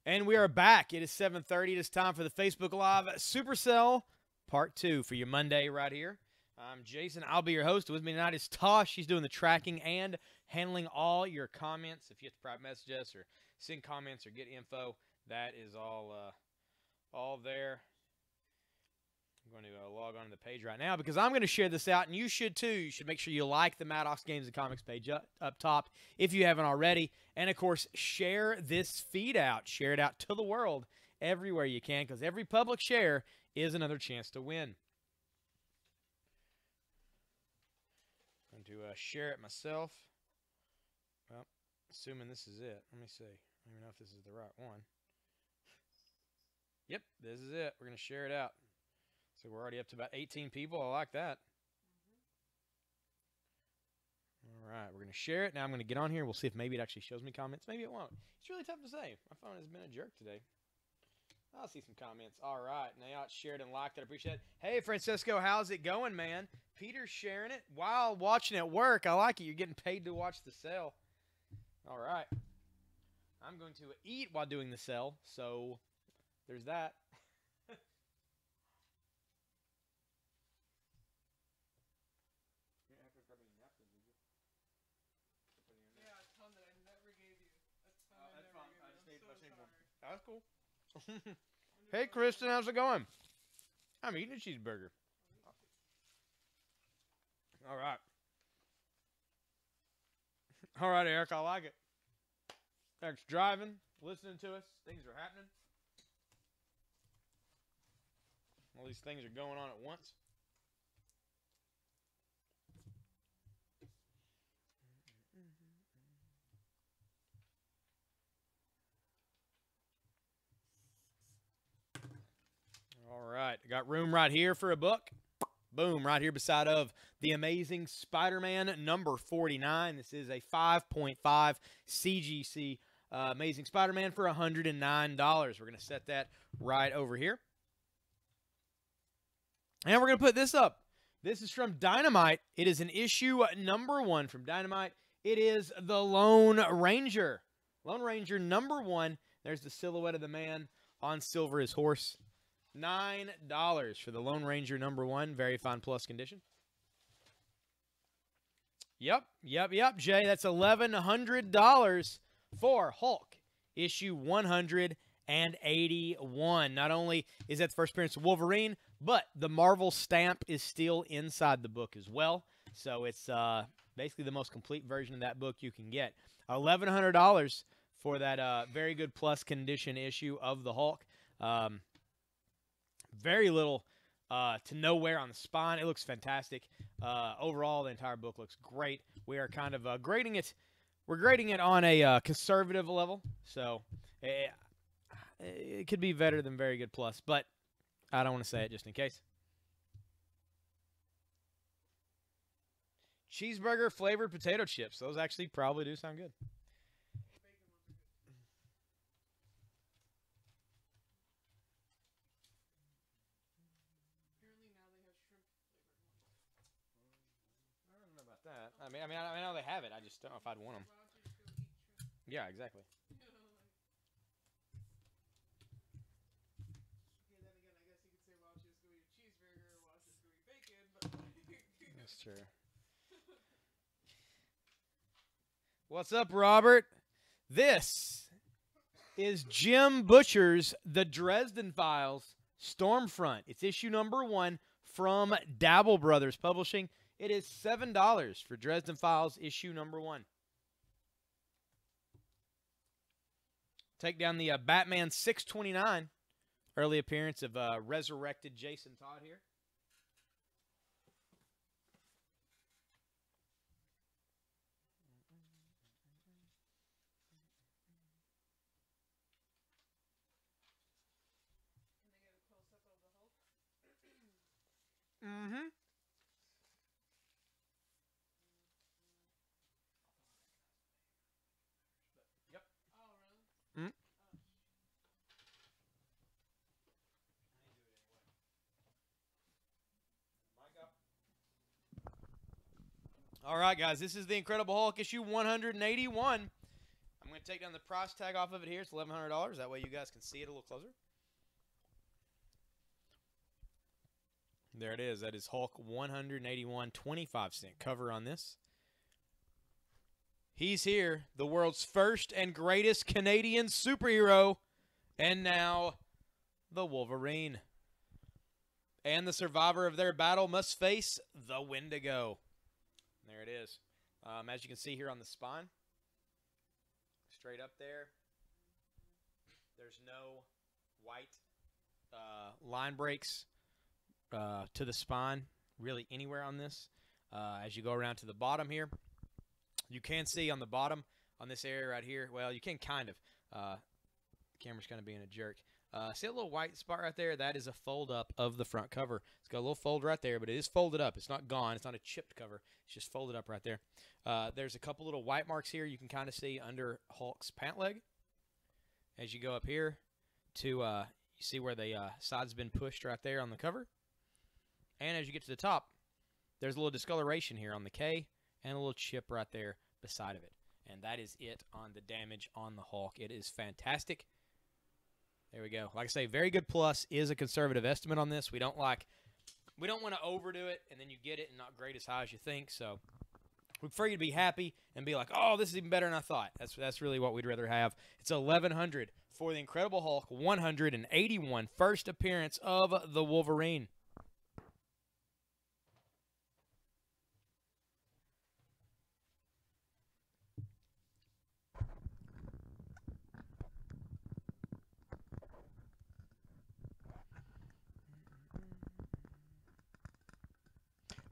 And we are back. It is 7:30. It is time for the Facebook Live Supercell Part 2 for your Monday right here. I'm Jason. I'll be your host. With me tonight is Tosh. She's doing the tracking and handling all your comments. If you have to private message us or send comments or get info, that is all there. I'm going to log on to the page right now because I'm going to share this out, and you should too. You should make sure you like the Maddox Games and Comics page up top if you haven't already. And, of course, share this feed out. Share it out to the world everywhere you can because every public share is another chance to win. I'm going to share it myself. Well, assuming this is it. Let me see. I don't even know if this is the right one. Yep, this is it. We're going to share it out. So we're already up to about 18 people. I like that. All right, we're going to share it. Now I'm going to get on here. We'll see if maybe it actually shows me comments. Maybe it won't. It's really tough to say. My phone has been a jerk today. I'll see some comments. All right, now it's shared and liked. I appreciate it. Hey, Francisco, how's it going, man? Peter's sharing it while watching at work. I like it. You're getting paid to watch the sale. All right. I'm going to eat while doing the sale, so there's that. That's cool. Hey, Kristen, how's it going? I'm eating a cheeseburger. All right. All right, Eric, I like it. Eric's driving, listening to us. Things are happening. All these things are going on at once. All right, I got room right here for a book. Boom, right here beside of The Amazing Spider-Man number 49. This is a 5.5 CGC Amazing Spider-Man for $109. We're going to set that right over here. And we're going to put this up. This is from Dynamite. It is an issue number 1 from Dynamite. It is the Lone Ranger. Lone Ranger number 1. There's the silhouette of the man on silver, his horse. $9 for the Lone Ranger number 1. Very fine plus condition. Yep, Jay. That's $1,100 for Hulk, issue 181. Not only is that the first appearance of Wolverine, but the Marvel stamp is still inside the book as well. So it's basically the most complete version of that book you can get. $1,100 for that very good plus condition issue of the Hulk. Very little to no wear on the spine. It looks fantastic. Overall, the entire book looks great. We are kind of grading it. We're grading it on a conservative level, so it could be better than very good plus, but I don't want to say it just in case. Cheeseburger flavored potato chips. Those actually probably do sound good. That. I know they have it. I just don't know if I'd want them. Yeah, exactly. That's true. What's up, Robert? This is Jim Butcher's The Dresden Files Stormfront. It's issue number 1 from Dabble Brothers Publishing. It is $7 for Dresden Files, issue number 1. Take down the Batman 629, early appearance of resurrected Jason Todd here. Mm-hmm. All right, guys, this is the Incredible Hulk, issue 181. I'm going to take down the price tag off of it here. It's $1,100. That way you guys can see it a little closer. There it is. That is Hulk 181.25 cover on this. He's here, the world's first and greatest Canadian superhero, and now the Wolverine. And the survivor of their battle must face the Wendigo. There it is. As you can see here on the spine, straight up there, there's no white line breaks to the spine really anywhere on this. As you go around to the bottom here, you can see on the bottom on this area right here, well, you can kind of, the camera's kind of being a jerk. See a little white spot right there? That is a fold up of the front cover. It's got a little fold right there, but it is folded up. It's not gone. It's not a chipped cover. It's just folded up right there. There's a couple little white marks here you can kind of see under Hulk's pant leg. As you go up here to, you see where the side's been pushed right there on the cover. And as you get to the top, there's a little discoloration here on the K and a little chip right there beside of it. And that is it on the damage on the Hulk. It is fantastic. There we go. Like I say, very good plus is a conservative estimate on this. We don't want to overdo it and then you get it and not grade as high as you think. So we prefer you to be happy and be like, oh, this is even better than I thought. That's really what we'd rather have. It's $1,100 for the Incredible Hulk 181 first appearance of the Wolverine.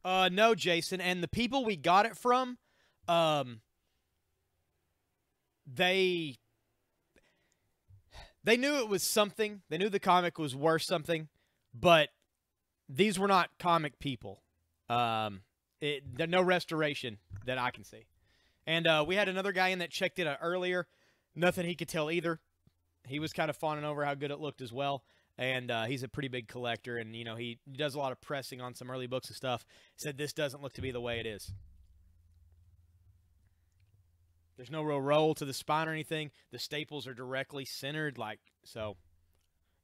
No, Jason, and the people we got it from, they knew it was something. They knew the comic was worth something, but these were not comic people. No restoration that I can see. And we had another guy in that checked it out earlier. Nothing he could tell either. He was kind of fawning over how good it looked as well. And he's a pretty big collector, and, you know, he does a lot of pressing on some early books and stuff. Said this doesn't look to be the way it is. There's no real roll to the spine or anything. The staples are directly centered, like, so,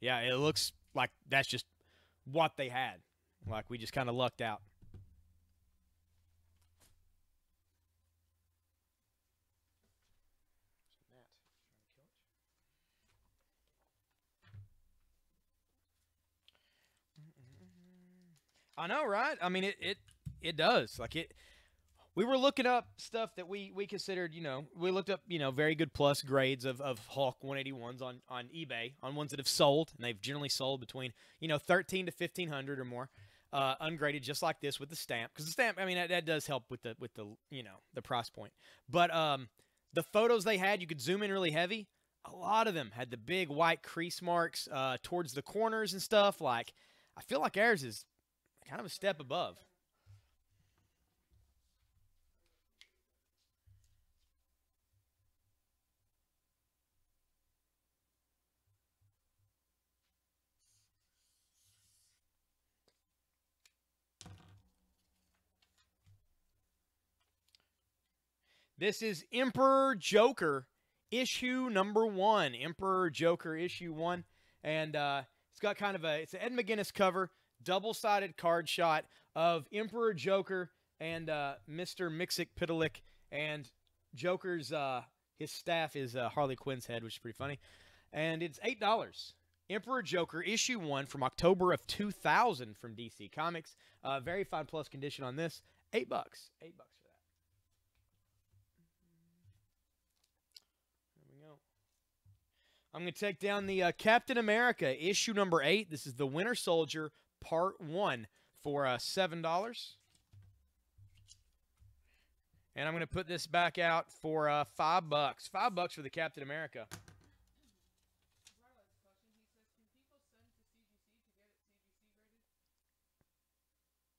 yeah, it looks like that's just what they had. Like, we just kind of lucked out. I know, right? I mean, it does. Like, we were looking up stuff that we considered, you know, we looked up, you know, very good plus grades of Hulk 181s on eBay, on ones that have sold, and they've generally sold between, you know, 13 to 1,500 or more, ungraded, just like this with the stamp. Because the stamp, I mean, that does help with the you know, the price point. But the photos they had, you could zoom in really heavy. A lot of them had the big white crease marks towards the corners and stuff. Like, I feel like ours is kind of a step above. This is Emperor Joker, issue number 1. Emperor Joker, issue 1. And it's got kind of it's an Ed McGuinness cover, double-sided card shot of Emperor Joker and Mr. Mxyzptlk, and Joker's his staff is Harley Quinn's head, which is pretty funny. And it's $8. Emperor Joker, issue 1 from October of 2000 from DC Comics. Very fine plus condition on this. $8. $8 for that. There we go. I'm going to take down the Captain America, issue number 8. This is the Winter Soldier, Part 1 for $7. And I'm going to put this back out for $5. $5 for the Captain America.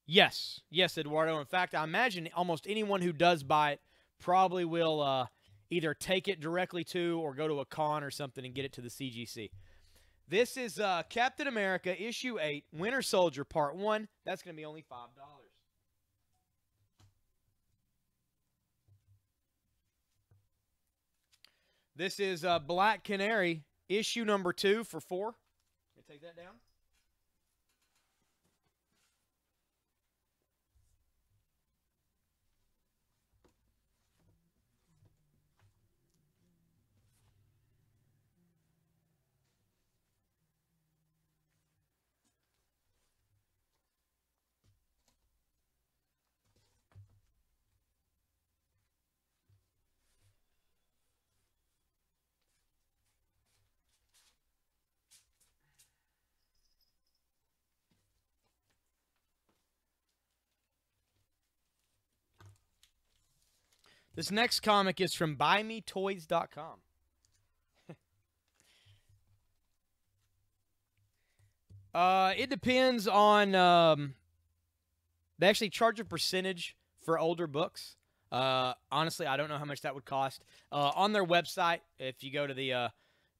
Yes. Yes, Eduardo. In fact, I imagine almost anyone who does buy it probably will either take it directly to or go to a con or something and get it to the CGC. This is Captain America, issue 8, Winter Soldier, Part 1. That's going to be only $5. This is Black Canary, issue number 2 for $4. You take that down. This next comic is from BuyMeToys.com. It depends on. They actually charge a percentage for older books. Honestly, I don't know how much that would cost. On their website, if you go to the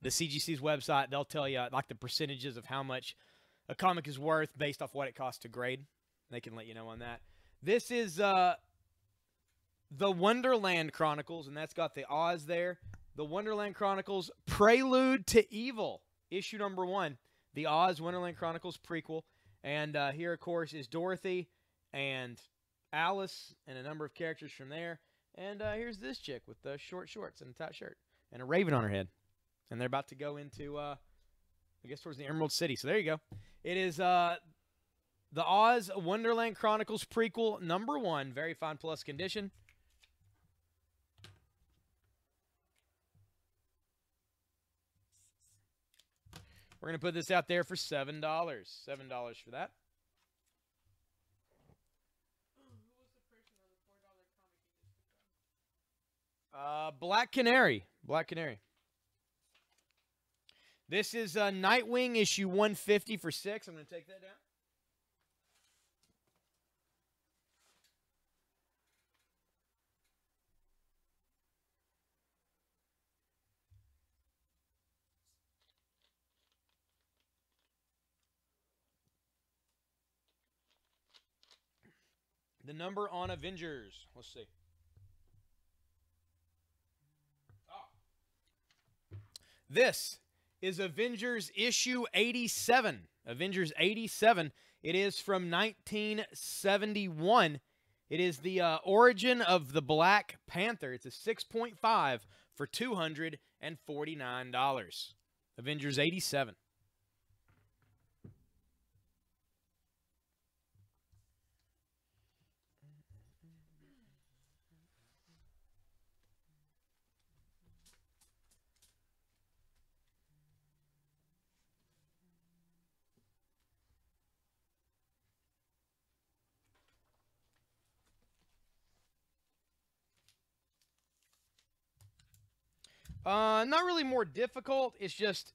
CGC's website, they'll tell you like the percentages of how much a comic is worth based off what it costs to grade. They can let you know on that. This is the Wonderland Chronicles, and that's got the Oz there. The Wonderland Chronicles Prelude to Evil, issue number 1. The Oz Wonderland Chronicles prequel. And here, of course, is Dorothy and Alice and a number of characters from there. And here's this chick with the short shorts and a tight shirt and a raven on her head. And they're about to go into, I guess, towards the Emerald City. So there you go. It is the Oz Wonderland Chronicles prequel number 1. Very fine plus condition. We're going to put this out there for $7. $7 for that. Black Canary. Black Canary. This is Nightwing issue 150 for $6. I'm going to take that down. The number on Avengers. Let's see. Oh. This is Avengers issue 87. Avengers 87. It is from 1971. It is the origin of the Black Panther. It's a 6.5 for $249. Avengers 87. Not really more difficult. It's just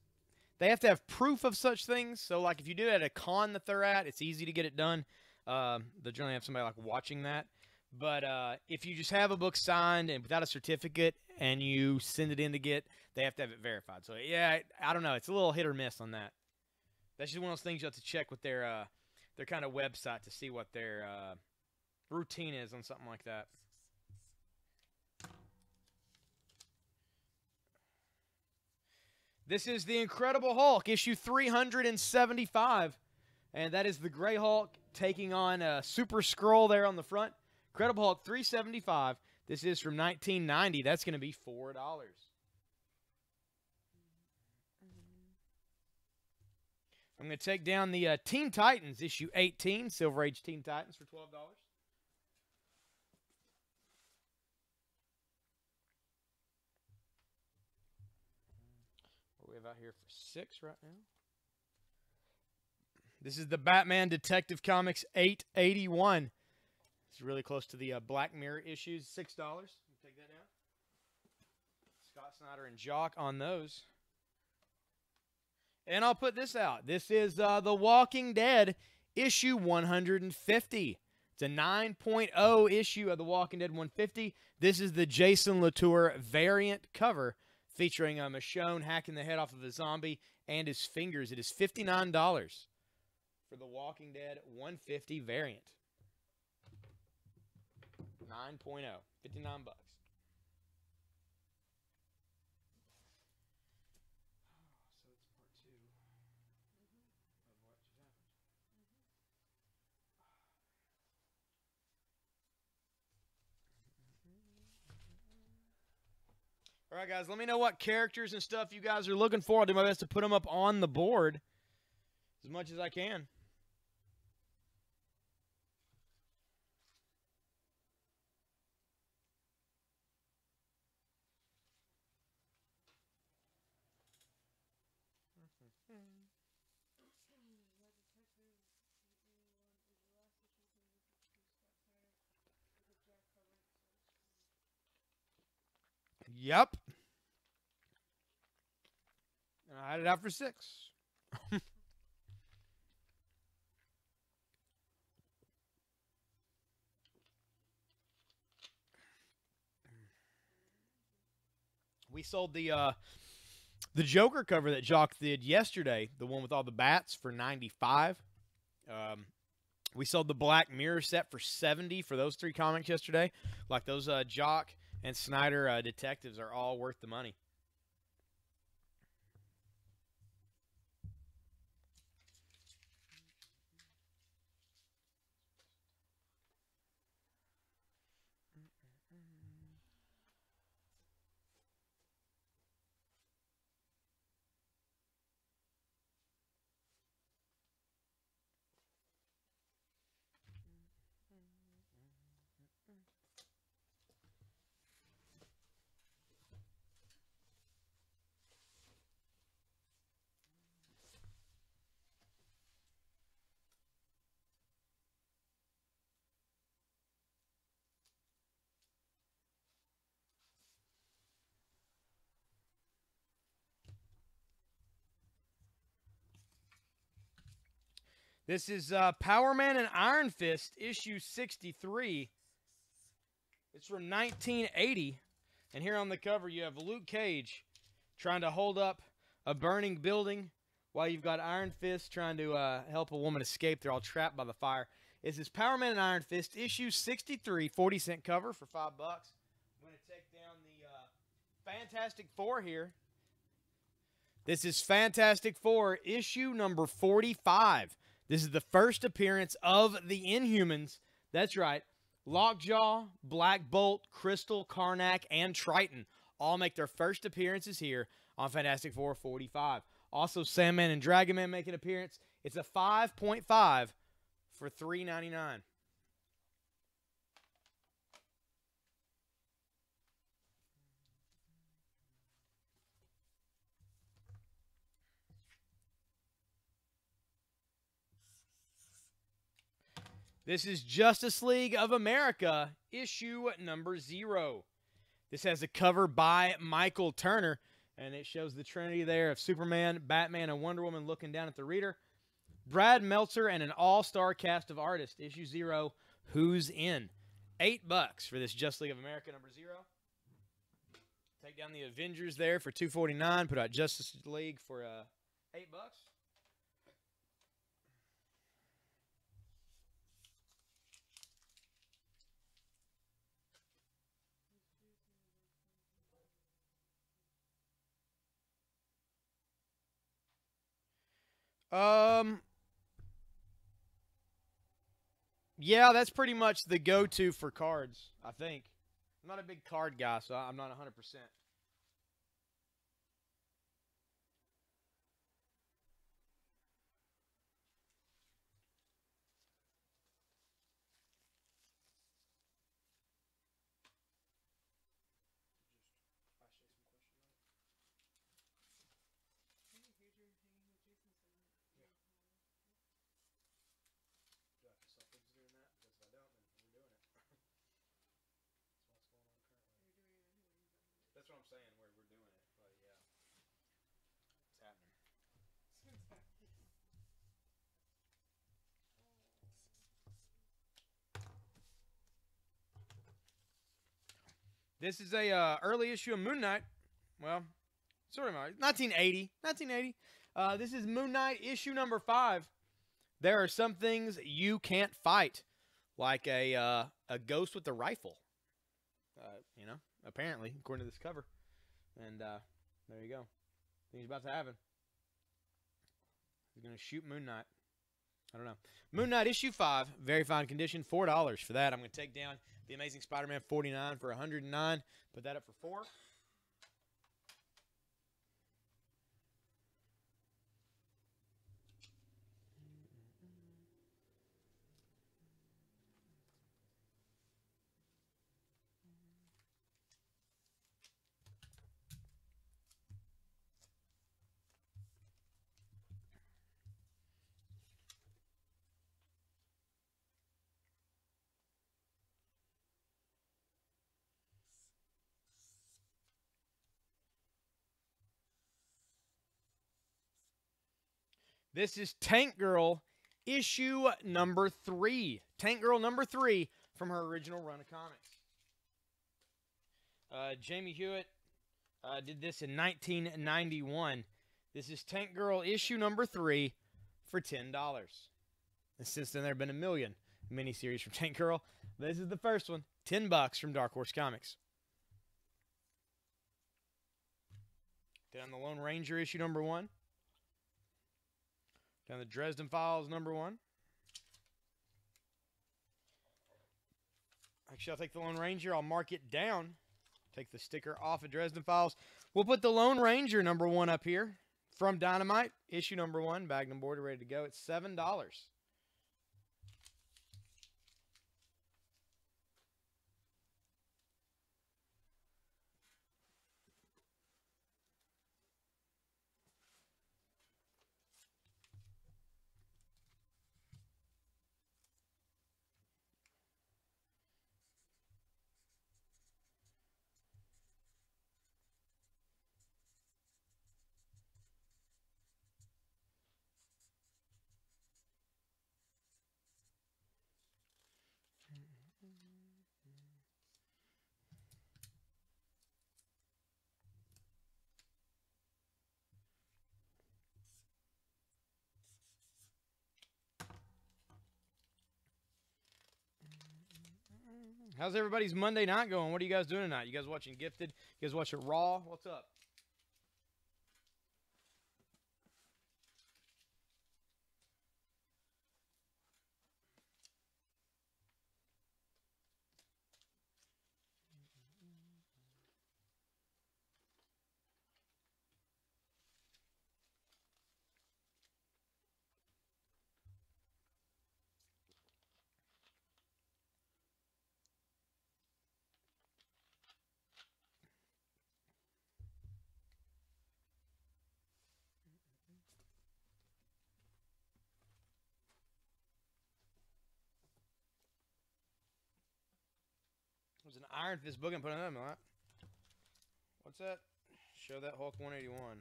they have to have proof of such things. So, like, if you do it at a con that they're at, it's easy to get it done. They'll generally have somebody, like, watching that. But if you just have a book signed and without a certificate and you send it in to get, they have to have it verified. So, yeah, I don't know. It's a little hit or miss on that. That's just one of those things you have to check with their kind of website to see what their routine is on something like that. This is the Incredible Hulk, issue 375. And that is the Gray Hulk taking on a Super Skrull there on the front. Incredible Hulk 375. This is from 1990. That's going to be $4. I'm going to take down the Teen Titans, issue 18, Silver Age Teen Titans for $12. What do we have out here for $6 right now? This is the Batman Detective Comics 881. It's really close to the Black Mirror issues. $6. Take that down. Scott Snyder and Jock on those. And I'll put this out. This is The Walking Dead, issue 150. It's a 9.0 issue of The Walking Dead 150. This is the Jason Latour variant cover featuring Michonne hacking the head off of a zombie and his fingers. It is $59 for The Walking Dead 150 variant. 9.0. $59. All right, guys, let me know what characters and stuff you guys are looking for. I'll do my best to put them up on the board as much as I can. Yep. And I had it out for 6. We sold the Joker cover that Jock did yesterday, the one with all the bats, for $95. We sold the Black Mirror set for $70 for those 3 comics yesterday. Like those Jock and Snyder detectives are all worth the money. This is Power Man and Iron Fist, issue 63. It's from 1980. And here on the cover, you have Luke Cage trying to hold up a burning building while you've got Iron Fist trying to help a woman escape. They're all trapped by the fire. This is Power Man and Iron Fist, issue 63, 40-cent cover for $5. I'm going to take down the Fantastic Four here. This is Fantastic Four, issue number 45. This is the first appearance of the Inhumans. That's right. Lockjaw, Black Bolt, Crystal, Karnak, and Triton all make their first appearances here on Fantastic Four 45. Also, Sandman and Dragon Man make an appearance. It's a 5.5 for $3.99. This is Justice League of America, issue number 0. This has a cover by Michael Turner, and it shows the trinity there of Superman, Batman, and Wonder Woman looking down at the reader. Brad Meltzer and an all-star cast of artists, issue 0, Who's In? $8 for this Justice League of America number 0. Take down the Avengers there for $2.49. Put out Justice League for $8. Yeah, that's pretty much the go-to for cards, I think. I'm not a big card guy, so I'm not 100%. That's what I'm saying. We're doing it, but yeah, it's happening. This is a early issue of Moon Knight. Well, sort of 1980. 1980. This is Moon Knight issue number 5. There are some things you can't fight, like a ghost with a rifle. You know, apparently, according to this cover. And there you go. Things about to happen. He's going to shoot Moon Knight. I don't know. Moon Knight issue 5, very fine condition, $4 for that. I'm going to take down The Amazing Spider-Man 49 for $109. Put that up for $4. This is Tank Girl issue number 3. Tank Girl number 3 from her original run of comics. Jamie Hewitt did this in 1991. This is Tank Girl issue number 3 for $10. And since then, there have been a million miniseries from Tank Girl. This is the first one, $10 from Dark Horse Comics. Down the Lone Ranger issue number 1. Down the Dresden Files number 1. Actually, I'll take the Lone Ranger. I'll mark it down. Take the sticker off of Dresden Files. We'll put the Lone Ranger number 1 up here. From Dynamite, issue number 1, bagged and boarded, ready to go. It's $7. How's everybody's Monday night going? What are you guys doing tonight? You guys watching Gifted? You guys watching Raw? What's up? There's an Iron Fist book and put on them, right? What's that? Show that Hulk 181.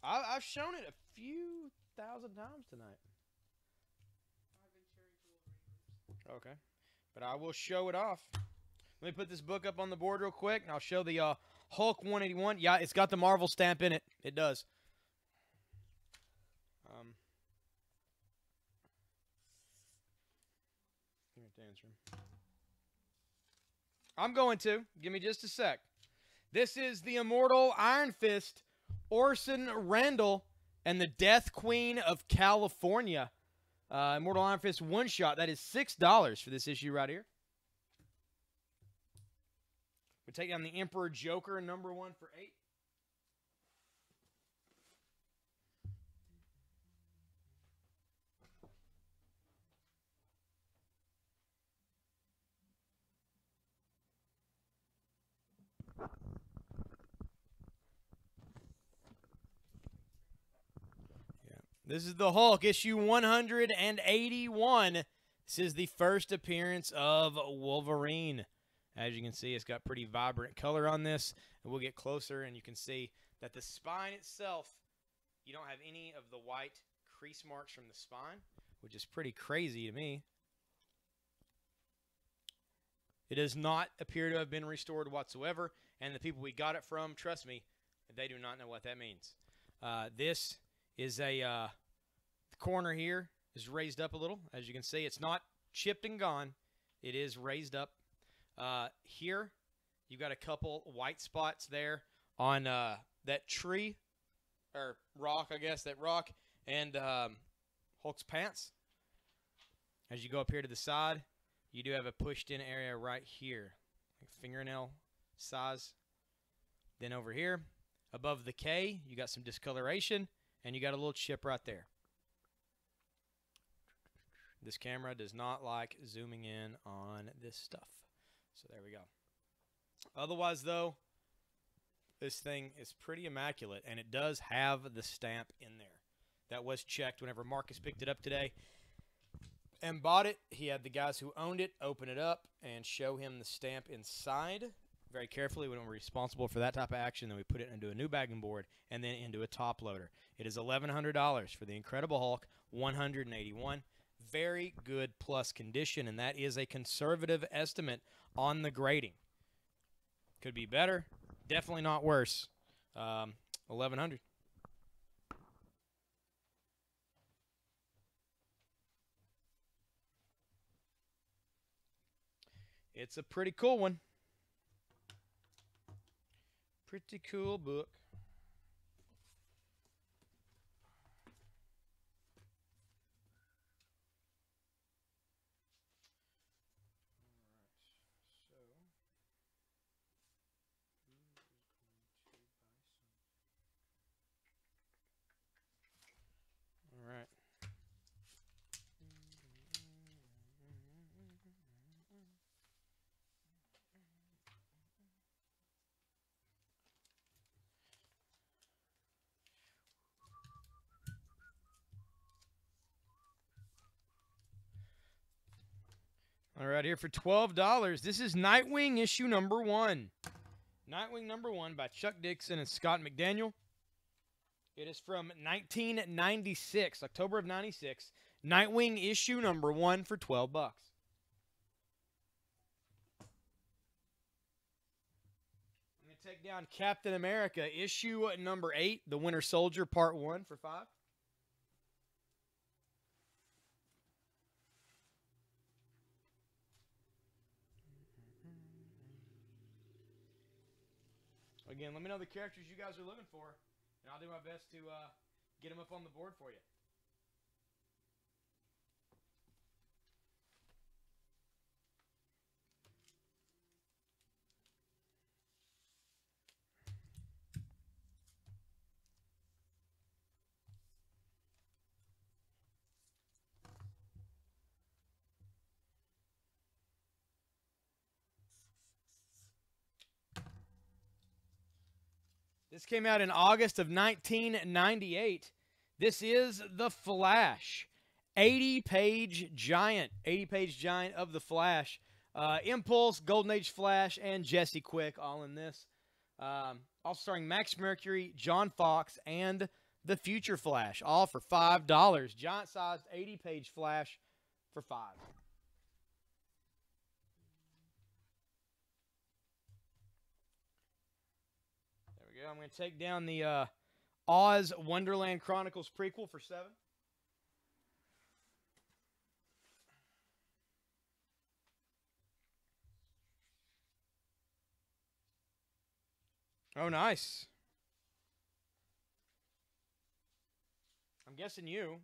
I've shown it a few thousand times tonight. Okay. But I will show it off. Let me put this book up on the board real quick, and I'll show the Hulk 181. Yeah, it's got the Marvel stamp in it. It does. I'm going to. Give me just a sec. This is the Immortal Iron Fist, Orson Randall, and the Death Queen of California. Immortal Iron Fist one-shot. That is $6 for this issue right here. We take down the Emperor Joker, number 1 for $8. This is the Hulk, issue 181. This is the first appearance of Wolverine. As you can see, it's got pretty vibrant color on this. And we'll get closer, and you can see that the spine itself, you don't have any of the white crease marks from the spine, which is pretty crazy to me. It does not appear to have been restored whatsoever, and the people we got it from, trust me, they do not know what that means. This is a the corner here is raised up a little. As you can see, it's not chipped and gone. It is raised up. Here, you've got a couple white spots there on that tree, or rock, I guess, that rock, and Hulk's pants. As you go up here to the side, you do have a pushed-in area right here, like fingernail size. Then over here, above the K, you got some discoloration, and you got a little chip right there. This camera does not like zooming in on this stuff. So there we go. Otherwise, though, this thing is pretty immaculate, and it does have the stamp in there. That was checked whenever Marcus picked it up today and bought it. He had the guys who owned it open it up and show him the stamp inside. very carefully. When we're responsible for that type of action, then we put it into a new bagging board and then into a top loader. It is $1,100 for the Incredible Hulk 181. Very good plus condition, and that is a conservative estimate on the grading. Could be better, definitely not worse. 1,100. It's a pretty cool one. Pretty cool book. All right. All right, here for $12. This is Nightwing issue number 1. Nightwing number 1 by Chuck Dixon and Scott McDaniel. It is from 1996, October of 96. Nightwing issue number 1 for $12. I'm going to take down Captain America issue number 8, The Winter Soldier part 1 for $5. Again, let me know the characters you guys are looking for, and I'll do my best to get them up on the board for you. This came out in August of 1998. This is The Flash. 80-page giant. 80-page giant of The Flash. Impulse, Golden Age Flash, and Jesse Quick all in this. Also starring Max Mercury, John Fox, and the Future Flash. All for $5. Giant-sized 80-page Flash for $5. I'm going to take down the Oz Wonderland Chronicles prequel for $7. Oh, nice. I'm guessing you.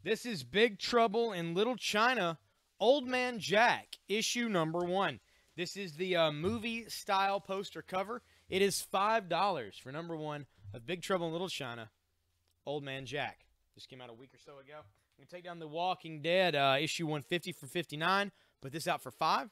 This is Big Trouble in Little China, Old Man Jack, issue number 1. This is the movie-style poster cover. It is $5 for number 1 of Big Trouble in Little China, Old Man Jack. Just came out a week or so ago. I'm going to take down The Walking Dead, issue 150 for $59. Put this out for $5.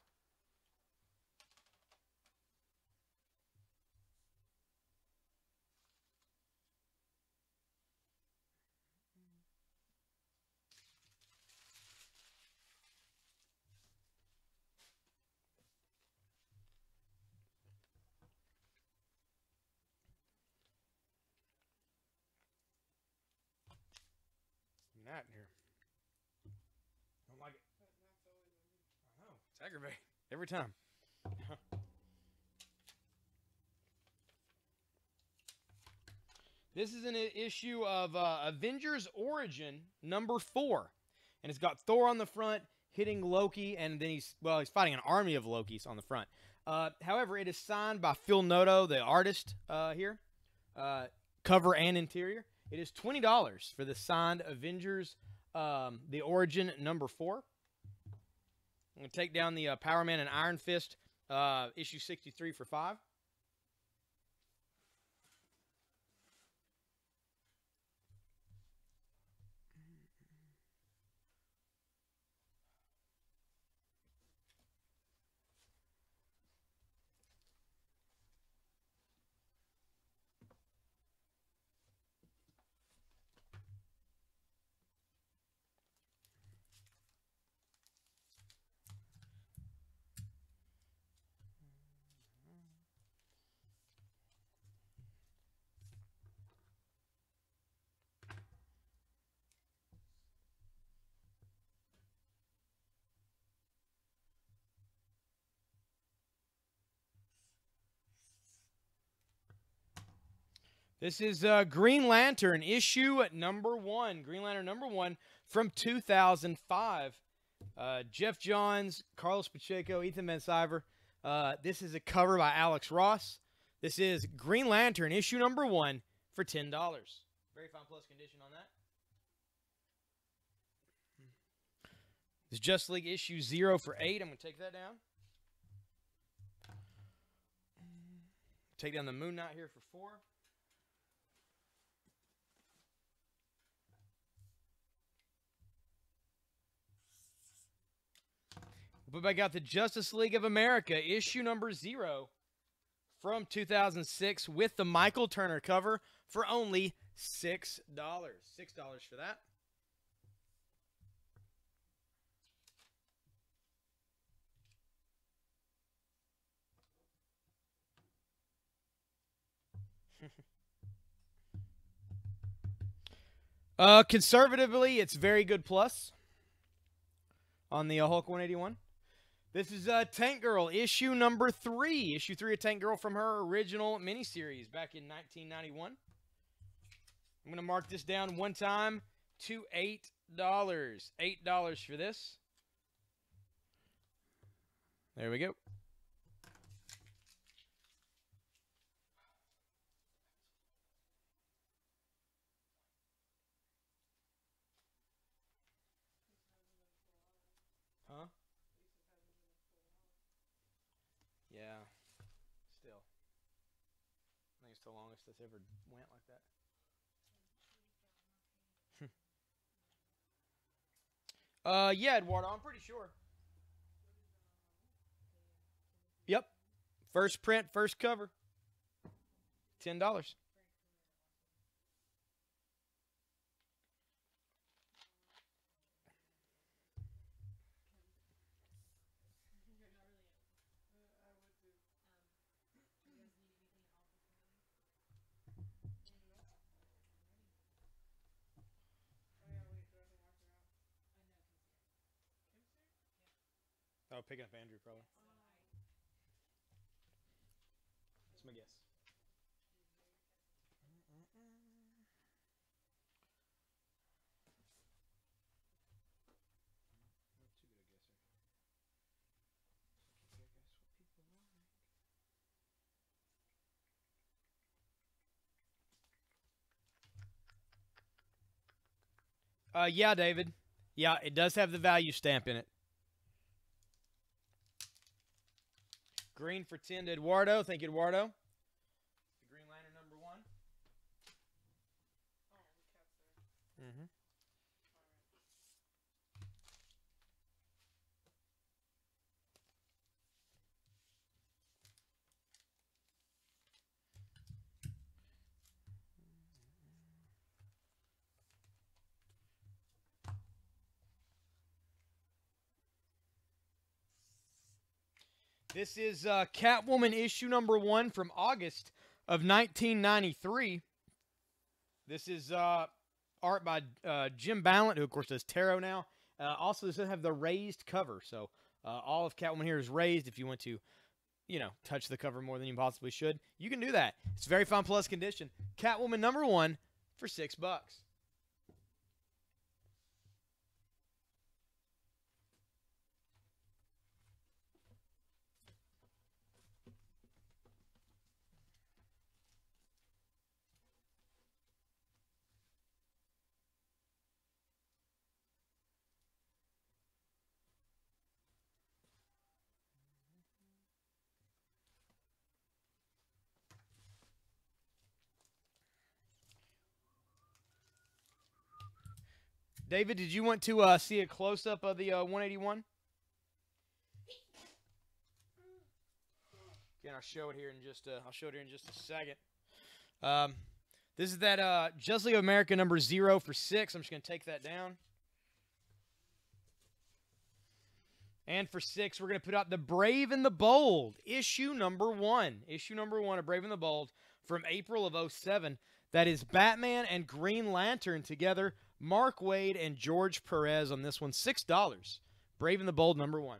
That in here. Don't like it. I know. It's aggravating. Every time. This is an issue of Avengers Origin number 4. And it's got Thor on the front hitting Loki, and then he's fighting an army of Lokis on the front. However, it is signed by Phil Noto, the artist here. Cover and interior. It is $20 for the signed Avengers, the Origin number 4. I'm going to take down the Power Man and Iron Fist, issue 63 for $5. This is Green Lantern, issue number 1. Green Lantern number 1 from 2005. Jeff Johns, Carlos Pacheco, Ethan Van Sciver. This is a cover by Alex Ross. This is Green Lantern, issue number 1 for $10. Very fine plus condition on that. This is Just League issue 0 for $8. I'm going to take that down. Take down the Moon Knight here for $4. But I got the Justice League of America, issue number 0 from 2006 with the Michael Turner cover for only $6. $6 for that. Conservatively, it's very good plus on the Hulk 181. This is Tank Girl, issue number 3. Issue 3 of Tank Girl from her original miniseries back in 1991. I'm going to mark this down one time to $8. $8 for this. There we go. Huh? Yeah. Still. I think it's the longest that's ever went like that. Yeah, Eduardo, I'm pretty sure. Yep. First print, first cover. $10. Oh, picking up Andrew, probably. That's my guess. Yeah, David. Yeah, it does have the value stamp in it. Green for 10 to Eduardo. Thank you, Eduardo. The Green Lantern number 1. Mm-hmm. This is Catwoman issue number 1 from August of 1993. This is art by Jim Ballant, who, of course, does tarot now. Also, this does have the raised cover. So all of Catwoman here is raised. If you want to, touch the cover more than you possibly should, you can do that. It's very fine plus condition. Catwoman number 1 for $6. David, did you want to see a close-up of the 181? Again, I'll show it here in just a second. This is that Justice League of America number 0 for $6. I'm just going to take that down. And for $6, we're going to put out the Brave and the Bold, issue number 1. Issue number 1 of Brave and the Bold from April of 2007. That is Batman and Green Lantern together. Mark Waid and George Perez on this one. $6. Brave and the Bold number 1.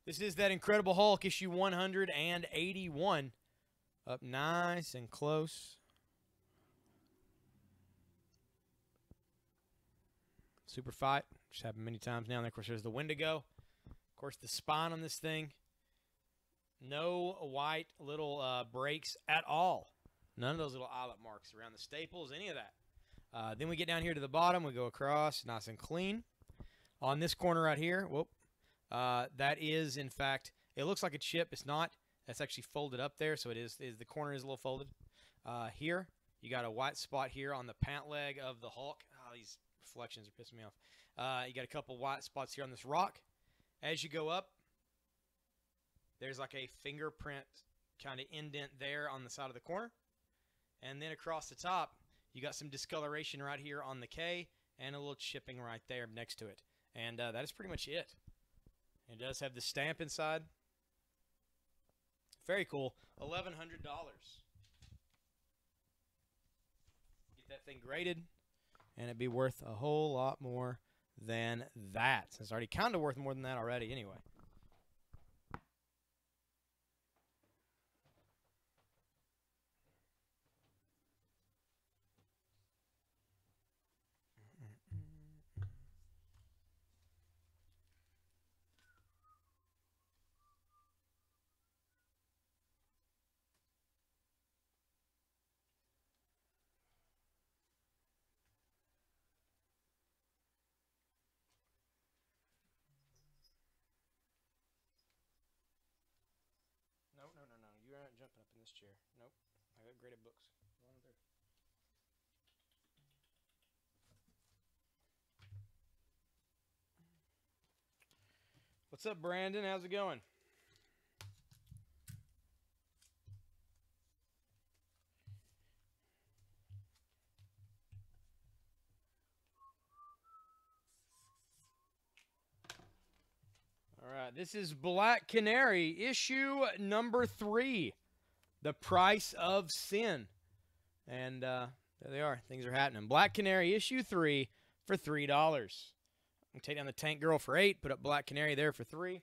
This is that Incredible Hulk, issue 181. Up nice and close. Super fight. Just happened many times now. And of course, there's the Wendigo. Of course, the spine on this thing. No white little breaks at all. None of those little eyelet marks around the staples, any of that. Then we get down here to the bottom. We go across, nice and clean. On this corner right here, whoop, that is, in fact, it looks like a chip. It's not. That's actually folded up there, so it is the corner is a little folded. Here, you got a white spot here on the pant leg of the Hulk. Oh, these reflections are pissing me off. You got a couple white spots here on this rock. As you go up, there's like a fingerprint kind of indent there on the side of the corner. And then across the top, you got some discoloration right here on the K and a little chipping right there next to it. And that is pretty much it. It does have the stamp inside. Very cool. $1,100. Get that thing graded, and it'd be worth a whole lot more than that. It's already kind of worth more than that already anyway. No. You're not jumping up in this chair. Nope. I got graded books. Go on there. What's up, Brandon? How's it going? All right, this is Black Canary, issue number 3, The Price of Sin. And there they are. Things are happening. Black Canary, issue 3 for $3. I'm going to take down the Tank Girl for 8, put up Black Canary there for 3.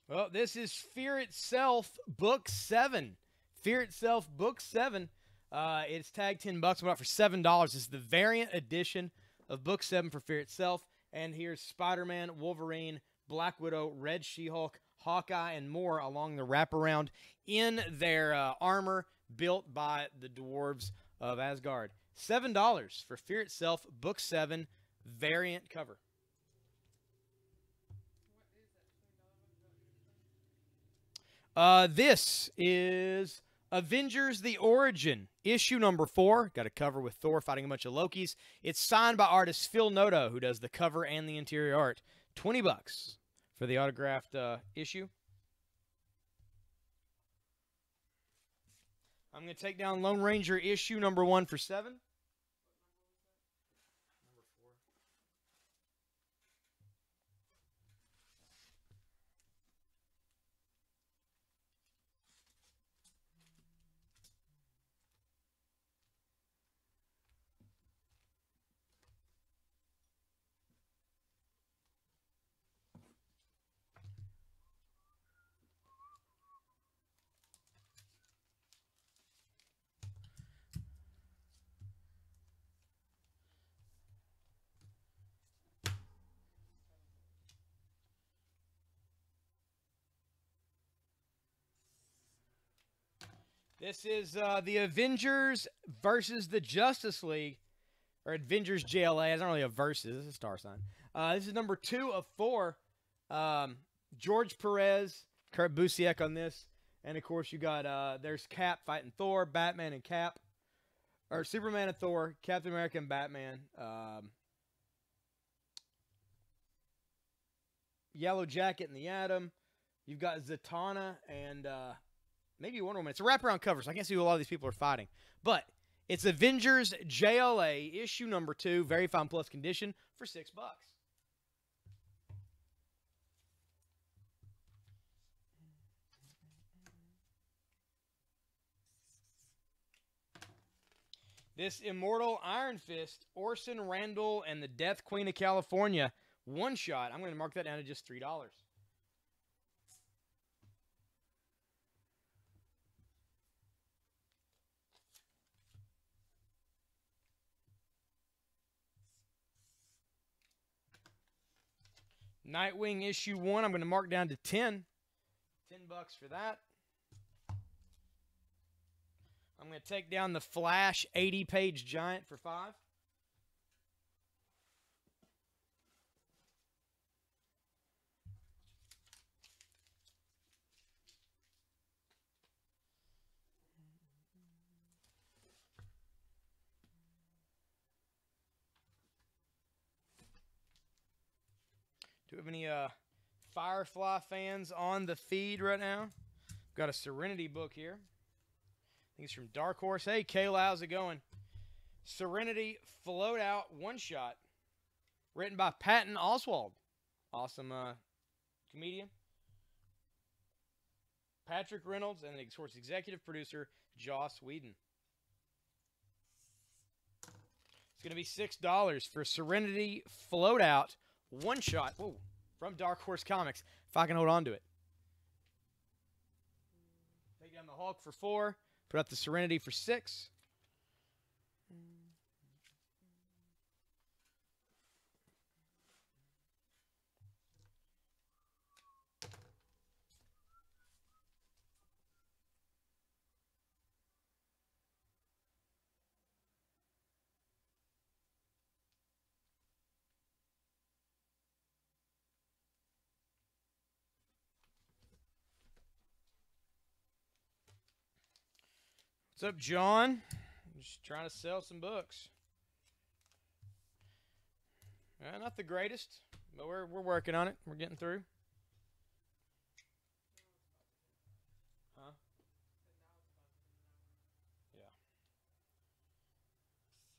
Well, this is Fear Itself, Book 7. Fear Itself, Book 7. It's tagged $10. Went out for $7. This is the variant edition of Book 7 for Fear Itself. And here's Spider-Man, Wolverine, Black Widow, Red She-Hulk, Hawkeye, and more along the wraparound in their armor built by the dwarves of Asgard. $7 for Fear Itself, Book 7, variant cover. This is Avengers The Origin, issue number 4. Got a cover with Thor fighting a bunch of Lokis. It's signed by artist Phil Noto, who does the cover and the interior art. $20 for the autographed issue. I'm going to take down Lone Ranger issue number 1 for $7. This is the Avengers versus the Justice League, or Avengers JLA. It's not really a versus. This is a star sign. This is number 2 of 4. George Perez, Kurt Busiek on this. And, of course, you got, there's Cap fighting Thor, Batman and Cap. Or Superman and Thor, Captain America and Batman. Yellow Jacket and the Atom. You've got Zatanna and maybe Wonder Woman. It's a wraparound cover, so I can't see who a lot of these people are fighting. But it's Avengers JLA issue number 2, very fine plus condition for $6. This Immortal Iron Fist, Orson Randall and the Death Queen of California one shot. I'm going to mark that down to just $3. Nightwing issue 1, I'm going to mark down to 10. $10 for that. I'm going to take down the Flash 80-page giant for $5. Do we have any Firefly fans on the feed right now? Got a Serenity book here. I think it's from Dark Horse. Hey, Kayla, how's it going? Serenity Float Out One Shot. Written by Patton Oswalt. Awesome comedian. Patrick Reynolds and, of course, executive producer Joss Whedon. It's going to be $6 for Serenity Float Out One Shot. Whoa, from Dark Horse Comics, if I can hold on to it. Take down the Hulk for $4. Put up the Serenity for $6. What's up, John? Just trying to sell some books. Not the greatest, but we're working on it. We're getting through. Huh? Yeah.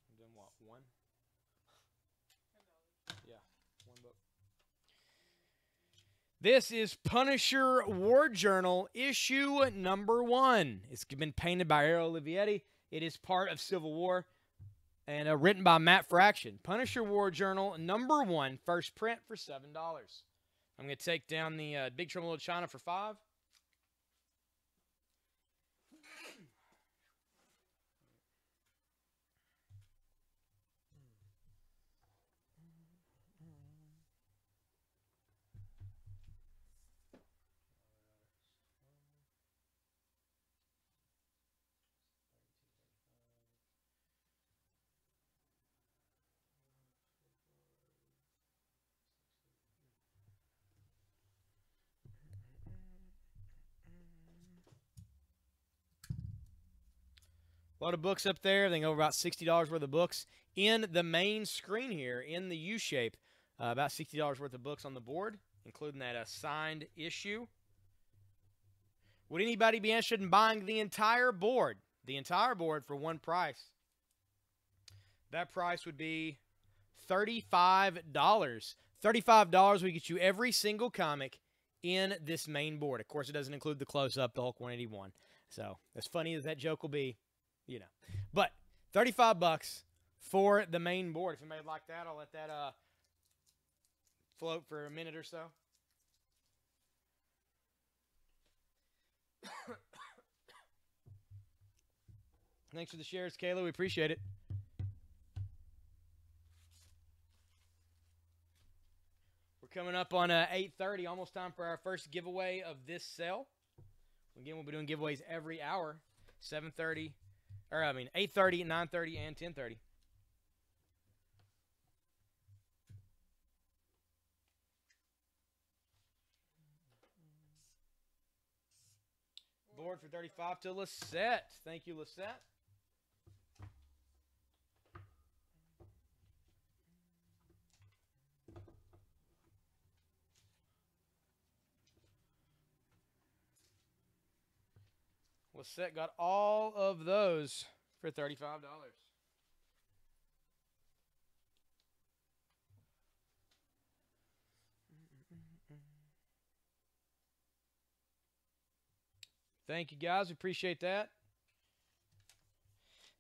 And then what? One? Yeah, one book. This is Punisher War Journal, issue number 1. It's been painted by Ariel Olivetti. It is part of Civil War and written by Matt Fraction. Punisher War Journal, number 1, first print for $7. I'm going to take down the Big Trouble in Little China for $5. A lot of books up there. I think over about $60 worth of books in the main screen here in the U-shape. About $60 worth of books on the board, including that signed issue. Would anybody be interested in buying the entire board? The entire board for one price. That price would be $35. $35 would get you every single comic in this main board. Of course, it doesn't include the close-up, the Hulk 181. So, as funny as that joke will be, you know. But $35 for the main board. If anybody would like that, I'll let that float for a minute or so. Thanks for the shares, Kayla. We appreciate it. We're coming up on 8:30, almost time for our first giveaway of this sale. Again, we'll be doing giveaways every hour, 8:30, 9:30, and 10:30. Board for 35 to Lisette. Thank you, Lisette. Lisette got all of those for $35. Thank you, guys. We appreciate that.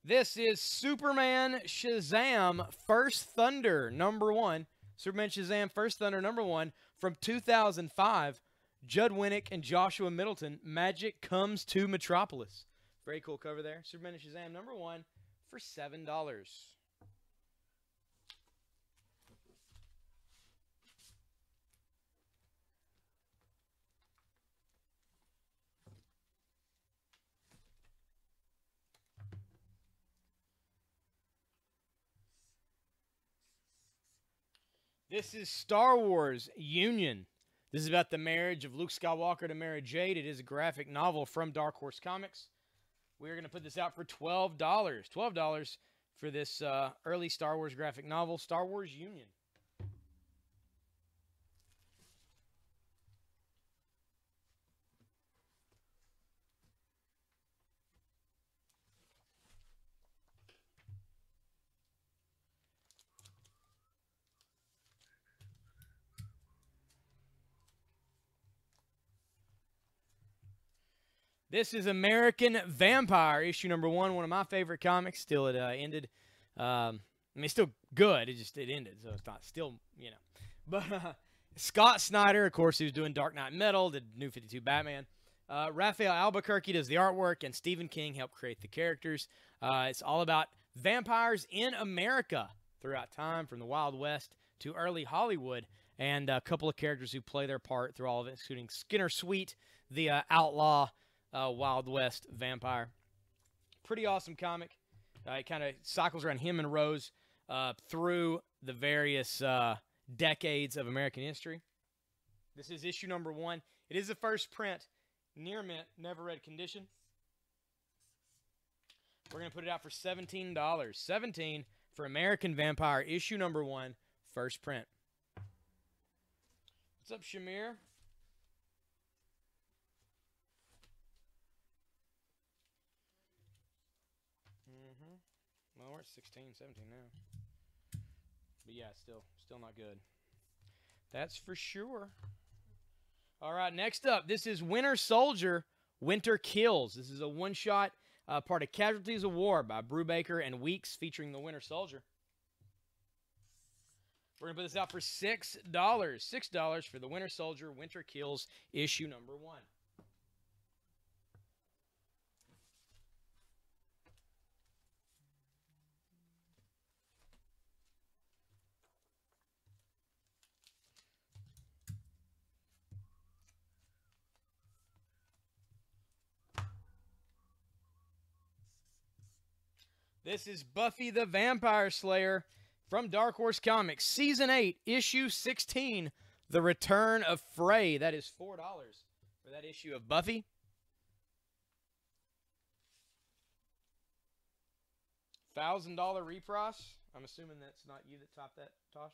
This is Superman Shazam First Thunder #1. Superman Shazam First Thunder #1 from 2005. Judd Winnick and Joshua Middleton. Magic Comes to Metropolis. Very cool cover there. Superman Shazam #1 for $7. This is Star Wars Union. This is about the marriage of Luke Skywalker to Mara Jade. It is a graphic novel from Dark Horse Comics. We're going to put this out for $12. $12 for this early Star Wars graphic novel, Star Wars Union. This is American Vampire, issue #1, one of my favorite comics. Still, it ended. I mean, it's still good. It ended, so it's not still, you know. But Scott Snyder, of course, he was doing Dark Knight Metal, did New 52 Batman. Raphael Albuquerque does the artwork, and Stephen King helped create the characters. It's all about vampires in America throughout time, from the Wild West to early Hollywood, and a couple of characters who play their part through all of it, including Skinner Sweet, the outlaw Wild West vampire. Pretty awesome comic. It kind of cycles around him and Rose through the various decades of American history. This is issue #1. It is the first print, near mint, never read condition. We're going to put it out for $17. $17 for American Vampire, issue #1, first print. What's up, Shamir? Well, we're at 16, 17 now. But yeah, still not good. That's for sure. All right, next up, this is Winter Soldier, Winter Kills. This is a one-shot part of Casualties of War by Brubaker and Weeks, featuring the Winter Soldier. We're going to put this out for $6. $6 for the Winter Soldier, Winter Kills, issue #1. This is Buffy the Vampire Slayer from Dark Horse Comics, Season 8, Issue 16, The Return of Frey. That is $4 for that issue of Buffy. $1,000 reprice. I'm assuming that's not you that topped that, Tosh?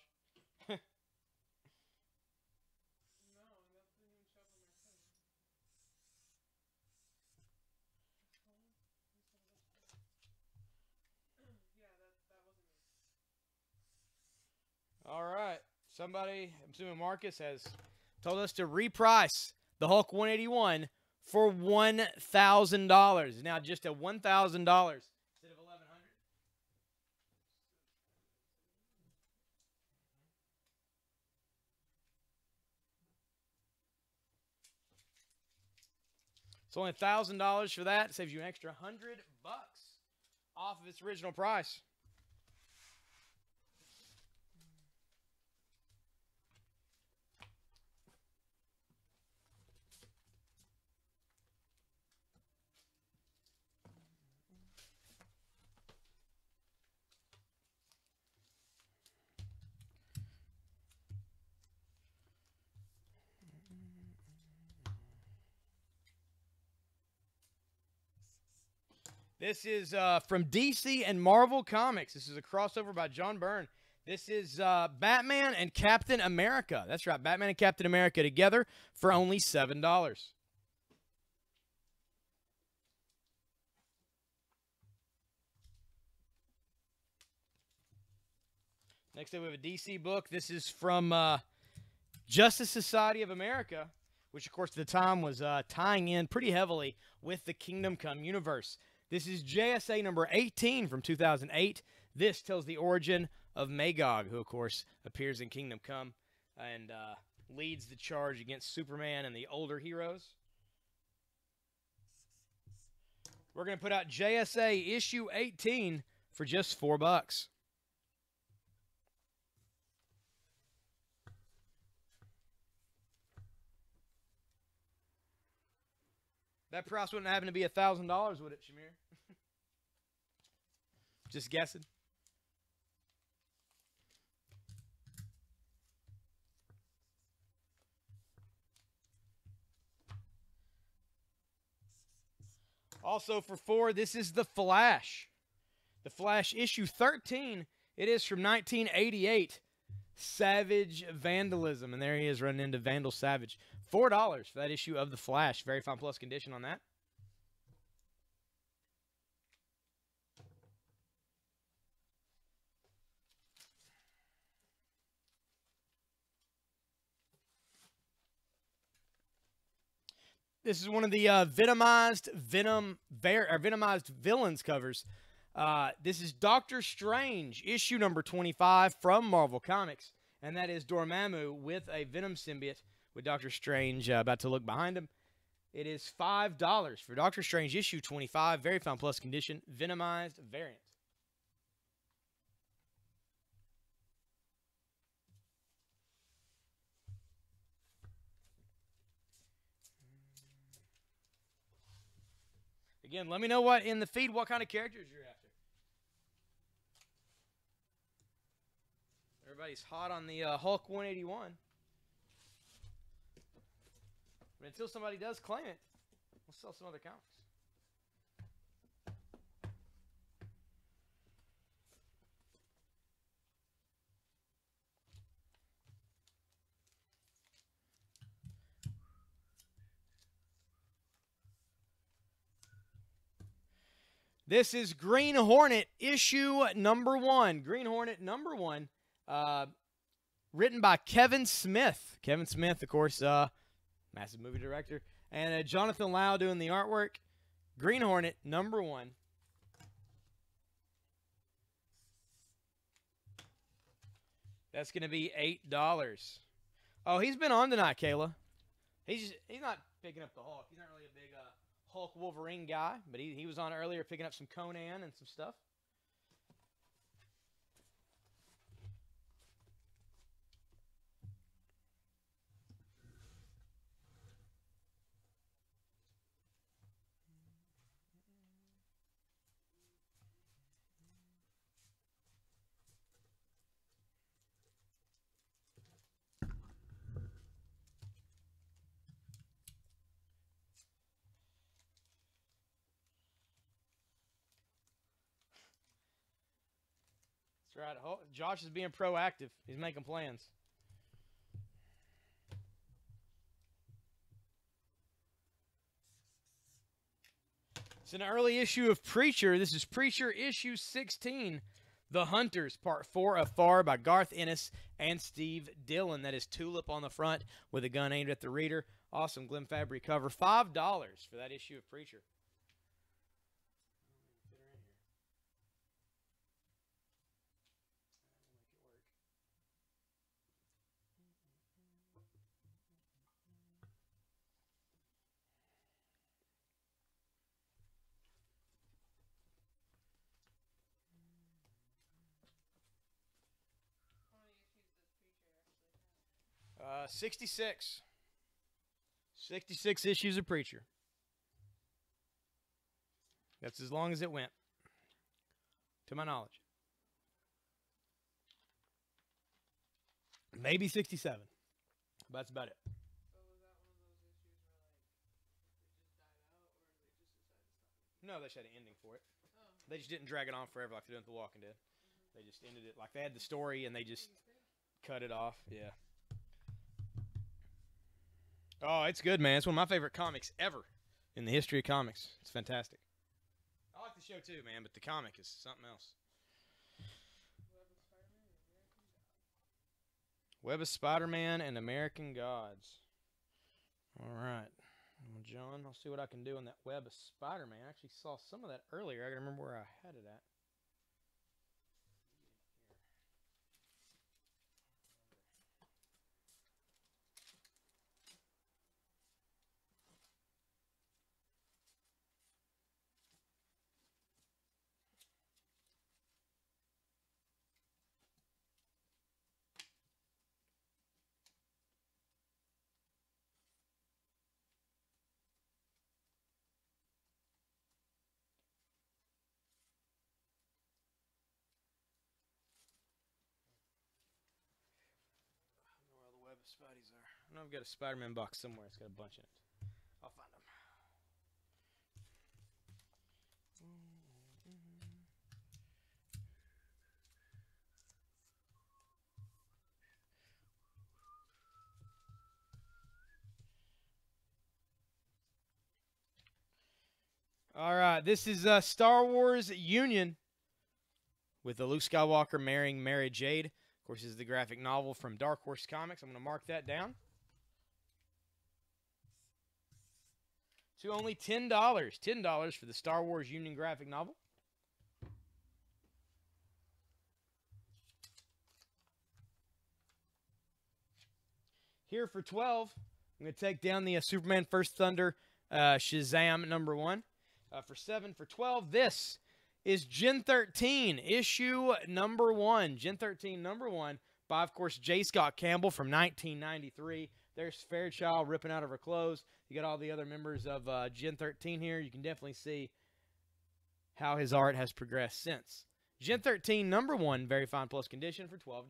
All right. Somebody, I'm assuming Marcus, has told us to reprice the Hulk 181 for $1,000. It's now just at $1,000 instead of $1,100. It's only $1,000 for that. It saves you an extra $100 off of its original price. This is from DC and Marvel Comics. This is a crossover by John Byrne. This is Batman and Captain America. That's right, Batman and Captain America together for only $7. Next up, we have a DC book. This is from Justice Society of America, which, of course, at the time was tying in pretty heavily with the Kingdom Come universe. This is JSA number 18 from 2008. This tells the origin of Magog, who, of course, appears in Kingdom Come and leads the charge against Superman and the older heroes. We're going to put out JSA issue 18 for just $4. That price wouldn't happen to be $1,000, would it, Shamir? Just guessing. Also for $4, this is The Flash. The Flash issue 13. It is from 1988. Savage Vandalism. And there he is running into Vandal Savage. $4 for that issue of The Flash. Very fine plus condition on that. This is one of the venomized villains covers. This is Doctor Strange, issue number 25 from Marvel Comics. And that is Dormammu with a Venom symbiote with Doctor Strange about to look behind him. It is $5 for Doctor Strange issue 25. Very fine plus condition. Venomized variant. Again, let me know what in the feed what kind of characters you're after. Everybody's hot on the Hulk 181. But until somebody does claim it, we'll sell some other comics. This is Green Hornet, issue number 1. Green Hornet number 1, written by Kevin Smith. Kevin Smith, of course, massive movie director. And Jonathan Lau doing the artwork. Green Hornet number 1. That's going to be $8. Oh, he's been on tonight, Kayla. He's not picking up the Hulk. He's not really a big Hulk Wolverine guy, but he was on earlier picking up some Conan and some stuff. Right. Josh is being proactive. He's making plans. It's an early issue of Preacher. This is Preacher issue 16. The Hunters, part 4 of Far by Garth Ennis and Steve Dillon. That is Tulip on the front with a gun aimed at the reader. Awesome Glenn Fabry cover. $5 for that issue of Preacher. Uh, 66. 66 issues of Preacher. That's as long as it went, to my knowledge. Maybe 67. But that's about it. So was that one of those issues where, like, it just died out, or they just decided to stop it? No, they just had an ending for it. Oh. They just didn't drag it on forever like they do with The Walking Dead. They just ended it. Like, they had the story, and they just cut it off. Yeah. Oh, it's good, man. It's one of my favorite comics ever in the history of comics. It's fantastic. I like the show too, man, but the comic is something else. Web of Spider-Man and American Gods. All right. Well, John, I'll see what I can do on that Web of Spider-Man. I actually saw some of that earlier. I gotta remember where I had it at. Where all the Web of Spideys are. I know I've got a Spider-Man box somewhere. It's got a bunch in it. I'll find them. All right, this is Star Wars Union with the Luke Skywalker marrying Mary Jade. Of course, this is the graphic novel from Dark Horse Comics. I'm going to mark that down. To only $10. $10 for the Star Wars Union graphic novel. Here for 12, I'm going to take down the Superman First Thunder Shazam #1. For 7 for 12, this is Gen 13, issue #1. Gen 13 #1 by, of course, J. Scott Campbell from 1993. There's Fairchild ripping out of her clothes. You got all the other members of Gen 13 here. You can definitely see how his art has progressed since. Gen 13 #1, very fine plus condition for $12.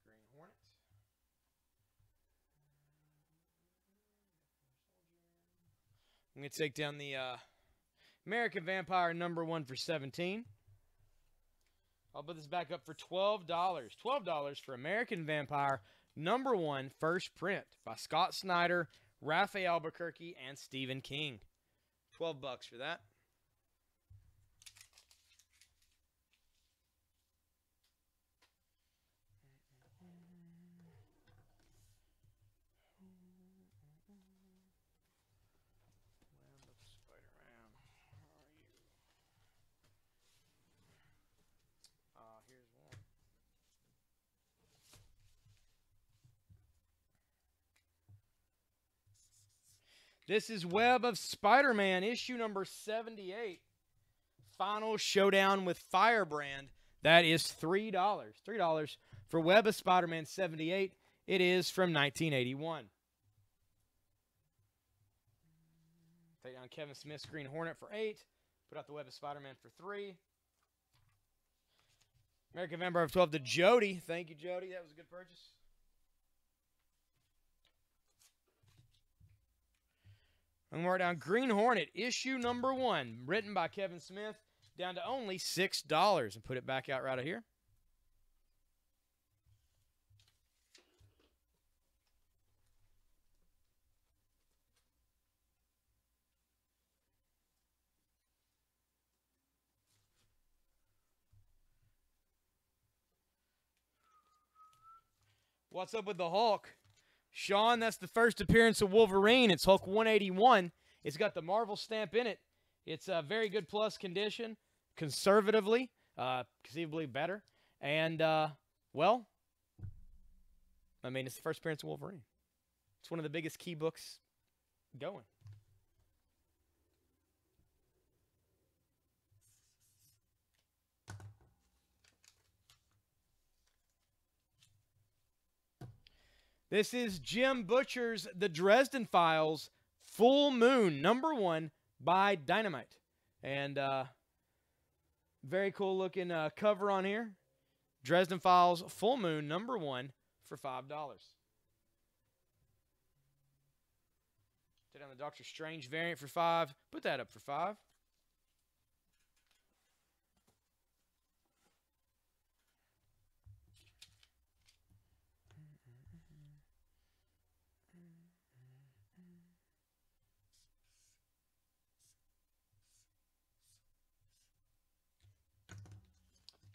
Green Hornet. I'm going to take down the American Vampire #1 for 17. I'll put this back up for $12. $12 for American Vampire #1 first print by Scott Snyder, Raphael Albuquerque, and Stephen King. $12 for that. Web of Spider-Man. Where are you? Here's one. This is Web of Spider-Man, issue #78. Final Showdown with Firebrand. That is $3. $3 for Web of Spider-Man '78. It is from 1981. Take down Kevin Smith's Green Hornet for 8. Put out the Web of Spider-Man for 3. American Vampire of 12 to Jody. Thank you, Jody. That was a good purchase. I'm going to mark down Green Hornet, issue #1, written by Kevin Smith, down to only $6, and put it back out right here. What's up with the Hulk? Sean, that's the first appearance of Wolverine. It's Hulk 181. It's got the Marvel stamp in it. It's a very good plus condition, conservatively, conceivably better. And, well, I mean, it's the first appearance of Wolverine. It's one of the biggest key books going. This is Jim Butcher's The Dresden Files, Full Moon, #1 by Dynamite. And very cool looking cover on here. Dresden Files, Full Moon, #1 for $5. Take down the Doctor Strange variant for 5. Put that up for 5.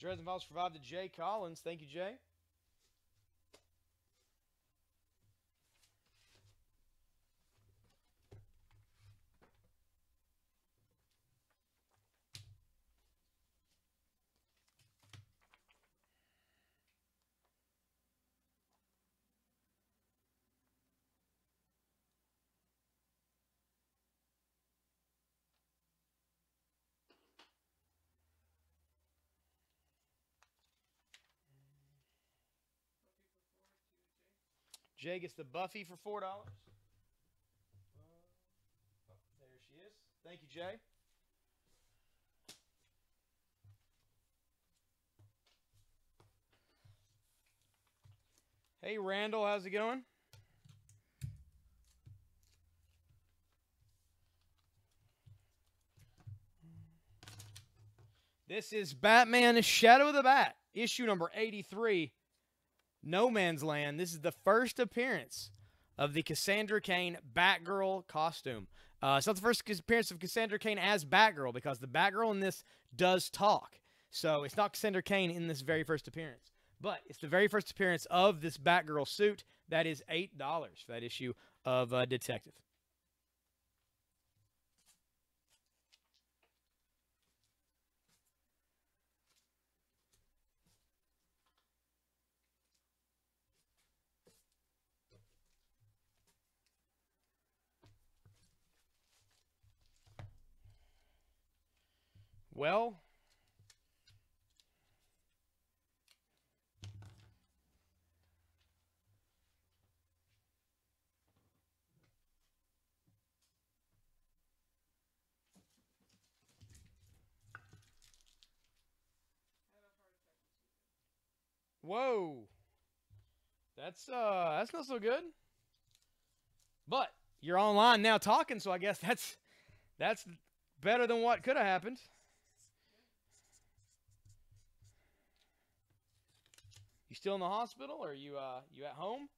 Dresden Files provided to Jay Collins. Thank you, Jay. Jay gets the Buffy for $4. There she is. Thank you, Jay. Hey, Randall, how's it going? This is Batman Shadow of the Bat, issue number 83, No Man's Land. This is the first appearance of the Cassandra Cain Batgirl costume. It's not the first appearance of Cassandra Cain as Batgirl because the Batgirl in this does talk. So it's not Cassandra Cain in this very first appearance. But it's the very first appearance of this Batgirl suit. That is $8 for that issue of Detective. Well, whoa. That's not so good. But you're online now talking, so I guess that's better than what could have happened. You still in the hospital, or you at home?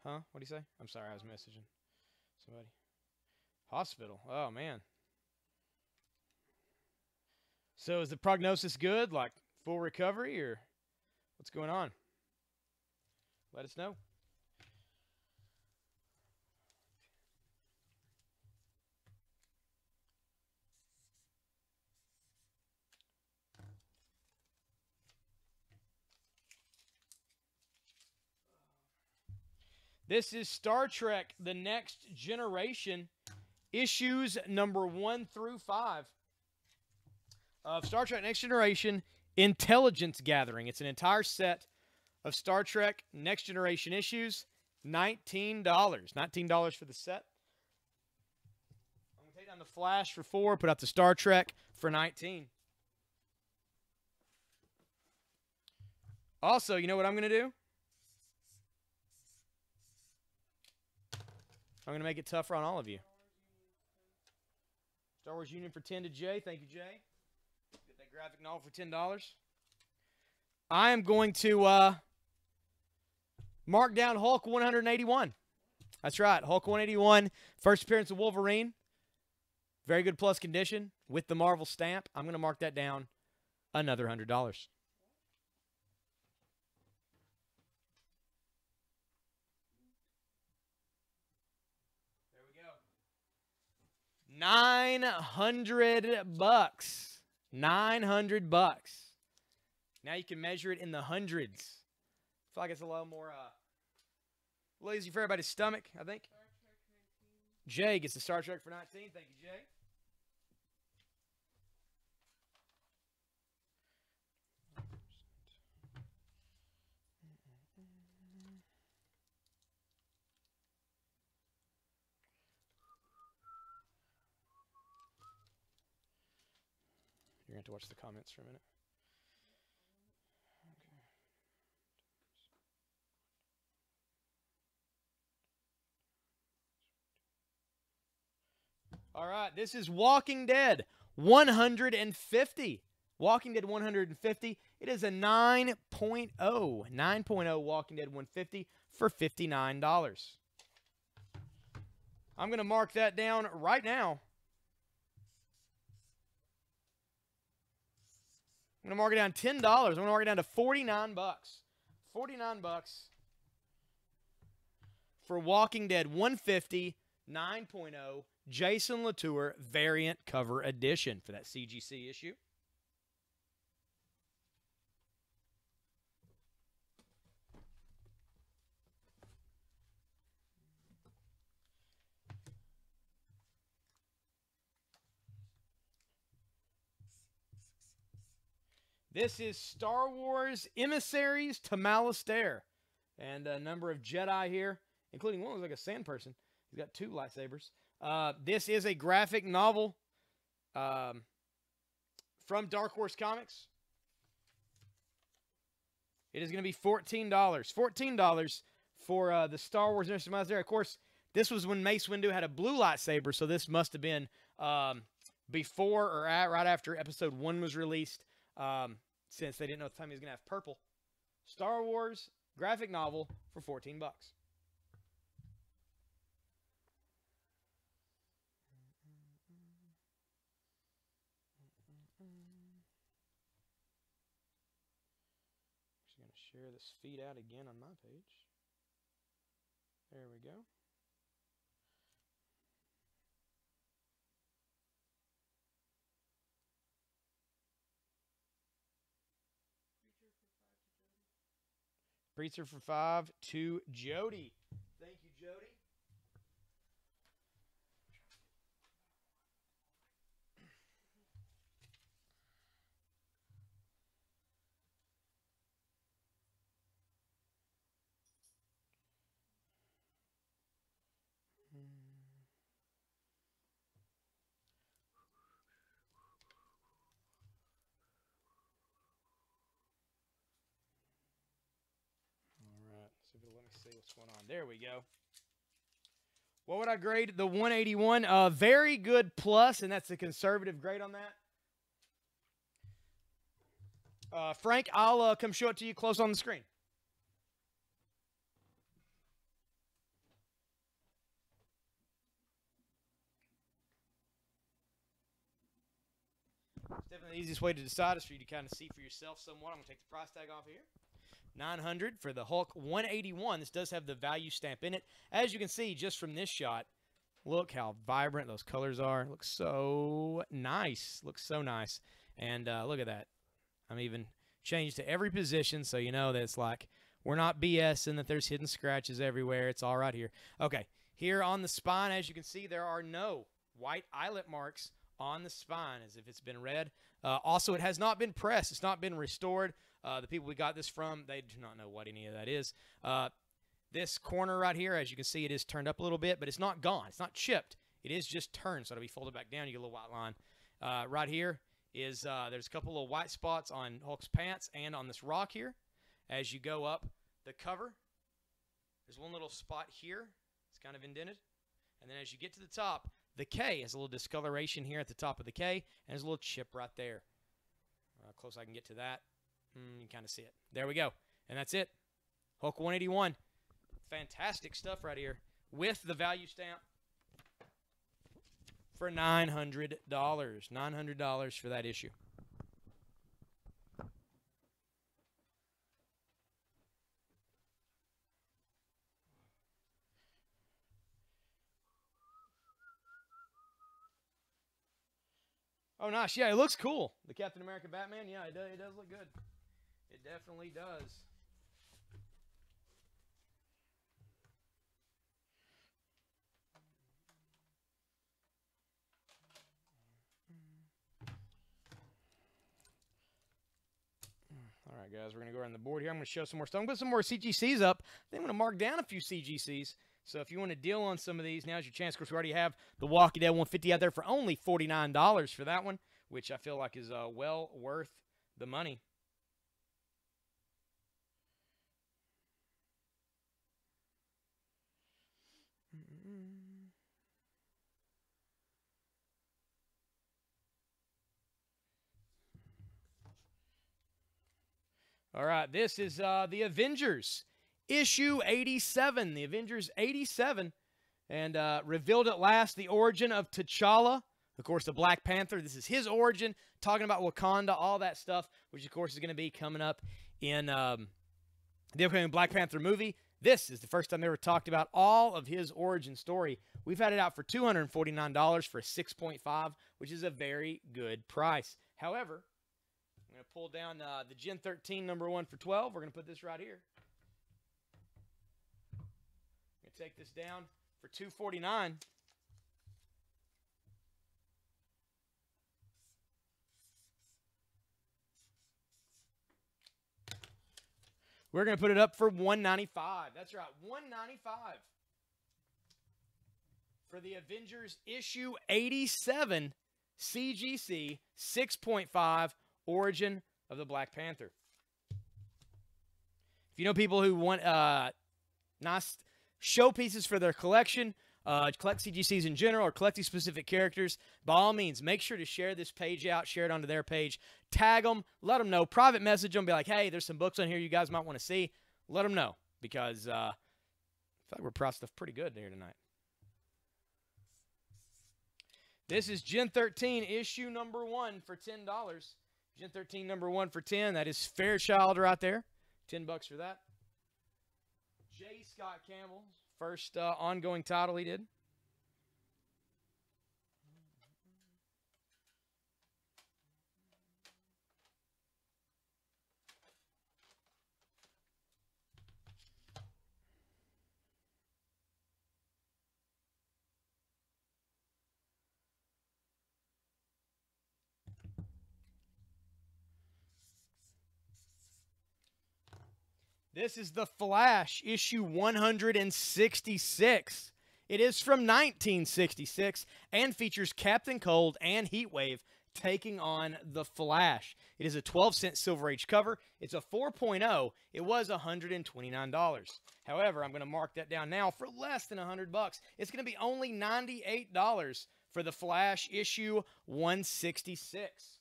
Huh? What do you say? I'm sorry, I was messaging somebody. Hospital. Oh, man. So is the prognosis good? Like full recovery, or what's going on? Let us know. This is Star Trek: The Next Generation, issues number 1 through 5 of Star Trek: Next Generation Intelligence Gathering. It's an entire set of Star Trek Next Generation issues, $19. $19 for the set. I'm going to take down the Flash for $4, put out the Star Trek for $19. Also, you know what I'm going to do? I'm going to make it tougher on all of you. Star Wars Union for 10 to Jay. Thank you, Jay. Get that graphic novel for $10. I am going to mark down Hulk 181. That's right, Hulk 181. First appearance of Wolverine. Very good plus condition with the Marvel stamp. I'm going to mark that down another $100. $900. $900. Now you can measure it in the hundreds. I feel like it's a little more easy for everybody's stomach, I think. Jay gets the Star Trek for 19. Thank you, Jay. You're going to have to watch the comments for a minute. All right, this is Walking Dead 150. Walking Dead 150. It is a 9.0. 9.0 Walking Dead 150 for $59. I'm going to mark that down right now. I'm going to mark it down $10. I'm going to mark it down to $49. $49 for Walking Dead 150 9.0 Jason Latour variant cover edition for that CGC issue. This is Star Wars Emissaries to Malastare. And a number of Jedi here, including one who's like a sand person. He's got 2 lightsabers. This is a graphic novel from Dark Horse Comics. It is going to be $14. $14 for the Star Wars Emissaries to Malastare. Of course, this was when Mace Windu had a blue lightsaber, so this must have been before or right after Episode 1 was released. Since they didn't know at the time he was going to have purple. Star Wars graphic novel for $14. Just going to share this feed out again on my page. There we go. Preacher for 5 to Jody. Thank you, Jody. Let me see what's going on. There we go. What would I grade the 181? Very good plus, and that's a conservative grade on that. Frank, I'll come show it to you close on the screen. It's definitely the easiest way to decide is for you to kind of see for yourself somewhat. I'm going to take the price tag off here. $900 for the Hulk 181. This does have the value stamp in it. As you can see just from this shot, look how vibrant those colors are. Looks so nice. Looks so nice. And look at that. I'm even changed to every position so you know that it's like we're not BSing that there's hidden scratches everywhere. It's all right here. Okay, here on the spine, as you can see, there are no white eyelet marks on the spine as if it's been read. Also, it has not been pressed. It's not been restored. The people we got this from, they do not know what any of that is. This corner right here, as you can see, it is turned up a little bit, but it's not gone. It's not chipped. It is just turned, so it'll be folded back down. You get a little white line. Right here is there's a couple of white spots on Hulk's pants and on this rock here. As you go up the cover, there's one little spot here. It's kind of indented. And then as you get to the top, the K has a little discoloration here at the top of the K, and there's a little chip right there. Close I can get to that. You can kind of see it. There we go. And that's it. Hulk 181. Fantastic stuff right here with the value stamp for $900. $900 for that issue. Oh, nice. Yeah, it looks cool. The Captain America Batman, yeah, it does look good. It definitely does. All right, guys, we're going to go around the board here. I'm going to show some more stuff. I'm going to put some more CGCs up. Then I'm going to mark down a few CGCs. So if you want to deal on some of these, now's your chance. Of course, we already have the Walking Dead 150 out there for only $49 for that one, which I feel like is well worth the money. All right, this is the Avengers, issue 87. The Avengers 87, and revealed at last the origin of T'Challa, of course, the Black Panther. This is his origin, talking about Wakanda, all that stuff, which, of course, is going to be coming up in the upcoming Black Panther movie. This is the first time they ever talked about all of his origin story. We've had it out for $249 for a 6.5, which is a very good price. However, I'm going to pull down the Gen 13 #1 for 12. We're going to put this right here. I'm going to take this down for $249. We're going to put it up for $195. That's right, $195 for the Avengers issue 87 CGC 6.5 Origin of the Black Panther. If you know people who want nice showpieces for their collection, collect CGCs in general, or collect these specific characters, by all means, make sure to share this page out, share it onto their page, tag them, let them know, private message them, be like, hey, there's some books on here you guys might want to see. Let them know, because I feel like we're priced stuff pretty good here tonight. This is Gen 13 issue #1 for $10. Gen 13 #1 for 10. That is Fairchild right there. $10 for that. J. Scott Campbell, first ongoing title he did. This is The Flash, issue 166. It is from 1966 and features Captain Cold and Heatwave taking on The Flash. It is a 12-cent Silver Age cover. It's a 4.0. It was $129. However, I'm going to mark that down now for less than $100. It's going to be only $98 for The Flash, issue 166.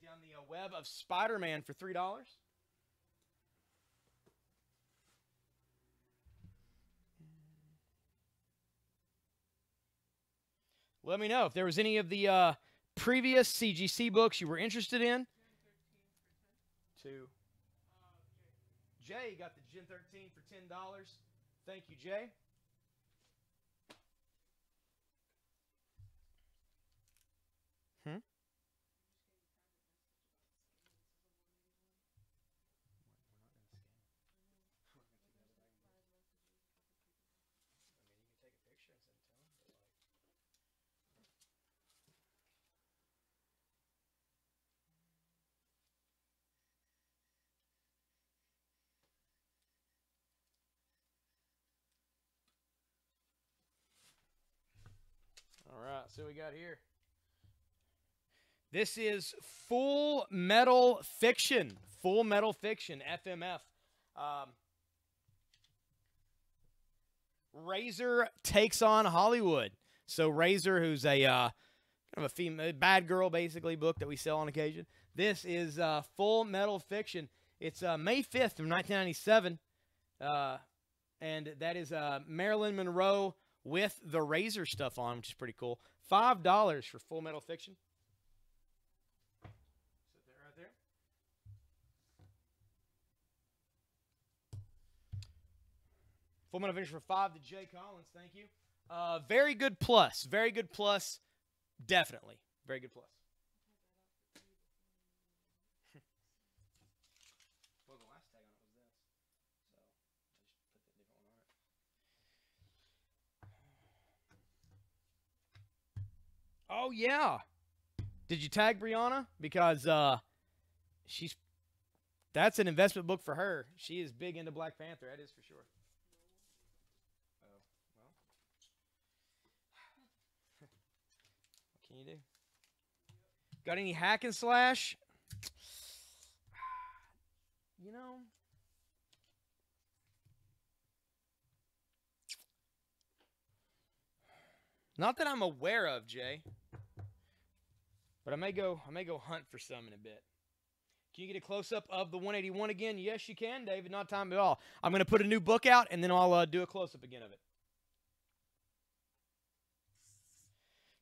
Down the Web of Spider-Man for $3. Let me know if there was any of the previous CGC books you were interested in. Two. Jay got the Gen 13 for $10. Thank you, Jay. All right, so we got here. This is Full Metal Fiction. Full Metal Fiction, FMF. Razor takes on Hollywood. So Razor, who's a kind of a female, bad girl, basically, book that we sell on occasion. This is Full Metal Fiction. It's May 5th from 1997. And that is Marilyn Monroe with the Razor stuff on, which is pretty cool. $5 for Full Metal Fiction. Sit there right there. Full Metal Fiction for $5 to Jay Collins. Thank you. Very good plus. Very good plus. Definitely. Very good plus. Well, the last tag on it was this. So I just put the different one on it. Oh, yeah. Did you tag Brianna? Because that's an investment book for her. She is big into Black Panther. That is for sure. Oh, well. What can you do? Got any hack and slash? You know, Not that I'm aware of, Jay. But I may go hunt for some in a bit. Can you get a close-up of the 181 again? Yes, you can, David. Not time at all. I'm going to put a new book out, and then I'll do a close-up again of it.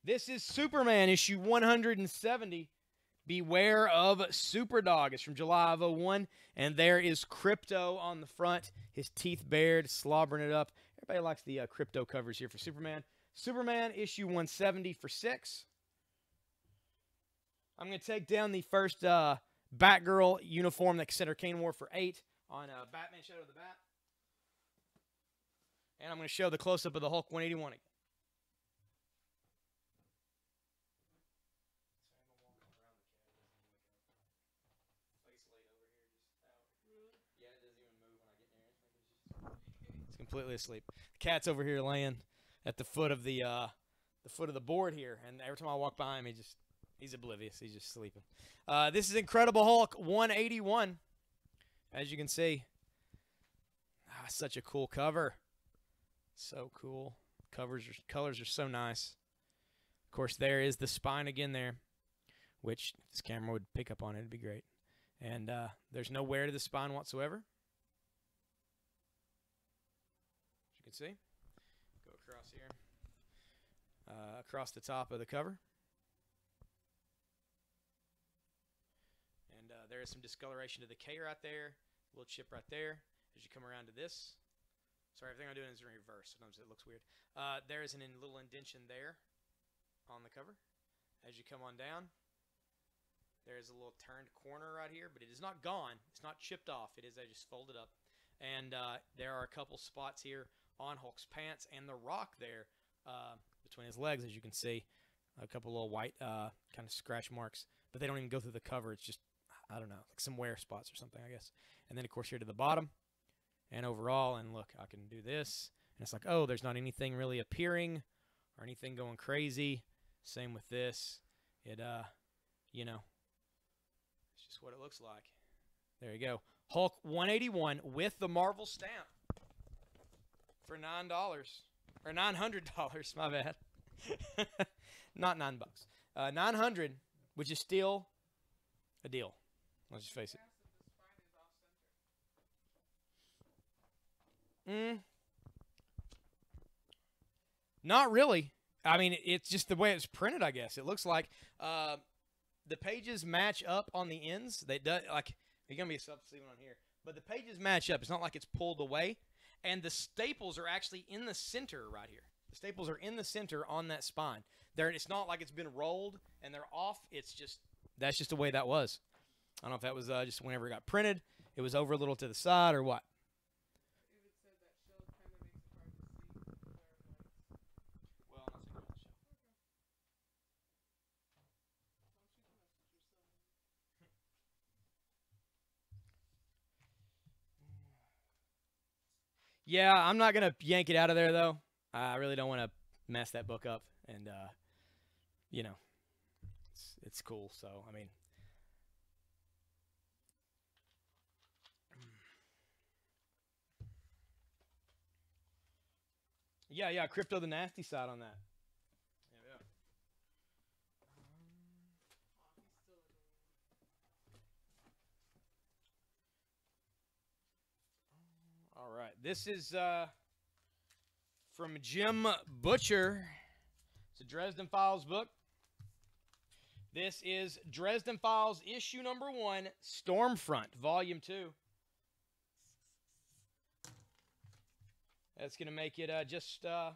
This is Superman, issue 170. Beware of Superdog. It's from July of 01, and there is Crypto on the front. His teeth bared, slobbering it up. Everybody likes the Crypto covers here for Superman. Superman, issue 170 for 6. I'm going to take down the first Batgirl uniform that Cassandra Cain wore for 8 on Batman Shadow of the Bat. And I'm going to show the close-up of the Hulk 181 again. It's completely asleep. The cat's over here laying at the foot of the board here, and every time I walk by him, he's oblivious. He's just sleeping. This is Incredible Hulk 181. As you can see, such a cool cover. So cool. Colors are so nice. Of course, there is the spine again there, which if this camera would pick up on it, it'd be great. And there's no wear to the spine whatsoever. As you can see, go across here, across the top of the cover. And there is some discoloration to the K right there, a little chip right there. As you come around to this, sorry, everything I'm doing is in reverse. Sometimes it looks weird. There is a little indentation there on the cover. As you come on down, there is a little turned corner right here, but it is not gone. It's not chipped off. It is just folded up. And there are a couple spots here on Hulk's pants and the rock there between his legs, as you can see. A couple little white kind of scratch marks, but they don't even go through the cover. It's just, I don't know, like some wear spots or something, I guess. And then, of course, here to the bottom and overall, and look, I can do this. And it's like, oh, there's not anything really appearing or anything going crazy. Same with this. It, you know, it's just what it looks like. There you go. Hulk 181 with the Marvel stamp for $9 or $900. My bad. Not $9. 900, which is still a deal. Let's just face it. Not really. I mean, it's just the way it's printed, I guess. It looks like the pages match up on the ends. They do, like, there's going to be a substitute on here. But the pages match up. It's not like it's pulled away. And the staples are actually in the center right here. The staples are in the center on that spine. It's not like it's been rolled and they're off. It's just, that's just the way that was. I don't know if that was just whenever it got printed, it was over a little to the side or what. Yeah, I'm not going to yank it out of there, though. I really don't want to mess that book up. And, you know, it's cool. So, I mean. Yeah, Crypto the nasty side on that. Yeah. All right, this is from Jim Butcher. It's a Dresden Files book. This is Dresden Files issue number 1, Stormfront, volume 2. That's going to make it just $5.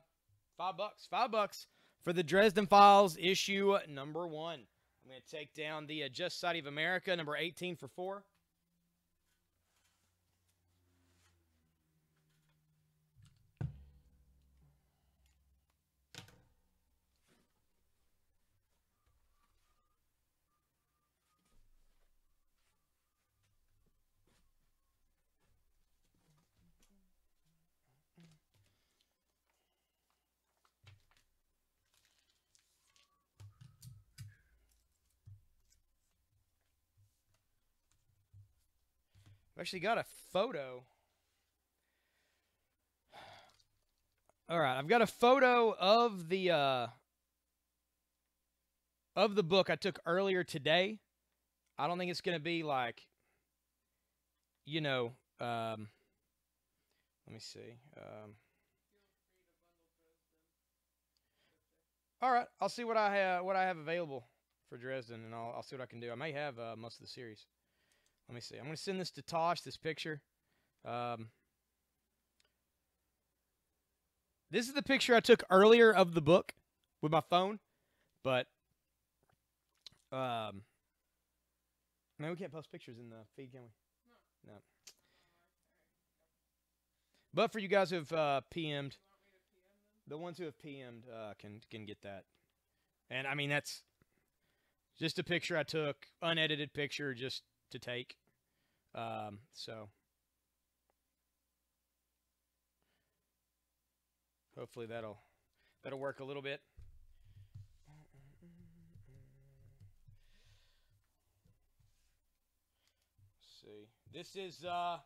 $5 for the Dresden Files issue number 1. I'm going to take down the Just Society of America, number 18 for $4. I've actually got a photo All right, I've got a photo of the book I took earlier today. I don't think it's going to be like, you know, let me see. All right, I'll see what I have available for Dresden, and I'll see what I can do. I may have most of the series. Let me see. I'm going to send this to Tosh. This picture. This is the picture I took earlier of the book with my phone, but man, we can't post pictures in the feed, can we? No. But for you guys who have PM'd, the ones who have PM'd can get that. And I mean, that's just a picture I took, unedited picture, just to take. So hopefully that'll work a little bit. Let's see. This is that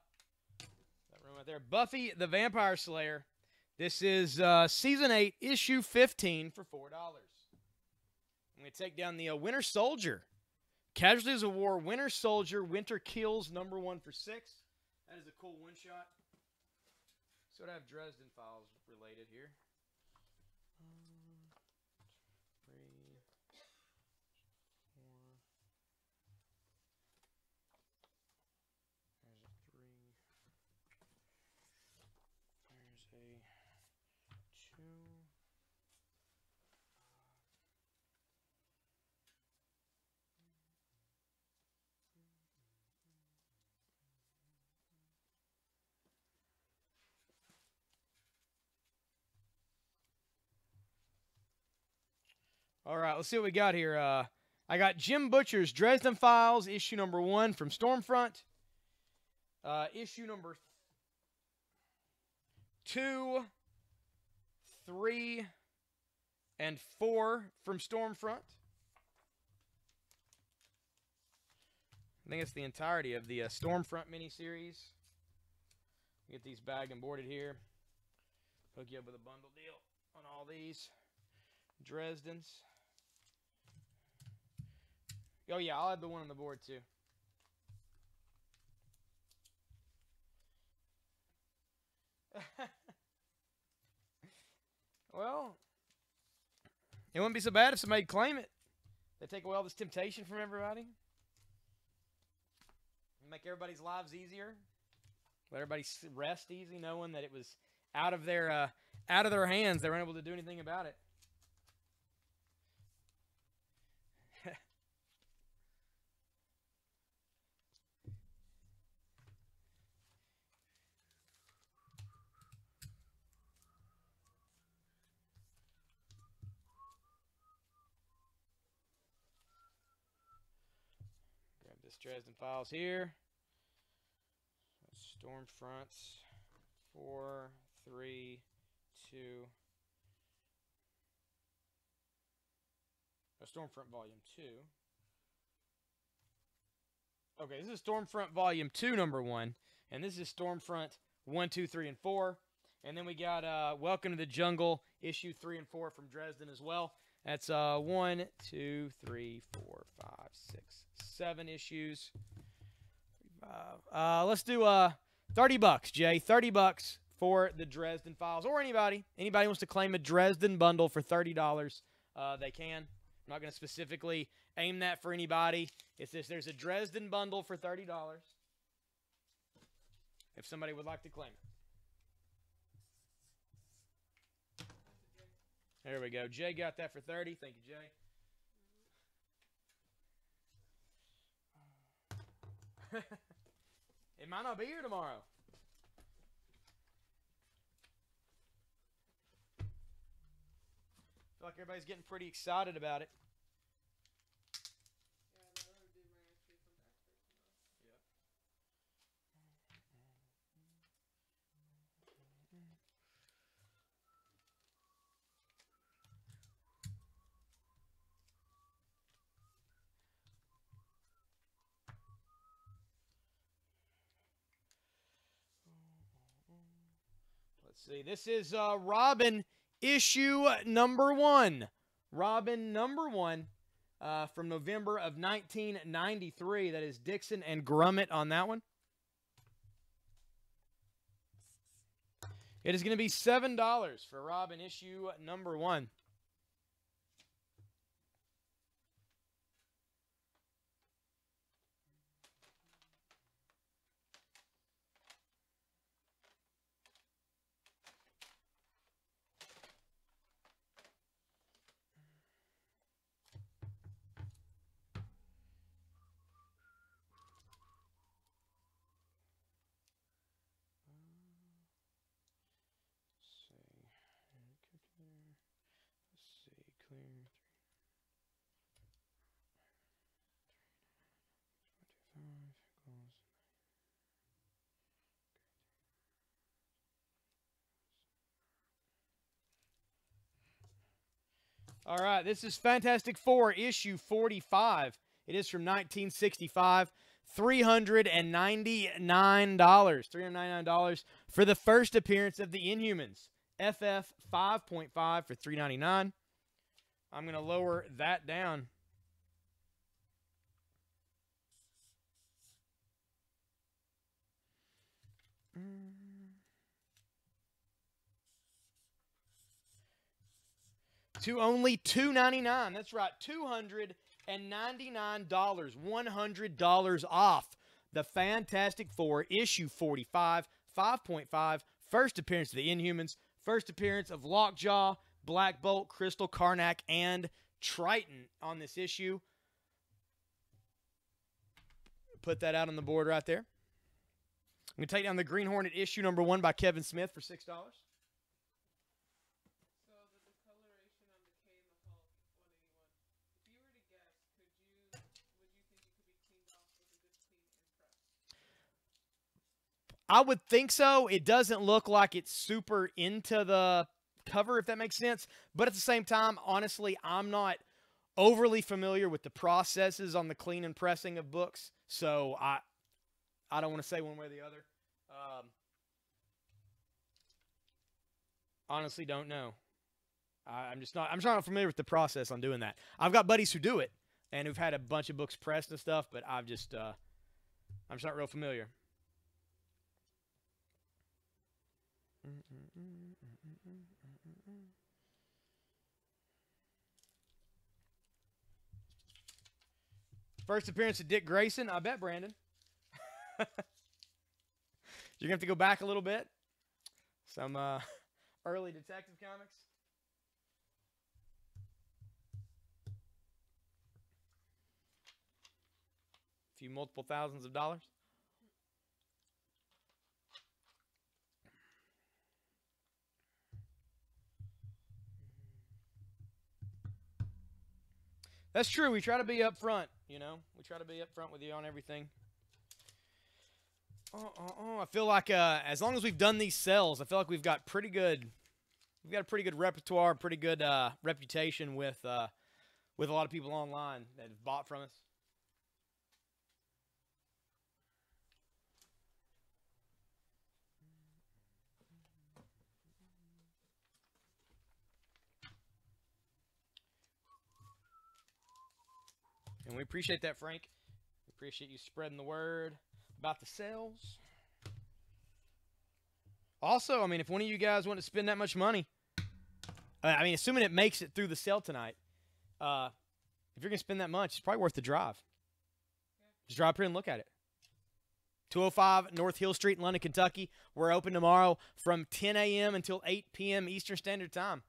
room right there. Buffy the Vampire Slayer. This is season 8, issue 15 for $4. I'm going to take down the Winter Soldier. Casualties of War, Winter Soldier, Winter Kills, #1 for $6. That is a cool one-shot. So I have Dresden Files related here. 3, 4. There's a 3. There's a 2. All right, let's see what we got here. I got Jim Butcher's Dresden Files, issue #1 from Stormfront. Issue number 2, 3, and 4 from Stormfront. I think it's the entirety of the Stormfront miniseries. Get these bagged and boarded here. Hook you up with a bundle deal on all these Dresdens. Oh yeah, I'll add the one on the board too. Well, it wouldn't be so bad if somebody'd claim it. They take away all this temptation from everybody. Make everybody's lives easier. Let everybody rest easy, knowing that it was out of their hands. They weren't able to do anything about it. Grab this Dresden Files here. Stormfronts 4, 3, 2. Stormfront Volume 2. Okay, this is Stormfront Volume 2, #1. And this is Stormfront 1, 2, 3, and 4. And then we got Welcome to the Jungle, issue 3 and 4 from Dresden as well. That's 1, 2, 3, 4, 5, 6, 7 issues. Let's do $30, Jay. $30 for the Dresden Files, or anybody wants to claim a Dresden bundle for $30, they can. I'm not going to specifically aim that for anybody. It's just there's a Dresden bundle for $30 if somebody would like to claim it. There we go. Jay got that for $30. Thank you, Jay. It might not be here tomorrow. I feel like everybody's getting pretty excited about it. Yeah, the other dude might actually come back for tomorrow. Yep. Let's see. This is Robin issue number 1. Robin number 1 from November of 1993. That is Dixon and Grummett on that one. It is going to be $7 for Robin issue number 1. All right, this is Fantastic Four, issue 45. It is from 1965. $399. $399 for the first appearance of the Inhumans. FF 5.5 for $399. I'm going to lower that down. To only $299. That's right, $299. $100 off the Fantastic Four, issue 45, 5.5. First appearance of the Inhumans. First appearance of Lockjaw, Black Bolt, Crystal, Karnak, and Triton on this issue. Put that out on the board right there. I'm going to take down the Green Hornet issue number 1 by Kevin Smith for $6. So the discoloration on the K and the Hulk 181. If you were to guess, would you think it could be cleaned off with a good clean and press? I would think so. It doesn't look like it's super into the cover, if that makes sense. But at the same time, honestly, I'm not overly familiar with the processes on the clean and pressing of books. So I don't want to say one way or the other. Honestly, don't know. I'm just not familiar with the process on doing that. I've got buddies who do it and who've had a bunch of books pressed and stuff, but I'm just not real familiar. First appearance of Dick Grayson. I bet, Brandon. You're going to have to go back a little bit. Some early Detective Comics. A few multiple thousands of dollars. That's true. We try to be up front, you know. We try to be up front with you on everything. I feel like as long as we've done these sales, I feel like we've got a pretty good repertoire, pretty good reputation with a lot of people online that have bought from us. And we appreciate that, Frank. We appreciate you spreading the word about the sales. Also, I mean, if one of you guys want to spend that much money, I mean, assuming it makes it through the sale tonight, if you're going to spend that much, it's probably worth the drive. Just drive up here and look at it. 205 North Hill Street in London, Kentucky. We're open tomorrow from 10 a.m. until 8 p.m. Eastern Standard Time.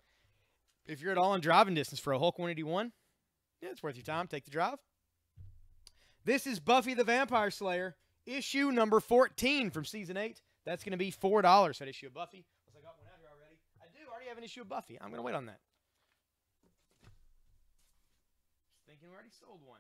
If you're at all in driving distance for a Hulk 181, yeah, it's worth your time. Take the drive. This is Buffy the Vampire Slayer, issue number 14 from season 8. That's going to be $4 for that issue of Buffy. Unless I got one out here already. I do already have an issue of Buffy. I'm going to wait on that. Thinking we already sold one.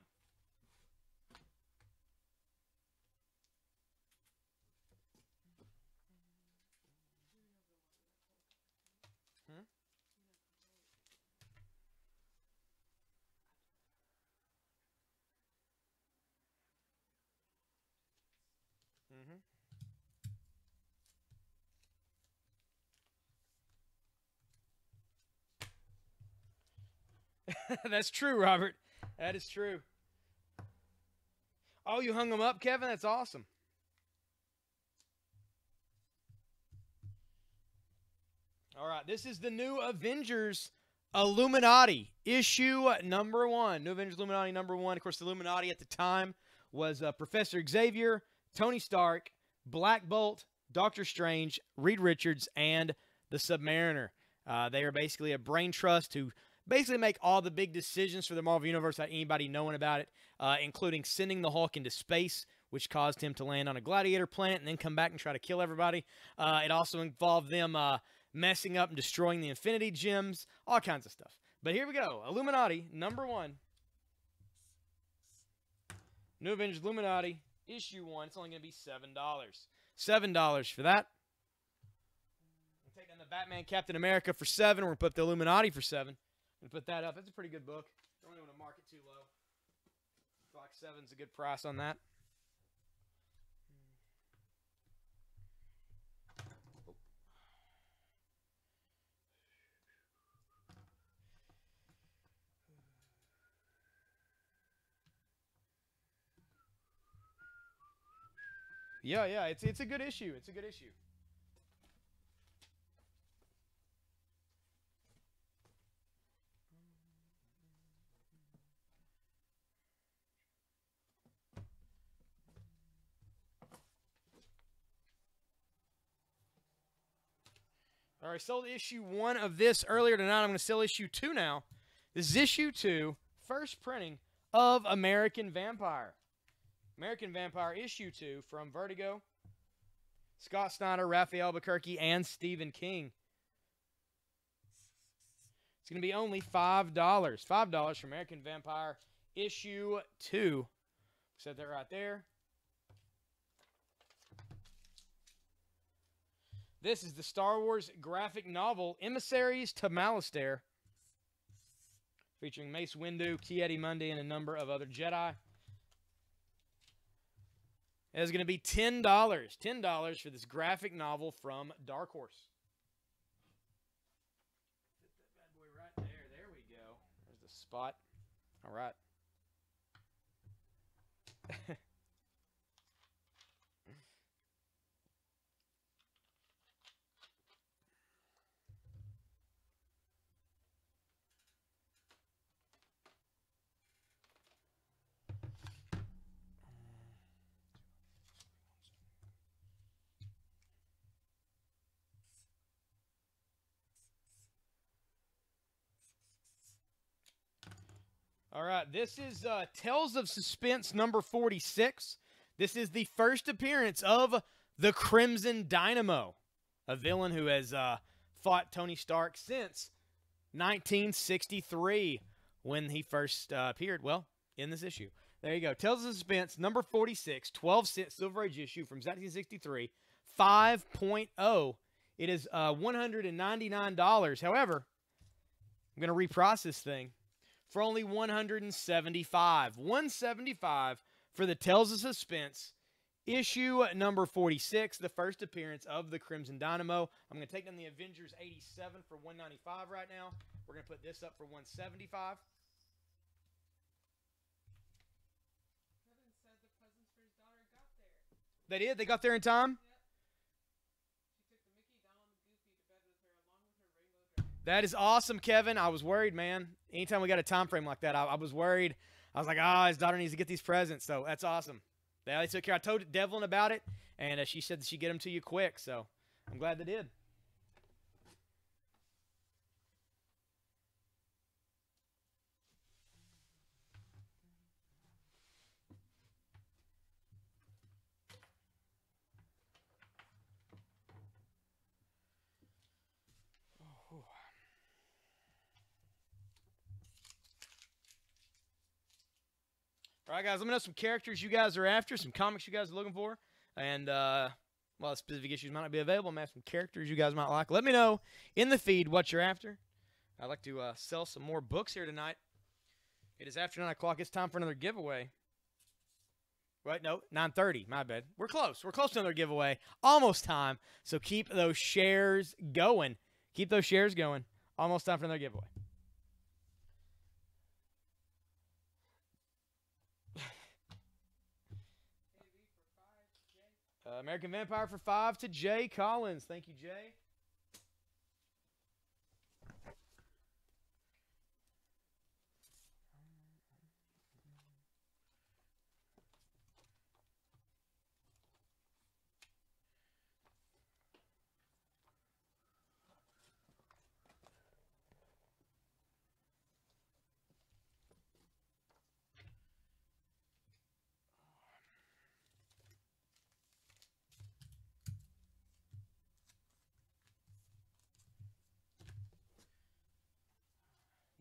That's true, Robert. That is true. Oh, you hung them up, Kevin? That's awesome. All right, this is the new Avengers Illuminati issue number 1. New Avengers Illuminati number 1. Of course, the Illuminati at the time was Professor Xavier, Tony Stark, Black Bolt, Doctor Strange, Reed Richards, and the Submariner. They are basically a brain trust who basically make all the big decisions for the Marvel Universe without anybody knowing about it, including sending the Hulk into space, which caused him to land on a gladiator planet and then come back and try to kill everybody. It also involved them messing up and destroying the Infinity Gems, all kinds of stuff. But here we go. Illuminati, number 1. New Avengers Illuminati, issue 1. It's only going to be $7. $7 for that. We'll take down the Batman Captain America for $7. We're going to put the Illuminati for $7. I'm going to put that up. That's a pretty good book. Don't really want to mark it too low. I feel like $7's a good price on that. Yeah, it's a good issue. It's a good issue. All right, sold issue 1 of this earlier tonight. I'm going to sell issue 2 now. This is issue 2, first printing of American Vampire. American Vampire issue 2 from Vertigo. Scott Snyder, Raphael Albuquerque, and Stephen King. It's going to be only $5. $5 for American Vampire issue 2. Set that right there. This is the Star Wars graphic novel Emissaries to Malastare, featuring Mace Windu, Ki-Adi-Mundi, and a number of other Jedi. It's going to be $10. $10 for this graphic novel from Dark Horse. Put that bad boy right there. There we go. There's the spot. All right. All right, this is Tales of Suspense number 46. This is the first appearance of the Crimson Dynamo, a villain who has fought Tony Stark since 1963 when he first appeared, well, in this issue. There you go. Tales of Suspense number 46, 12-cent Silver Age issue from 1963, 5.0. It is $199. However, I'm going to reprice this thing for only $175. $175 for the Tales of Suspense, issue number 46, the first appearance of the Crimson Dynamo. I'm going to take down the Avengers 87 for $195 right now. We're going to put this up for $175. Kevin said the presents for his daughter got there. They did? They got there in time? Yep. She took the Mickey, Donald, and Goofy to bed with her along with her rainbow dress. That is awesome, Kevin. I was worried, man. Anytime we got a time frame like that, I was worried. I was like, his daughter needs to get these presents. So that's awesome. They took care. I told Devlin about it, and she said that she'd get them to you quick. So I'm glad they did. All right, guys, let me know some characters you guys are after, some comics you guys are looking for, and, well, specific issues might not be available. I'm going to have some characters you guys might like. Let me know in the feed what you're after. I'd like to sell some more books here tonight. It is after 9 o'clock. It's time for another giveaway. Right, no, 9:30. My bad. We're close. We're close to another giveaway. Almost time. So keep those shares going. Keep those shares going. Almost time for another giveaway. American Vampire for 5 to Jay Collins. Thank you, Jay.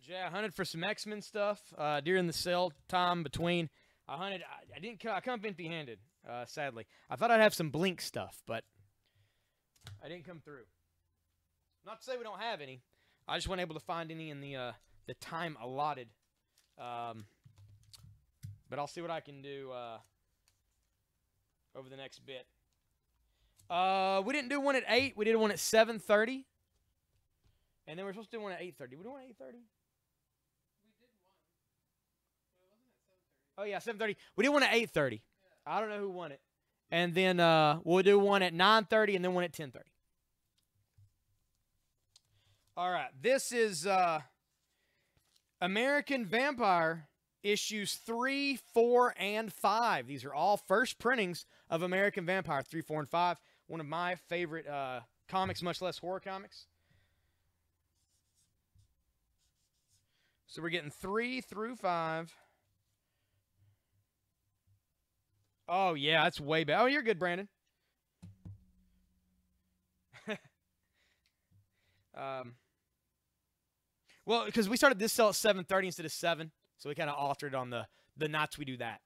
Jay, I hunted for some X-Men stuff during the sale time between. I didn't come empty-handed, sadly. I thought I'd have some Blink stuff, but I didn't come through. Not to say we don't have any. I just wasn't able to find any in the time allotted. But I'll see what I can do over the next bit. We didn't do one at 8. We did one at 7:30. And then we're supposed to do one at 8:30. We do one at 8:30? Oh, yeah, 7:30. We did one at 8:30. Yeah. I don't know who won it. And then we'll do one at 9:30 and then one at 10:30. All right. This is American Vampire issues 3, 4, and 5. These are all first printings of American Vampire 3, 4, and 5. One of my favorite comics, much less horror comics. So we're getting 3 through 5. Oh, yeah, that's way better. Oh, you're good, Brandon. Well, because we started this sale at 7:30 instead of 7, so we kind of altered on the nights we do that.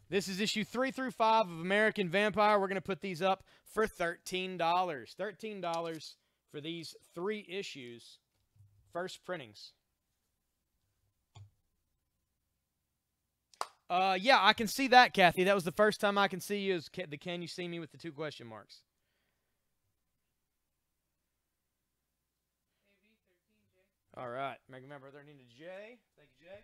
This is issue 3 through 5 of American Vampire. We're going to put these up for $13. $13 for these 3 issues. First printings. Yeah, I can see that, Kathy. That was the first time I can see you as the can you see me with the 2 question marks. All right. Make remember 13 to Jay. Thank you, Jay.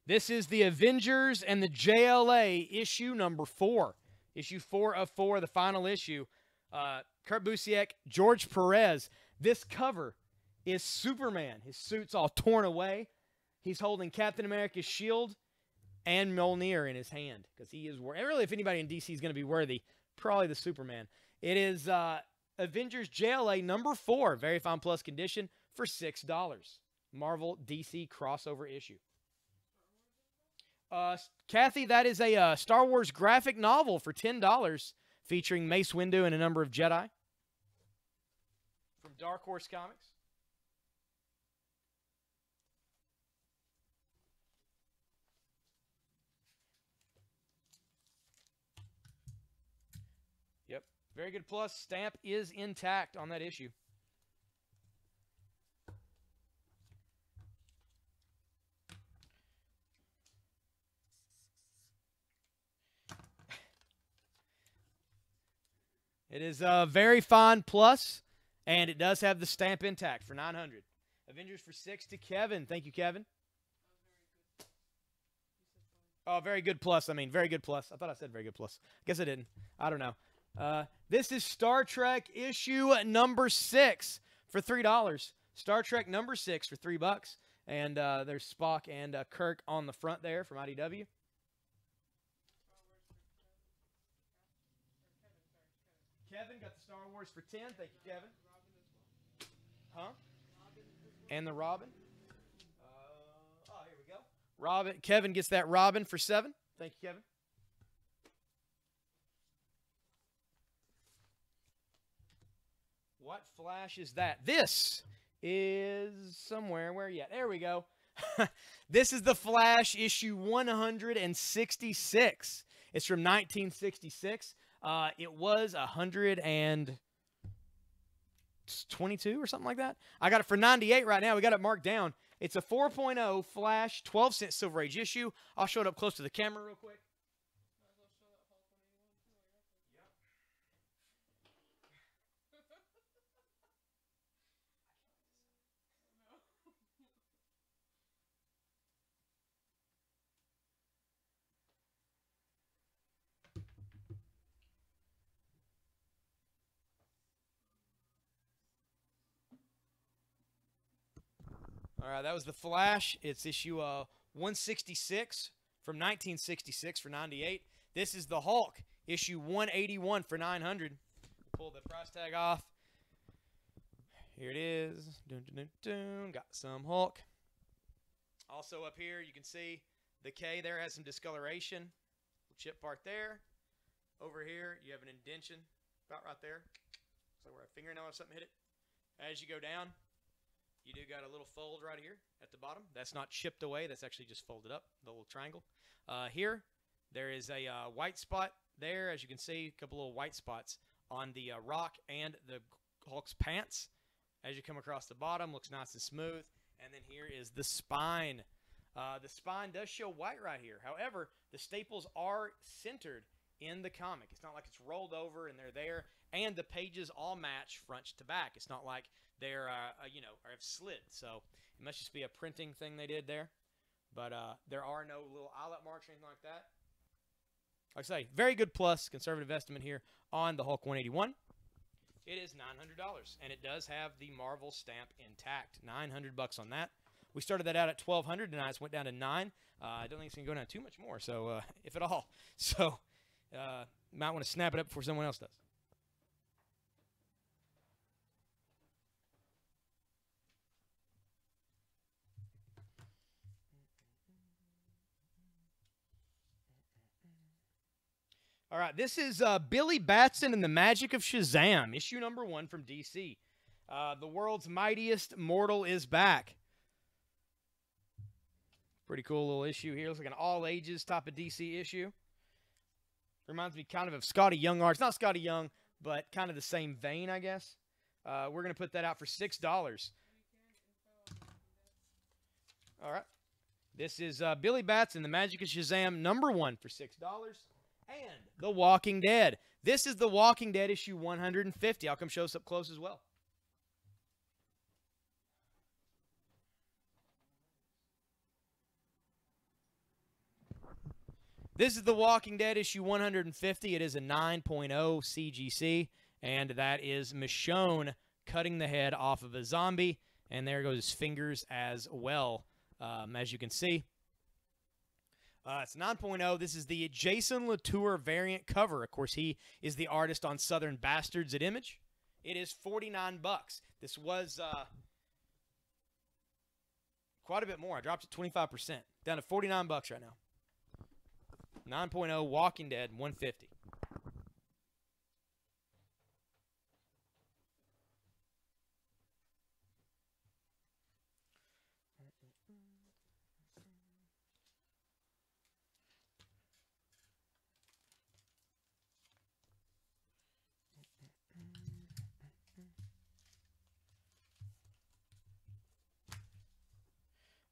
This is the Avengers and the JLA issue number 4. Issue 4 of 4, the final issue. Kurt Busiek, George Perez. This cover is Superman. His suit's all torn away. He's holding Captain America's shield and Mjolnir in his hand because he is worthy. Really, if anybody in DC is going to be worthy, probably the Superman. It is Avengers JLA number 4, very fine plus condition for $6. Marvel DC crossover issue. Kathy, that is a Star Wars graphic novel for $10 featuring Mace Windu and a number of Jedi from Dark Horse Comics. Yep, very good plus. Stamp is intact on that issue. It is a very fine plus, and it does have the stamp intact for $900. Avengers for 6 to Kevin. Thank you, Kevin. Oh, very good plus. I mean, very good plus. I thought I said very good plus. Guess I didn't. I don't know. This is Star Trek issue number 6 for $3. Star Trek number 6 for $3. And there's Spock and Kirk on the front there from IDW. Kevin got the Star Wars for 10. Thank you, Kevin. Huh? And the Robin. Oh, here we go. Robin. Kevin gets that Robin for 7. Thank you, Kevin. What Flash is that? This is somewhere. Where are you at? There we go. This is the Flash issue 166. It's from 1966. It was 100 and 22 or something like that. I got it for 98 right now. We got it marked down. It's a 4.0 flash 12-cent Silver Age issue. I'll show it up close to the camera real quick. All right, that was the Flash. It's issue 166 from 1966 for 98. This is the Hulk, issue 181 for 900. Pull the price tag off. Here it is. Dun, dun, dun, dun. Got some Hulk. Also up here, you can see the K there has some discoloration. Chip part there. Over here, you have an indentation about right there. Looks like where a fingernail or something hit it. As you go down, you do got a little fold right here at the bottom. That's not chipped away. That's actually just folded up, the little triangle. Here, there is a white spot there. As you can see, a couple little white spots on the rock and the Hulk's pants. As you come across the bottom, looks nice and smooth. And then here is the spine. The spine does show white right here. However, the staples are centered in the comic. It's not like it's rolled over and they're there. And the pages all match front to back. It's not like they're, have slid. So it must just be a printing thing they did there. But there are no little eyelet marks or anything like that. Like I say, very good plus, conservative estimate here on the Hulk 181. It is $900, and it does have the Marvel stamp intact. $900 on that. We started that out at $1,200 tonight. It went down to $9. I don't think it's going to go down too much more, so if at all. So might want to snap it up before someone else does. All right, this is Billy Batson and the Magic of Shazam, issue number 1 from DC. The world's mightiest mortal is back. Pretty cool little issue here. Looks like an all-ages type of DC issue. Reminds me kind of Scotty Young art. It's not Scotty Young, but kind of the same vein, I guess. We're going to put that out for $6. All right. This is Billy Batson and the Magic of Shazam, number 1 for $6. And The Walking Dead. This is The Walking Dead issue 150. I'll come show us up close as well. This is The Walking Dead issue 150. It is a 9.0 CGC, and that is Michonne cutting the head off of a zombie, and there goes his fingers as well, as you can see. It's 9.0. This is the Jason Latour variant cover. Of course, he is the artist on Southern Bastards at Image. It is $49. This was quite a bit more. I dropped it 25%. Down to $49 right now. 9.0 Walking Dead 150.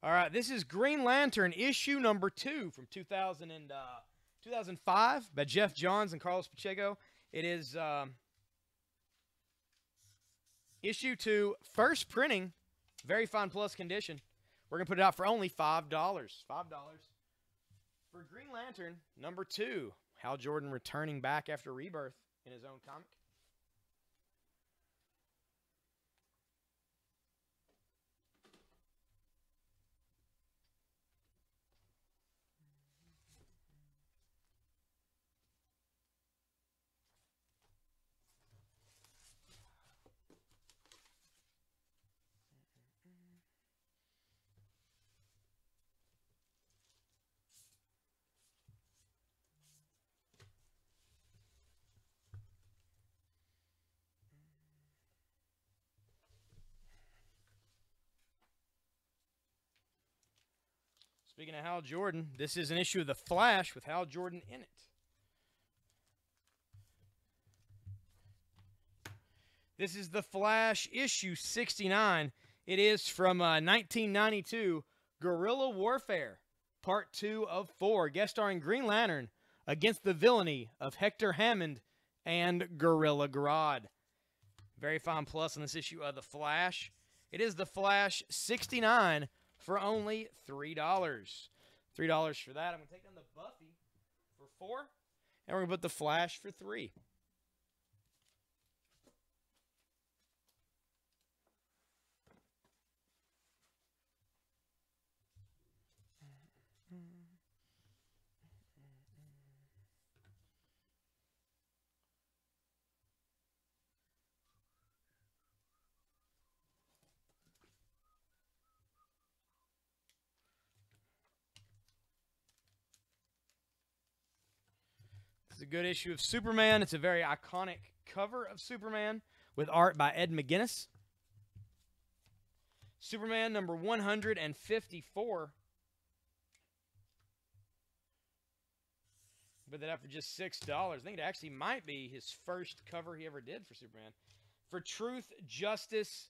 All right, this is Green Lantern issue number 2 from 2005 by Jeff Johns and Carlos Pacheco. It is issue 2, first printing, very fine plus condition. We're going to put it out for only $5. $5 for Green Lantern number 2. Hal Jordan returning back after Rebirth in his own comic. Speaking of Hal Jordan, this is an issue of The Flash with Hal Jordan in it. This is the Flash issue 69. It is from 1992, Guerrilla Warfare, Part 2 of 4, guest starring Green Lantern against the villainy of Hector Hammond and Gorilla Grodd. Very fine plus on this issue of the Flash. It is the Flash 69 for only $3. $3 for that. I'm going to take down the Buffy for $4, and we're going to put the Flash for $3. It's a good issue of Superman. It's a very iconic cover of Superman with art by Ed McGuinness. Superman number 154. But that up for just $6. I think it actually might be his first cover he ever did for Superman. For Truth, Justice,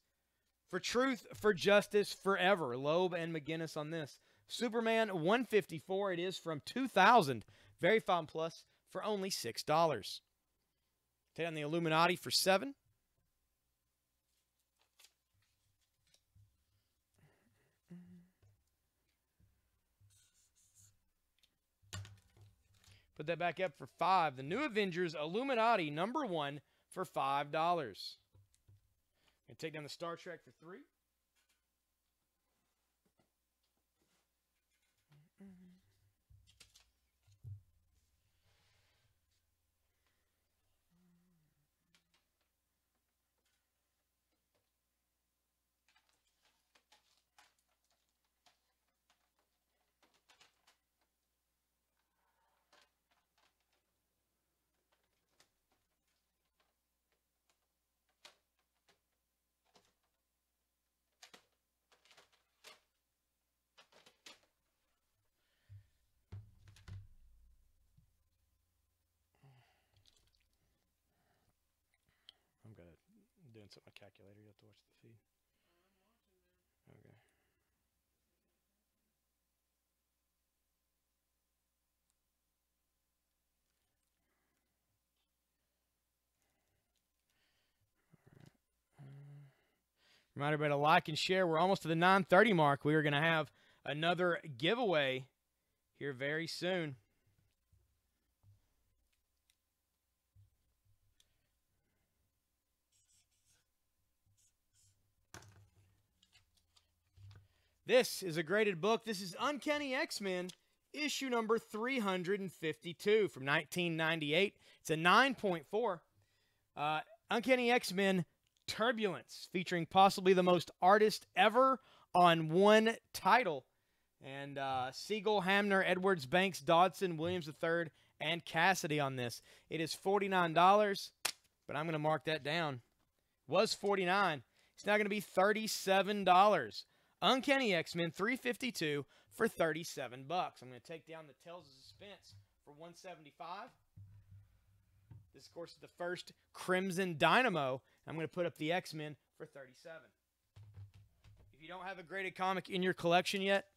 Forever. Loeb and McGuinness on this. Superman 154. It is from 2000. Very fine plus for only $6. Take on the Illuminati for $7. Put that back up for $5. The New Avengers Illuminati number 1 for $5. Gonna take down the Star Trek for $3. I'm doing something on my calculator. You have to watch the feed. Okay. Remind everybody to like and share. We're almost to the 9:30 mark. We are going to have another giveaway here very soon. This is a graded book. This is Uncanny X-Men, issue number 352 from 1998. It's a 9.4. Uncanny X-Men Turbulence, featuring possibly the most artists ever on one title. And Siegel, Hamner, Edwards, Banks, Dodson, Williams III, and Cassidy on this. It is $49, but I'm going to mark that down. Was $49. It's now going to be $37. Uncanny X-Men 352 for $37. I'm going to take down the Tales of Suspense for $175. This, of course, is the first Crimson Dynamo. I'm going to put up the X-Men for $37. If you don't have a graded comic in your collection yet,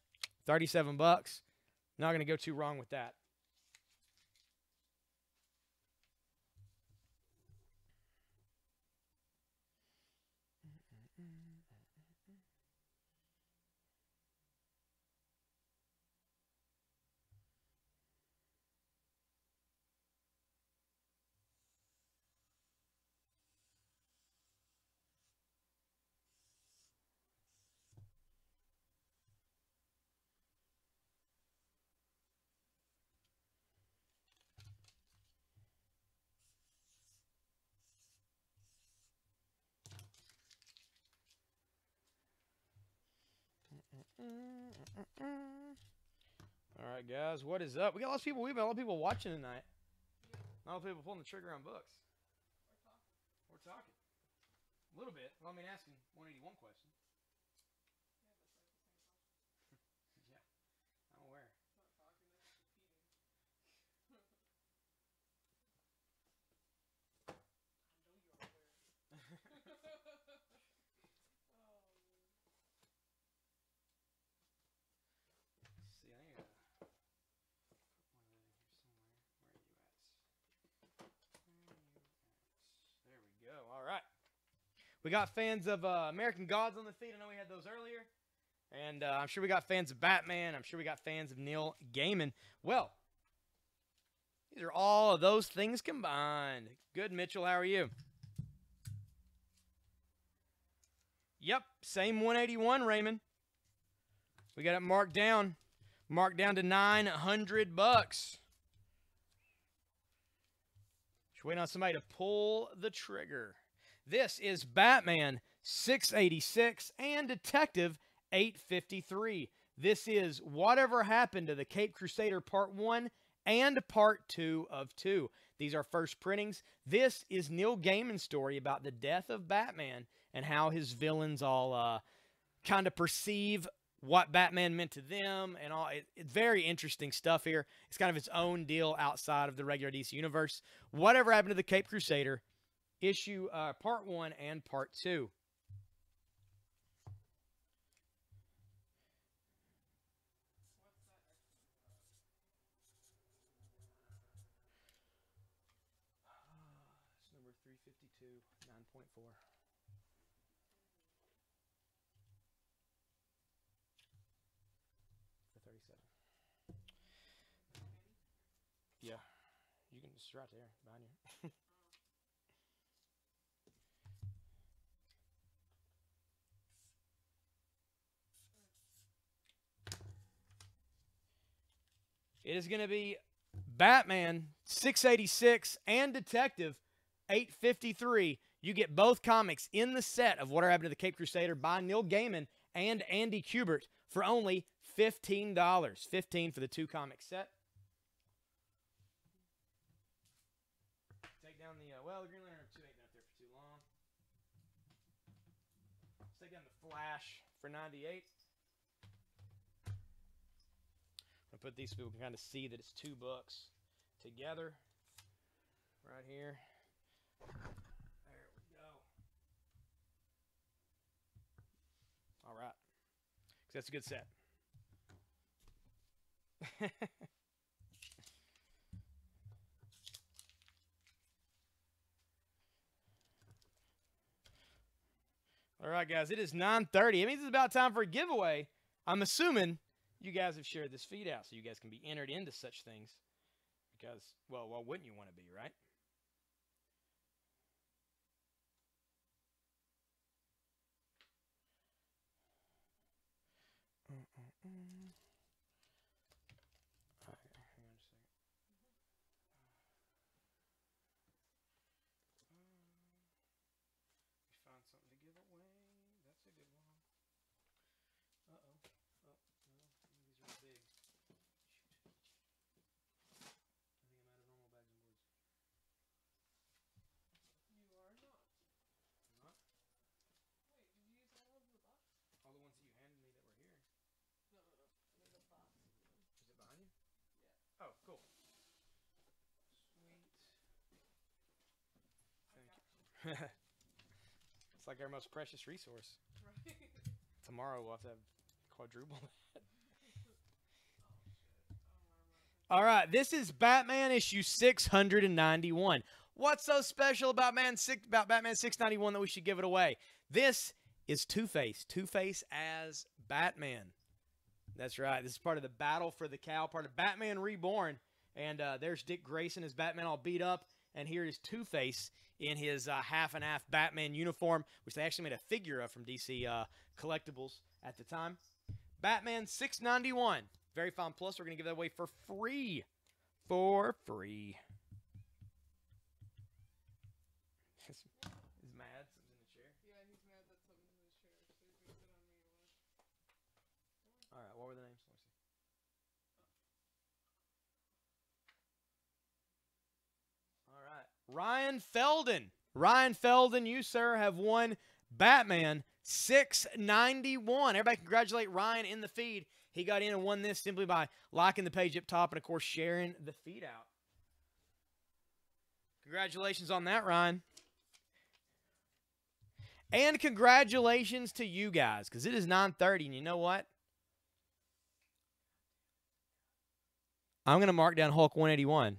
$37. Not going to go too wrong with that. All right, guys, what is up? We got lots of people. We've got a lot of people watching tonight. A lot of people pulling the trigger on books. We're talking. A little bit. Well, I mean, asking 181 question. Yeah, I'm aware. We got fans of American Gods on the feed. I know we had those earlier. And I'm sure we got fans of Batman. I'm sure we got fans of Neil Gaiman. Well, these are all of those things combined. Good, Mitchell. How are you? Yep, same 181, Raymond. We got it marked down to $900. Just waiting on somebody to pull the trigger. This is Batman 686 and Detective 853. This is Whatever Happened to the Cape Crusader Part 1 and Part 2 of 2. These are first printings. This is Neil Gaiman's story about the death of Batman and how his villains all kind of perceive what Batman meant to them and all. It's very interesting stuff here. It's kind of its own deal outside of the regular DC universe. Whatever Happened to the Cape Crusader, issue Part 1 and Part 2. It's number 352, 9.4. For 37. Yeah. You can just right there behind you. It is going to be Batman 686 and Detective 853. You get both comics in the set of Whatever Happened to the Cape Crusader by Neil Gaiman and Andy Kubert for only $15. $15 for the 2-comic set. Take down the, well, the Green Lantern 2 ain't been up there for too long. Let's take down the Flash for 98. I'll put these so people can kind of see that it's 2 books together right here. There we go. All right. Because that's a good set. All right, guys. It is 9:30. It means it's about time for a giveaway. I'm assuming you guys have shared this feed out so you guys can be entered into such things. Because, well, why wouldn't you want to be, right? All right, hang on a second. We found something to give away. That's a good one. Uh-oh. Oh, no. These are big. Shoot. I think I'm out of normal bags and boards. You are not. I'm not? Wait, did you use all of the box? All the ones that you handed me that were here. No. I mean the box. Is it behind you? Yeah. Oh, cool. Sweet. Thank you. It's like our most precious resource. Right. Tomorrow we'll have to have quadruple that. Oh, All right, this is Batman issue 691. What's so special about Batman 691 that we should give it away? This is Two-Face. Two-Face as Batman. That's right. This is part of the Battle for the Cowl, part of Batman Reborn. And there's Dick Grayson as Batman all beat up. And here is Two-Face in his half-and-half Batman uniform, which they actually made a figure of from DC Collectibles at the time. Batman 691. Very Fine Plus. We're going to give that away for free. For free. He's mad. Something's in the chair. yeah, he's mad that something's in his chair, so he's gonna sit on me or what? All right, what were the names? Let me see. All right. Ryan Felden. Ryan Felden, you, sir, have won Batman 691. Everybody congratulate Ryan in the feed. He got in and won this simply by liking the page up top and, of course, sharing the feed out. Congratulations on that, Ryan. And congratulations to you guys, because it is 9:30, and you know what? I'm going to mark down Hulk 181.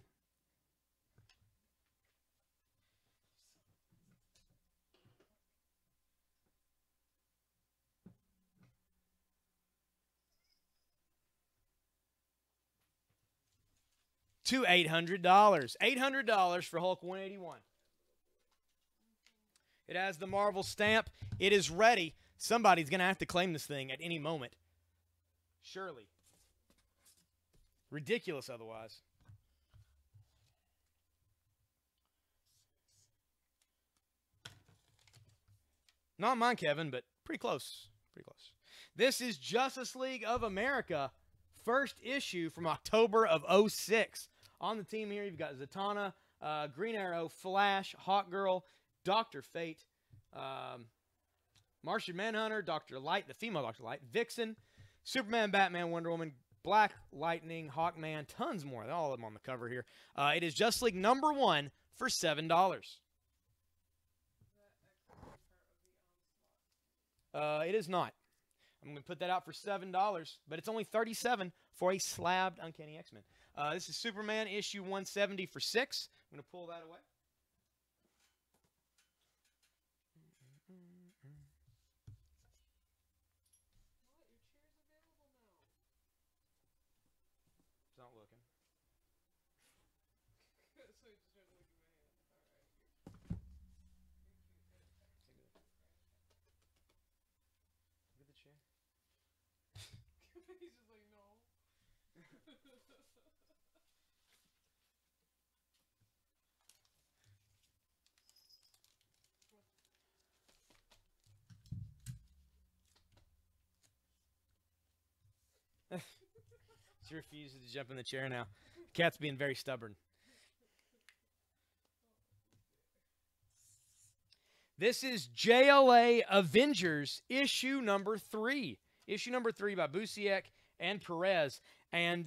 to $800. $800 for Hulk 181. It has the Marvel stamp. It is ready. Somebody's going to have to claim this thing at any moment. Surely. Ridiculous otherwise. Not mine, Kevin, but pretty close. Pretty close. This is Justice League of America, first issue from October of 06. On the team here, you've got Zatanna, Green Arrow, Flash, Hawkgirl, Dr. Fate, Martian Manhunter, Dr. Light, the female Dr. Light, Vixen, Superman, Batman, Wonder Woman, Black Lightning, Hawkman, tons more. All of them on the cover here. It is Justice League #1 for $7. It is not. I'm going to put that out for $7, but it's only $37 for a slabbed Uncanny X-Men. This is Superman issue 170 for $6. I'm going to pull that away. It's not looking. So you just tried to look in my hand. All right. Look at the chair. He's just like, no. She refuses to jump in the chair now. Cat's being very stubborn. This is JLA Avengers issue #3. Issue #3 by Busiek and Perez. And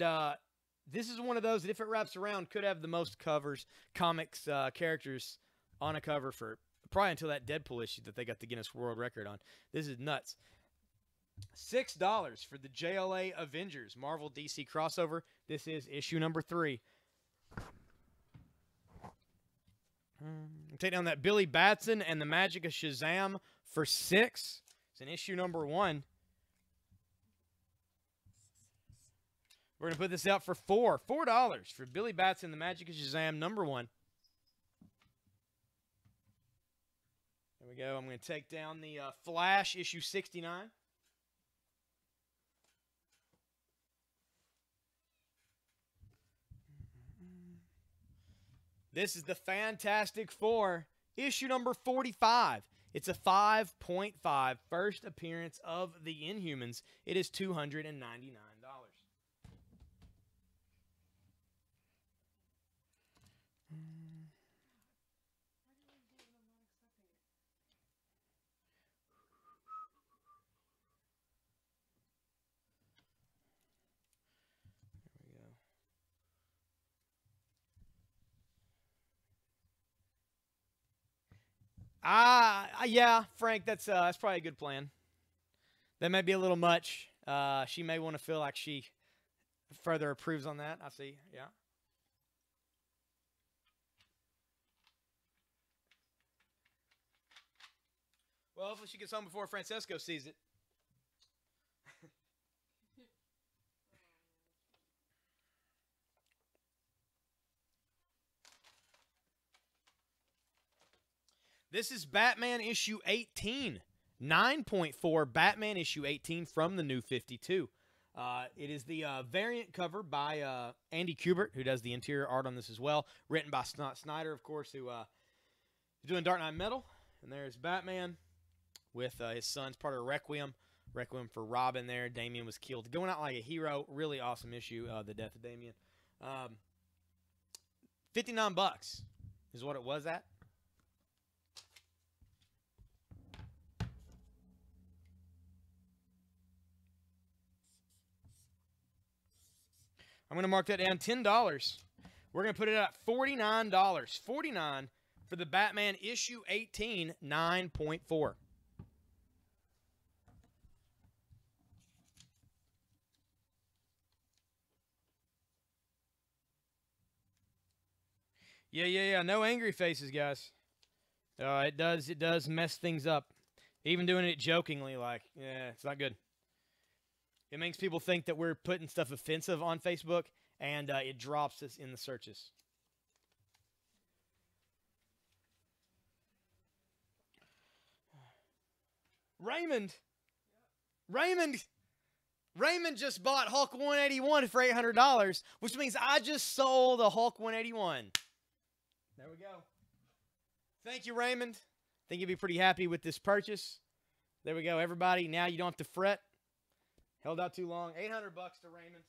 this is one of those that, if it wraps around, could have the most covers, comics, characters on a cover for probably until that Deadpool issue that they got the Guinness World Record on. This is nuts. $6 for the JLA Avengers Marvel DC crossover. This is issue #3. Take down that Billy Batson and the Magic of Shazam for $6. It's in issue #1. We're going to put this out for $4 for Billy Batson and the Magic of Shazam #1. There we go. I'm going to take down the Flash issue 69. This is the Fantastic Four, issue #45. It's a 5.5 first appearance of the Inhumans. It is $299. Yeah, Frank, that's probably a good plan. That may be a little much. She may want to feel like she further approves on that. I see. Yeah. Well, hopefully she gets home before Francesco sees it. This is Batman issue 18. 9.4 Batman issue 18 from the New 52. It is the variant cover by Andy Kubert, who does the interior art on this as well. Written by Snyder, of course, who is doing Dark Knight Metal. And there's Batman with his son's part of Requiem. Requiem for Robin there. Damian was killed. Going out like a hero. Really awesome issue, the death of Damian. $59 is what it was at. I'm going to mark that down $10. We're going to put it at $49. $49 for the Batman issue 18, 9.4. Yeah. No angry faces, guys. It does mess things up. Even doing it jokingly, like, yeah, it's not good. It makes people think that we're putting stuff offensive on Facebook, and it drops us in the searches. Raymond just bought Hulk 181 for $800, which means I just sold a Hulk 181. There we go. Thank you, Raymond. I think you'll be pretty happy with this purchase. There we go, everybody. Now you don't have to fret. Held out too long. $800 to Raymond.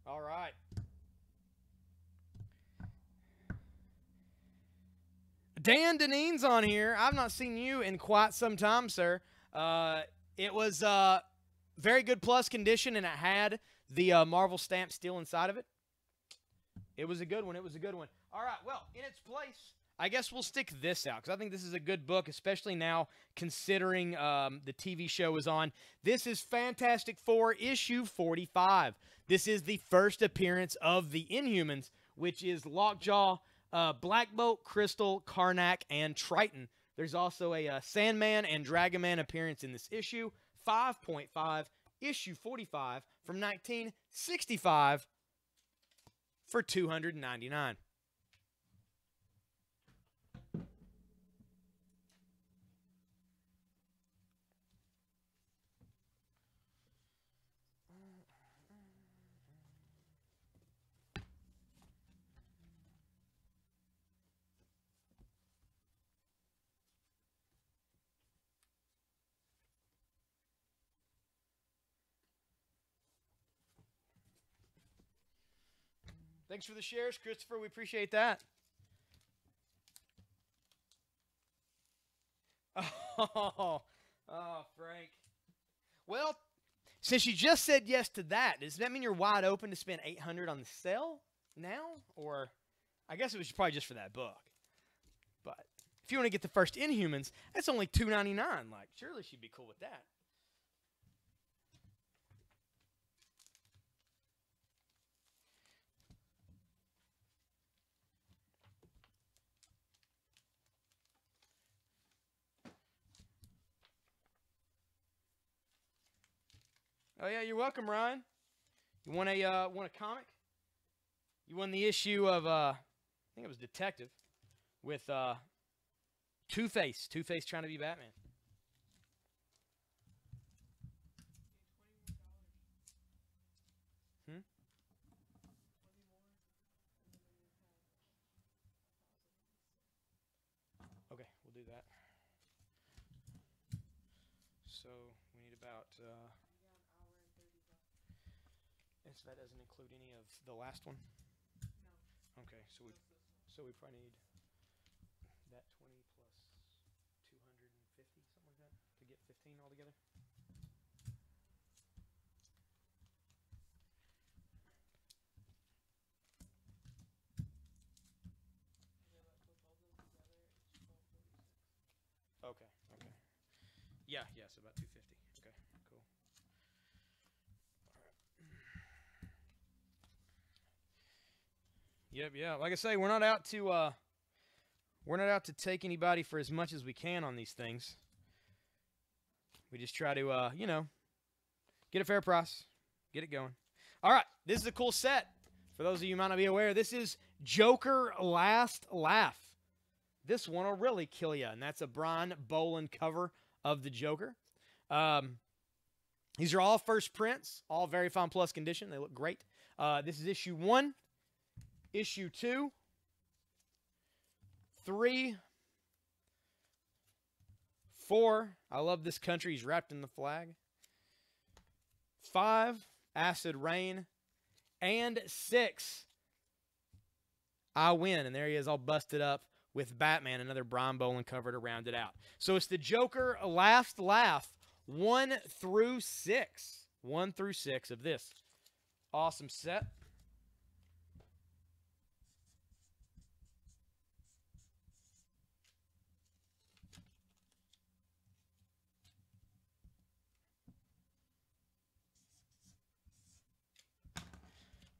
All right. Dan Deneen's on here. I've not seen you in quite some time, sir. It was very good plus condition, and it had the Marvel stamp still inside of it. It was a good one. It was a good one. All right, well, in its place, I guess we'll stick this out because I think this is a good book, especially now considering the TV show is on. This is Fantastic Four issue 45. This is the first appearance of the Inhumans, which is Lockjaw, Black Bolt, Crystal, Karnak, and Triton. There's also a Sandman and Dragonman appearance in this issue. 5.5, issue 45 from 1965 for $299. Thanks for the shares, Christopher. We appreciate that. Oh, Frank. Well, since you just said yes to that, does that mean you're wide open to spend $800 on the sale now? Or I guess it was probably just for that book. But if you want to get the first Inhumans, that's only $299. Like, surely she'd be cool with that. Oh yeah, you're welcome, Ryan. You want a comic? You won the issue of I think it was Detective with Two-Face. Two-Face trying to be Batman. Okay, we'll do that. So we need about. So that doesn't include any of the last one? No. Okay, so we probably need that 20 plus 250, something like that, to get 15 altogether. Okay. Yeah, so about 250. Okay, cool. Yep, yeah. Like I say, we're not out to take anybody for as much as we can on these things. We just try to get a fair price, get it going. All right, this is a cool set. For those of you who might not be aware, this is Joker Last Laugh. This one will really kill you, and that's a Brian Boland cover of the Joker. These are all first prints, all very fine plus condition. They look great. This is issue 1. Issue 2, 3, 4, I love this country, he's wrapped in the flag. 5, Acid Rain. And 6, I Win. And there he is all busted up with Batman, another Brian Boland cover to round it out. So it's the Joker Last Laugh, 1 through 6. 1 through 6 of this awesome set.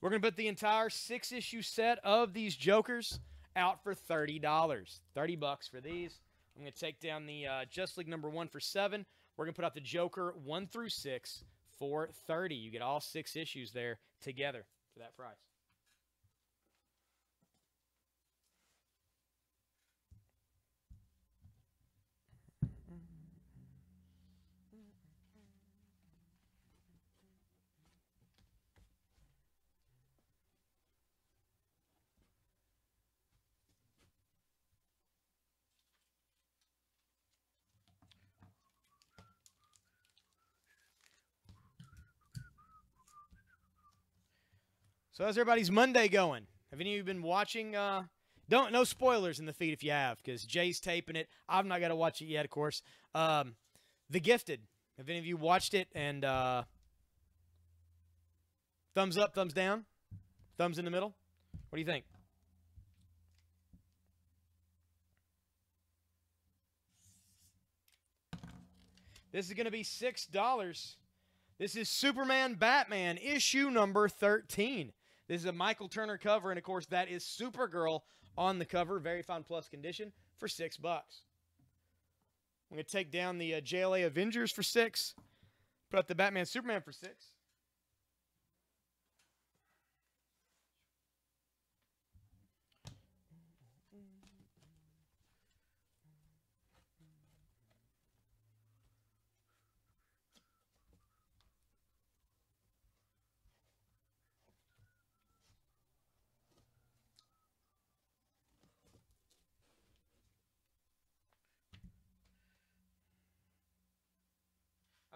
We're going to put the entire 6-issue set of these Jokers out for $30. $30 for these. I'm going to take down the Just League number 1 for 7. We're going to put out the Joker 1 through 6 for 30. You get all 6 issues there together for that price. So how's everybody's Monday going? Have any of you been watching? No spoilers in the feed if you have, because Jay's taping it. I've not got to watch it yet, of course. The Gifted. Have any of you watched it? And thumbs up, thumbs down, thumbs in the middle. What do you think? This is going to be $6. This is Superman Batman issue number 13. This is a Michael Turner cover, and of course that is Supergirl on the cover, very fine plus condition, for $6. I'm going to take down the JLA Avengers for 6. Put up the Batman Superman for 6.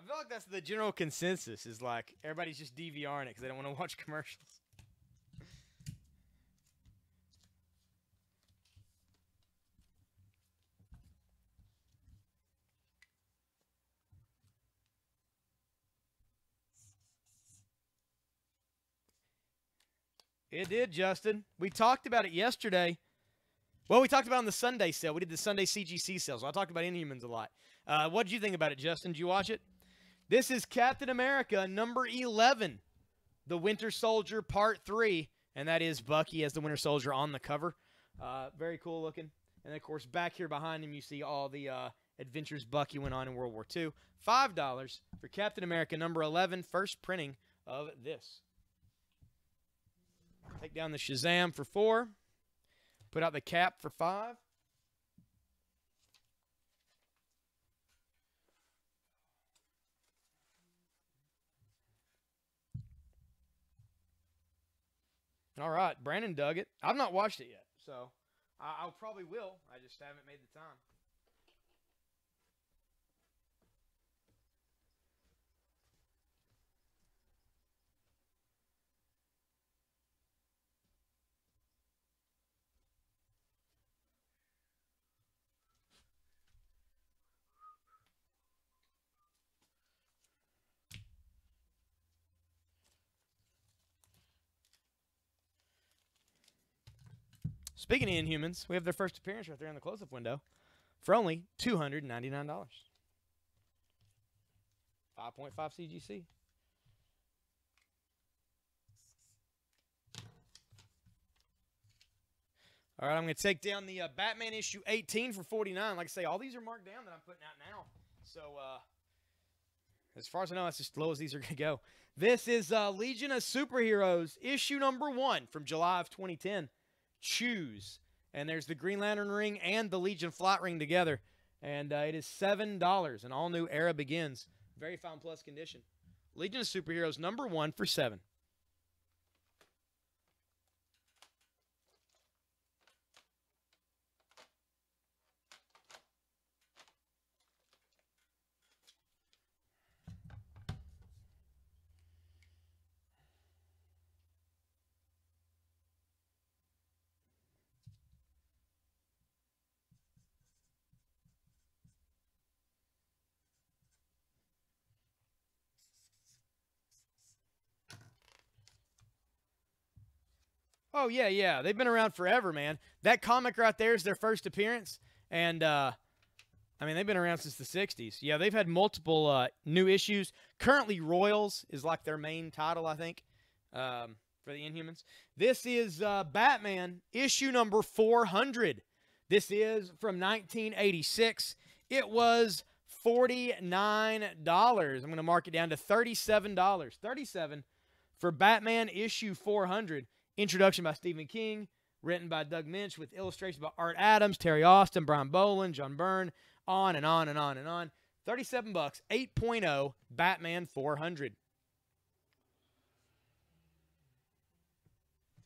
I feel like that's the general consensus, is like everybody's just DVRing it because they don't want to watch commercials. It did, Justin. We talked about it yesterday. Well, we talked about it on the Sunday sale. We did the Sunday CGC sale, so I talked about Inhumans a lot. What did you think about it, Justin? Did you watch it? This is Captain America number 11, The Winter Soldier Part 3, and that is Bucky as the Winter Soldier on the cover. Very cool looking. And, of course, back here behind him, you see all the adventures Bucky went on in World War II. $5 for Captain America number 11, first printing of this. Take down the Shazam for 4. Put out the Cap for 5. All right, Brandon dug it. I've not watched it yet, so I probably will. I just haven't made the time. Speaking of Inhumans, we have their first appearance right there in the close-up window for only $299. 5.5 CGC. All right, I'm going to take down the Batman issue 18 for $49. Like I say, all these are marked down that I'm putting out now. So, as far as I know, that's as low as these are going to go. This is Legion of Superheroes issue number 1 from July of 2010. Choose. And there's the Green Lantern ring and the Legion flight ring together. And it is $7. An all-new era begins. Very fine plus condition. Legion of Superheroes number 1 for $7. Oh, yeah. They've been around forever, man. That comic right there is their first appearance. And, I mean, they've been around since the 60s. Yeah, they've had multiple new issues. Currently, Royals is like their main title, I think, for the Inhumans. This is Batman issue number 400. This is from 1986. It was $49. I'm going to mark it down to $37. $37 for Batman issue 400. Introduction by Stephen King, written by Doug Minch with illustrations by Art Adams, Terry Austin, Brian Boland, John Byrne, on and on and on and on. $37, 8.0 Batman 400.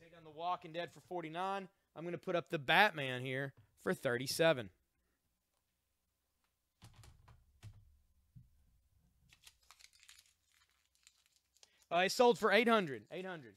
Take on The Walking Dead for $49. I'm going to put up the Batman here for $37. It sold for $800. $800.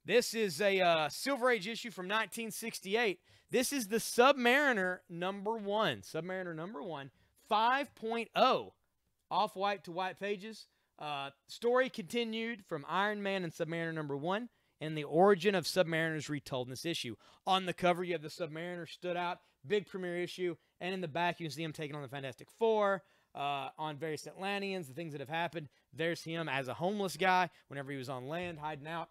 This is a Silver Age issue from 1968. This is the Submariner #1. Submariner #1, 5.0. Off-white to white pages. Story continued from Iron Man and Submariner #1, and the origin of Submariners retold in this issue. On the cover, you have the Submariner stood out, big premiere issue, and in the back, you can see him taking on the Fantastic Four, on various Atlanteans, the things that have happened. There's him as a homeless guy whenever he was on land, hiding out.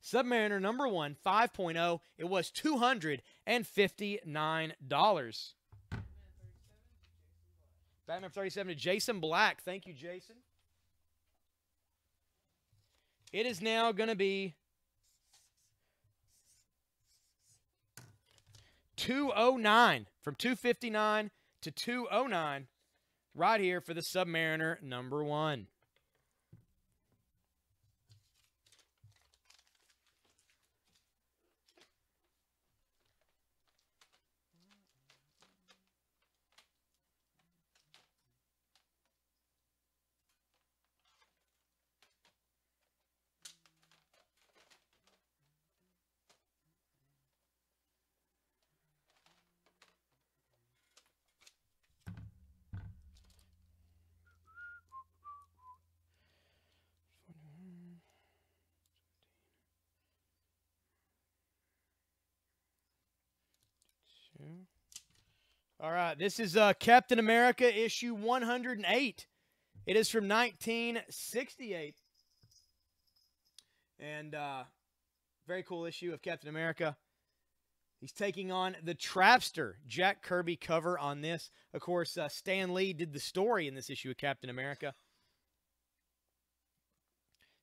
Submariner #1, 5.0. It was $259. Batman 37 to Jason Black. Thank you, Jason. It is now going to be $209. From $259 to $209. Right here for the Submariner #1. All right, this is Captain America issue 108. It is from 1968. And very cool issue of Captain America. He's taking on the Trapster. Jack Kirby cover on this. Of course, Stan Lee did the story in this issue of Captain America.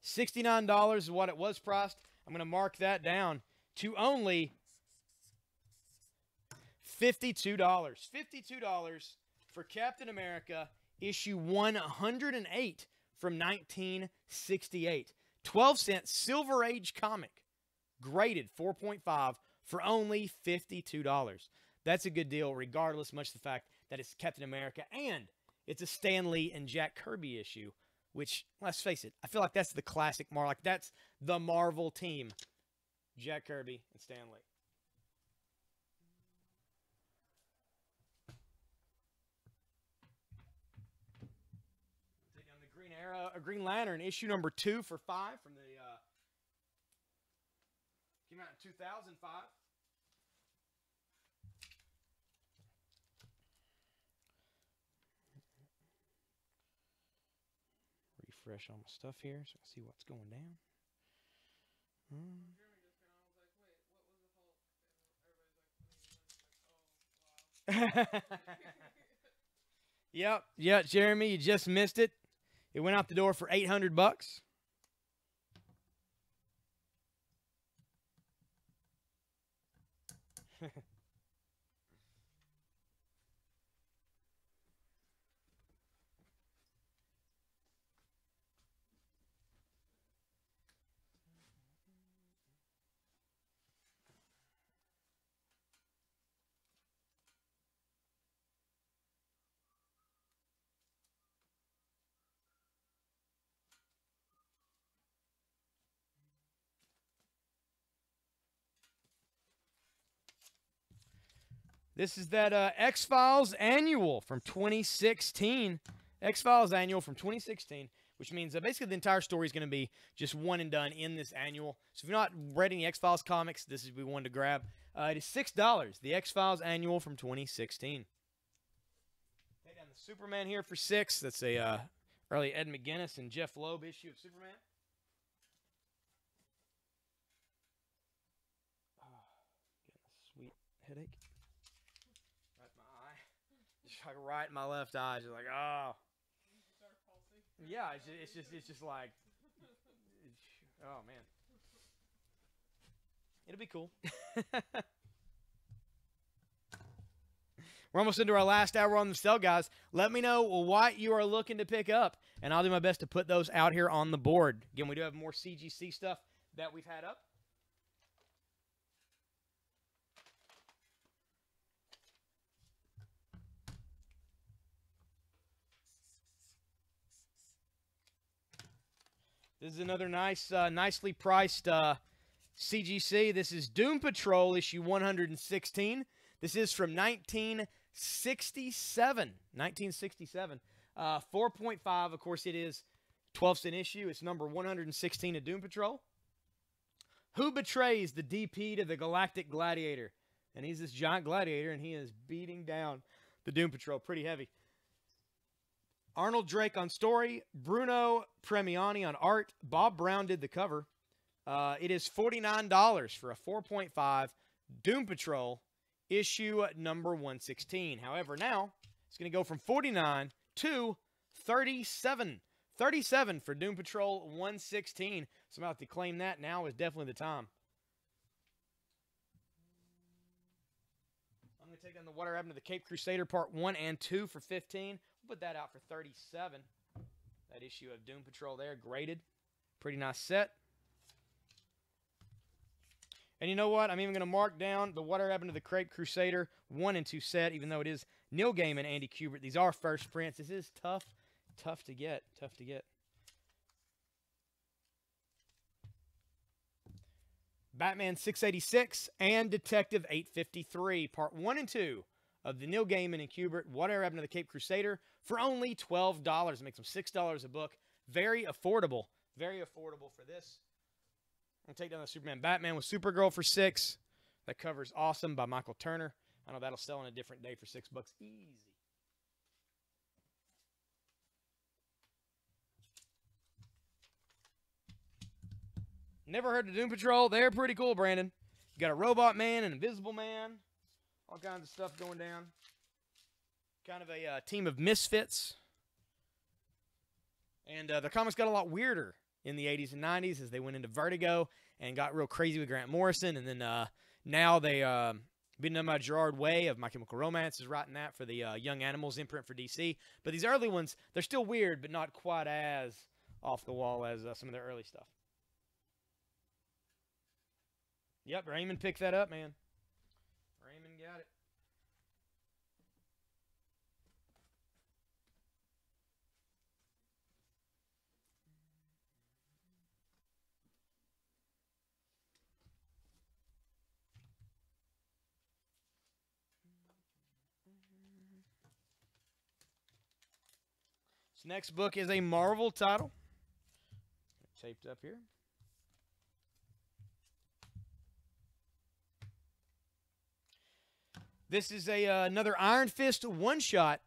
$69 is what it was priced. I'm going to mark that down to only $52. $52 for Captain America issue 108 from 1968. 12-cent Silver Age comic, graded 4.5 for only $52. That's a good deal, regardless, much of the fact that it's Captain America and it's a Stan Lee and Jack Kirby issue, which, let's face it, I feel like that's the classic Marvel. Like, that's the Marvel team, Jack Kirby and Stan Lee. Take down the Green Lantern, issue #2 for $5 from the came out in 2005. Refresh all my stuff here so I can see what's going down. Yep, Jeremy, you just missed it. It went out the door for $800. This is that X-Files annual from 2016. X-Files annual from 2016, which means basically the entire story is going to be just one and done in this annual. So if you're not read any X-Files comics, this is we wanted to grab. It is $6. The X-Files annual from 2016. Take down the Superman here for $6. That's a early Ed McGuinness and Jeff Loeb issue of Superman. Sweet headache. Right in my eye. Just like right in my left eye. Just like, oh. Yeah, it's just like, oh man. It'll be cool. We're almost into our last hour on the sale, guys. Let me know what you are looking to pick up, and I'll do my best to put those out here on the board. Again, we do have more CGC stuff that we've had up. This is another nice, nicely priced CGC. This is Doom Patrol issue 116. This is from 1967. 1967. 4.5, of course, it is 12-cent issue. It's number 116 of Doom Patrol. Who betrays the DP to the Galactic Gladiator? And he's this giant gladiator, and he is beating down the Doom Patrol pretty heavy. Arnold Drake on story, Bruno Premiani on art, Bob Brown did the cover. It is $49 for a 4.5 Doom Patrol issue number 116. However, now it's going to go from 49 to 37. 37 for Doom Patrol 116. So I'm about to claim that now is definitely the time. I'm going to take down the Water Avenue to the Cape Crusader Part 1 and 2 for 15. We'll put that out for 37. That issue of Doom Patrol there, graded. Pretty nice set. And you know what? I'm even going to mark down the Water Happened to the Cape Crusader 1 and 2 set, even though it is Neil Gaiman and Andy Kubert. These are first prints. This is tough to get. Tough to get. Batman 686 and Detective 853, Part 1 and 2 of the Neil Gaiman and Kubert Whatever Happened to the Cape Crusader for only $12. It makes them $6 a book. Very affordable. Very affordable for this. I'm going to take down the Superman Batman with Supergirl for $6. That cover's awesome by Michael Turner. I know that'll sell on a different day for $6 easy. Never heard of Doom Patrol? They're pretty cool, Brandon. You got a Robot Man, an Invisible Man, all kinds of stuff going down. Kind of a team of misfits. And the comics got a lot weirder in the 80s and 90s as they went into Vertigo and got real crazy with Grant Morrison. And then now they been done by Gerard Way of My Chemical Romance is writing that for the Young Animals imprint for DC. But these early ones, they're still weird, but not quite as off the wall as some of their early stuff. Yep, Raymond picked that up, man. Raymond got it. This next book is a Marvel title. Taped up here. This is another Iron Fist one-shot.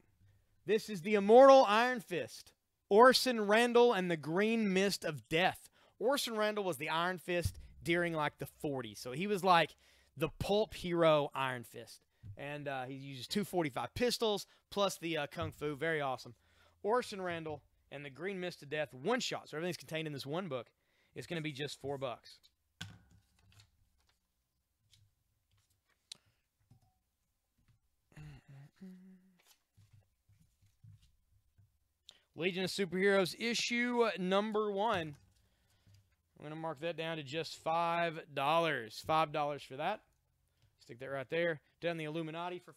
This is the Immortal Iron Fist. Orson Randall and the Green Mist of Death. Orson Randall was the Iron Fist during like the 40s. So he was like the pulp hero Iron Fist. And he uses 245 pistols plus the Kung Fu. Very awesome. Orson Randall and the Green Mist of Death one-shot. So everything's contained in this one book. It's going to be just $4. Legion of Superheroes issue number 1. I'm going to mark that down to just $5. $5 for that. Stick that right there. Down the Illuminati for $5.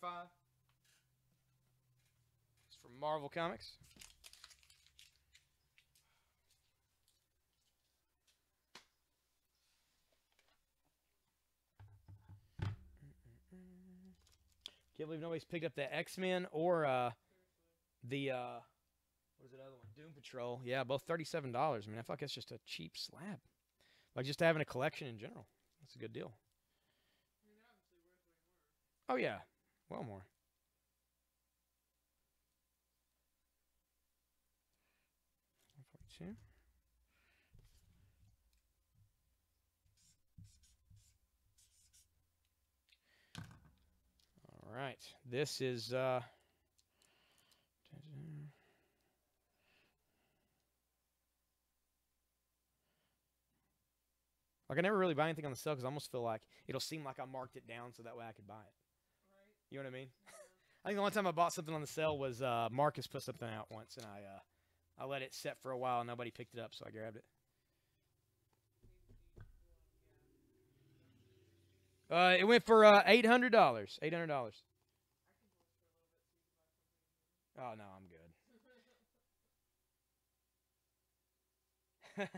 It's from Marvel Comics. Can't believe nobody's picked up the X-Men or the what is the other one? Doom Patrol. Yeah, both $37. I mean, I feel like that's just a cheap slab. Like just having a collection in general. That's a good deal. I mean, they're obviously worth way more. Oh yeah, well more. $142. All right, this is like I never really buy anything on the sale because I almost feel like it'll seem like I marked it down so that way I could buy it. Right? You know what I mean? Yeah. I think the only time I bought something on the sale was Marcus put something out once, and I let it set for a while. And nobody picked it up, so I grabbed it. It went for $800. $800. Oh no, I'm good.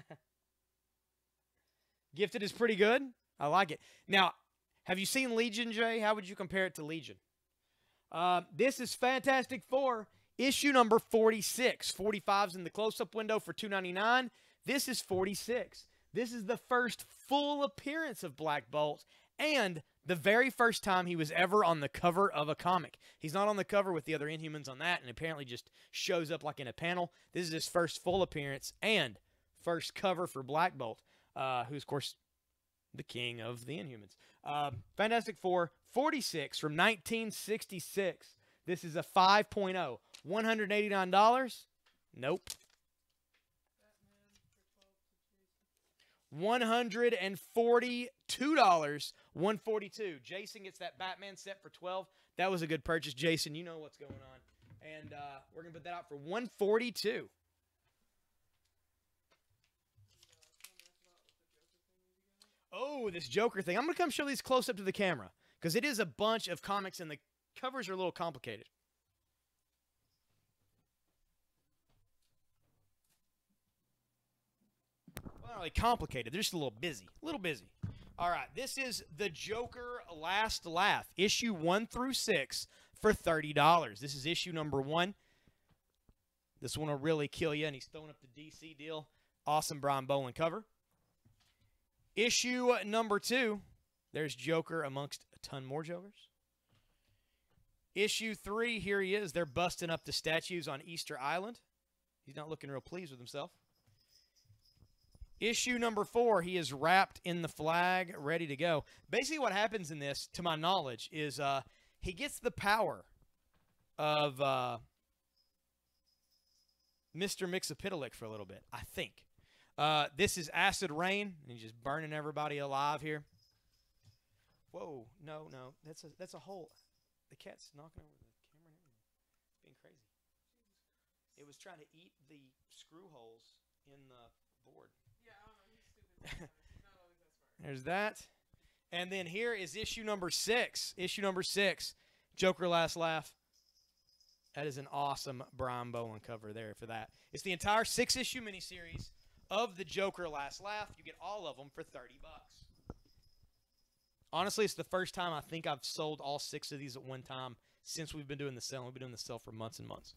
Gifted is pretty good. I like it. Now, have you seen Legion, Jay? How would you compare it to Legion? This is Fantastic Four, issue number 46. 45's in the close-up window for $2.99. This is 46. This is the first full appearance of Black Bolt and the very first time he was ever on the cover of a comic. He's not on the cover with the other Inhumans on that and apparently just shows up like in a panel. This is his first full appearance and first cover for Black Bolt, who's, of course, the king of the Inhumans. Fantastic Four 46 from 1966. This is a 5.0. $189? Nope. $142. $142. Jason gets that Batman set for $12. That was a good purchase, Jason. You know what's going on. And we're going to put that out for $142. Oh, this Joker thing. I'm going to come show these close up to the camera because it is a bunch of comics and the covers are a little complicated. Well, not really complicated. They're just a little busy. A little busy. All right. This is The Joker Last Laugh, issue 1 through 6 for $30. This is issue number 1. This one will really kill you, and he's throwing up the DC deal. Awesome Brian Boland cover. Issue number 2, there's Joker amongst a ton more Jokers. Issue 3, here he is. They're busting up the statues on Easter Island. He's not looking real pleased with himself. Issue number 4, he is wrapped in the flag, ready to go. Basically what happens in this, to my knowledge, is he gets the power of Mr. Mixapitalik for a little bit, I think. This is Acid Rain, and he's just burning everybody alive here. Whoa, no, that's a hole. The cat's knocking over the camera and everything. Being crazy. It was trying to eat the screw holes in the board. Yeah, I don't know. He's stupid. He's not always that smart. There's that. And then here is issue number 6. Issue number 6, Joker Last Laugh. That is an awesome Brian Boland cover there for that. It's the entire 6-issue miniseries of the Joker Last Laugh. You get all of them for $30. Honestly, it's the first time I think I've sold all 6 of these at one time since we've been doing the sale. We've been doing the sale for months and months.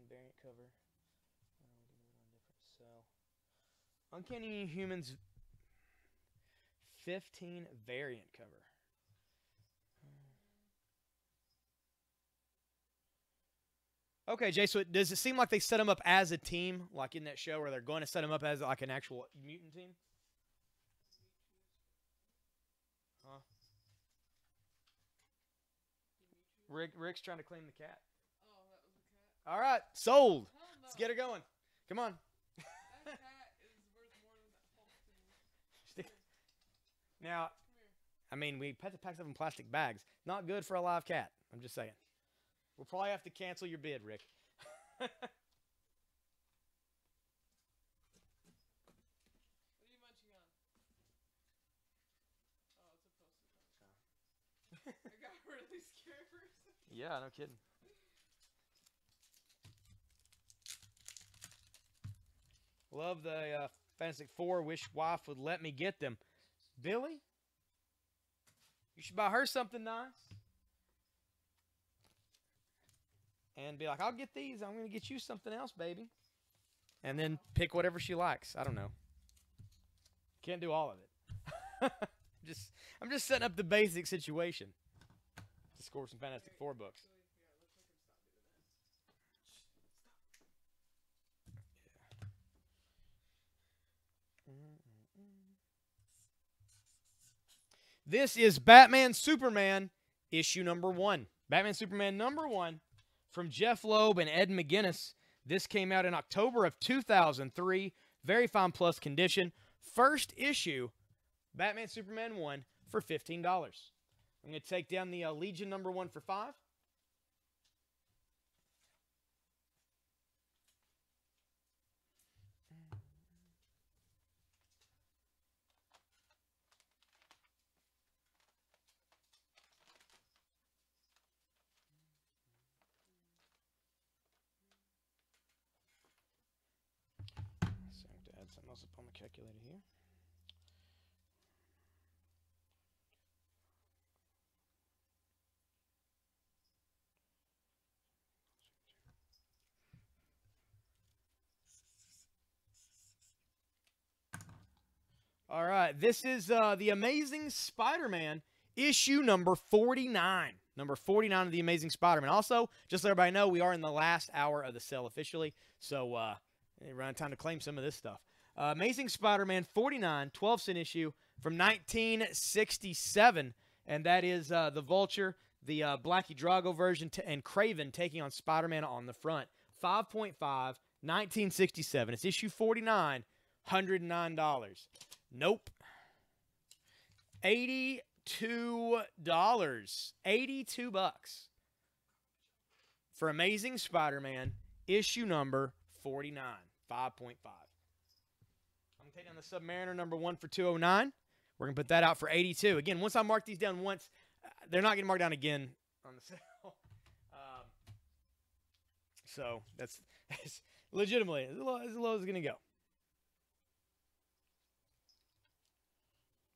Variant cover. Uncanny Humans 15 variant cover. Okay, Jay, so does it seem like they set them up as a team, like in that show where they're going to set them up as like an actual mutant team? Huh? Rick's trying to claim the cat. Oh, that was a cat? All right, sold. Hell no. Let's get her going. Come on. That cat is worth more than that Hulk to me. Now, Come here. I mean, we had to pack stuff in plastic bags. Not good for a live cat. I'm just saying. We'll probably have to cancel your bid, Rick. What are you munching on? Oh, it's a post-it note. I got really scared for a second. Yeah, no kidding. Love the Fantastic Four. Wish wife would let me get them. Billy, you should buy her something nice. And be like, I'll get these. I'm going to get you something else, baby. And then pick whatever she likes. I don't know. Can't do all of it. I'm just setting up the basic situation to score some Fantastic Four books. This is Batman Superman issue number 1. Batman Superman number 1 from Jeff Loeb and Ed McGuinness. This came out in October of 2003. Very fine plus condition. First issue, Batman Superman 1 for $15. I'm going to take down the Legion number 1 for $5. So I have to add something else up on the calculator here. All right, this is The Amazing Spider-Man, issue number 49. Number 49 of The Amazing Spider-Man. Also, just so everybody know, we are in the last hour of the sale officially, so around time to claim some of this stuff. Amazing Spider-Man 49, 12-cent issue from 1967, and that is the Vulture, the Blackie Drago version, and Kraven taking on Spider-Man on the front. 5.5, 1967. It's issue 49, $109. Nope. $82. $82 for Amazing Spider-Man, issue number 49, 5.5. I'm going to take down the Submariner number 1 for $209. We're going to put that out for $82. Again, once I mark these down once, they're not getting marked down again on the sale. So that's legitimately as low as it's going to go.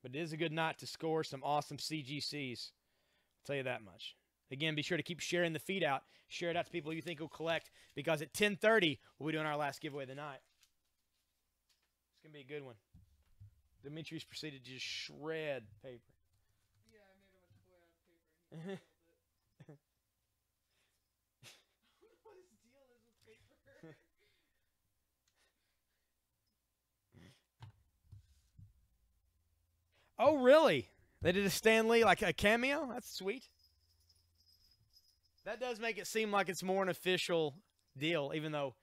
But it is a good night to score some awesome CGCs. I'll tell you that much. Again, be sure to keep sharing the feed out. Share it out to people you think will collect, because at 10:30, we'll be doing our last giveaway of the night. It's going to be a good one. Demetrius proceeded to just shred paper. Yeah, I made him a toy on paper and he killed it. I don't know what his deal is with paper. Oh, really? They did a Stan Lee, like a cameo? That's sweet. That does make it seem like it's more an official deal, even though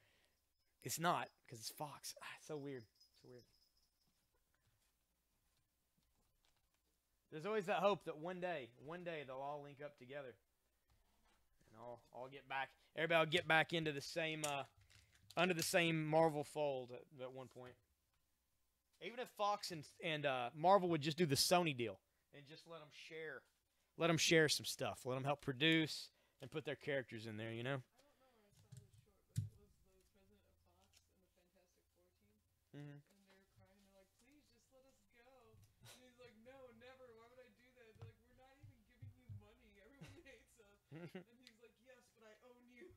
it's not, because it's Fox. It's so weird. So weird. There's always that hope that one day they'll all link up together, and all get back. Everybody will get back into the same, under the same Marvel fold at one point. Even if Fox and Marvel would just do the Sony deal and just let them share some stuff, let them help produce and put their characters in there, you know. I don't know where I saw this short, but it was the president of Fox and the Fantastic Four team. Mm-hmm. And they're crying. They're like, please just let us go. And he's like, no, never. Why would I do that? They're like, we're not even giving you money. Everyone hates us. And he's like, yes, but I own you.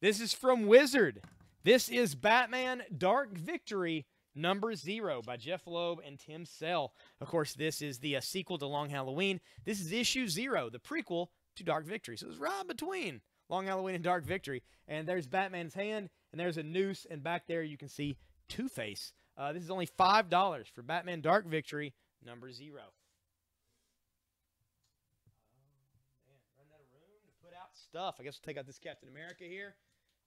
This is from Wizard. This is Batman Dark Victory number 0 by Jeff Loeb and Tim Sell. Of course, this is the sequel to Long Halloween. This is issue 0, the prequel to Dark Victory. So it's right between Long Halloween and Dark Victory. And there's Batman's hand, and there's a noose, and back there you can see Two-Face. This is only $5 for Batman Dark Victory number 0. Running out of room to put out stuff. I guess we'll take out this Captain America here.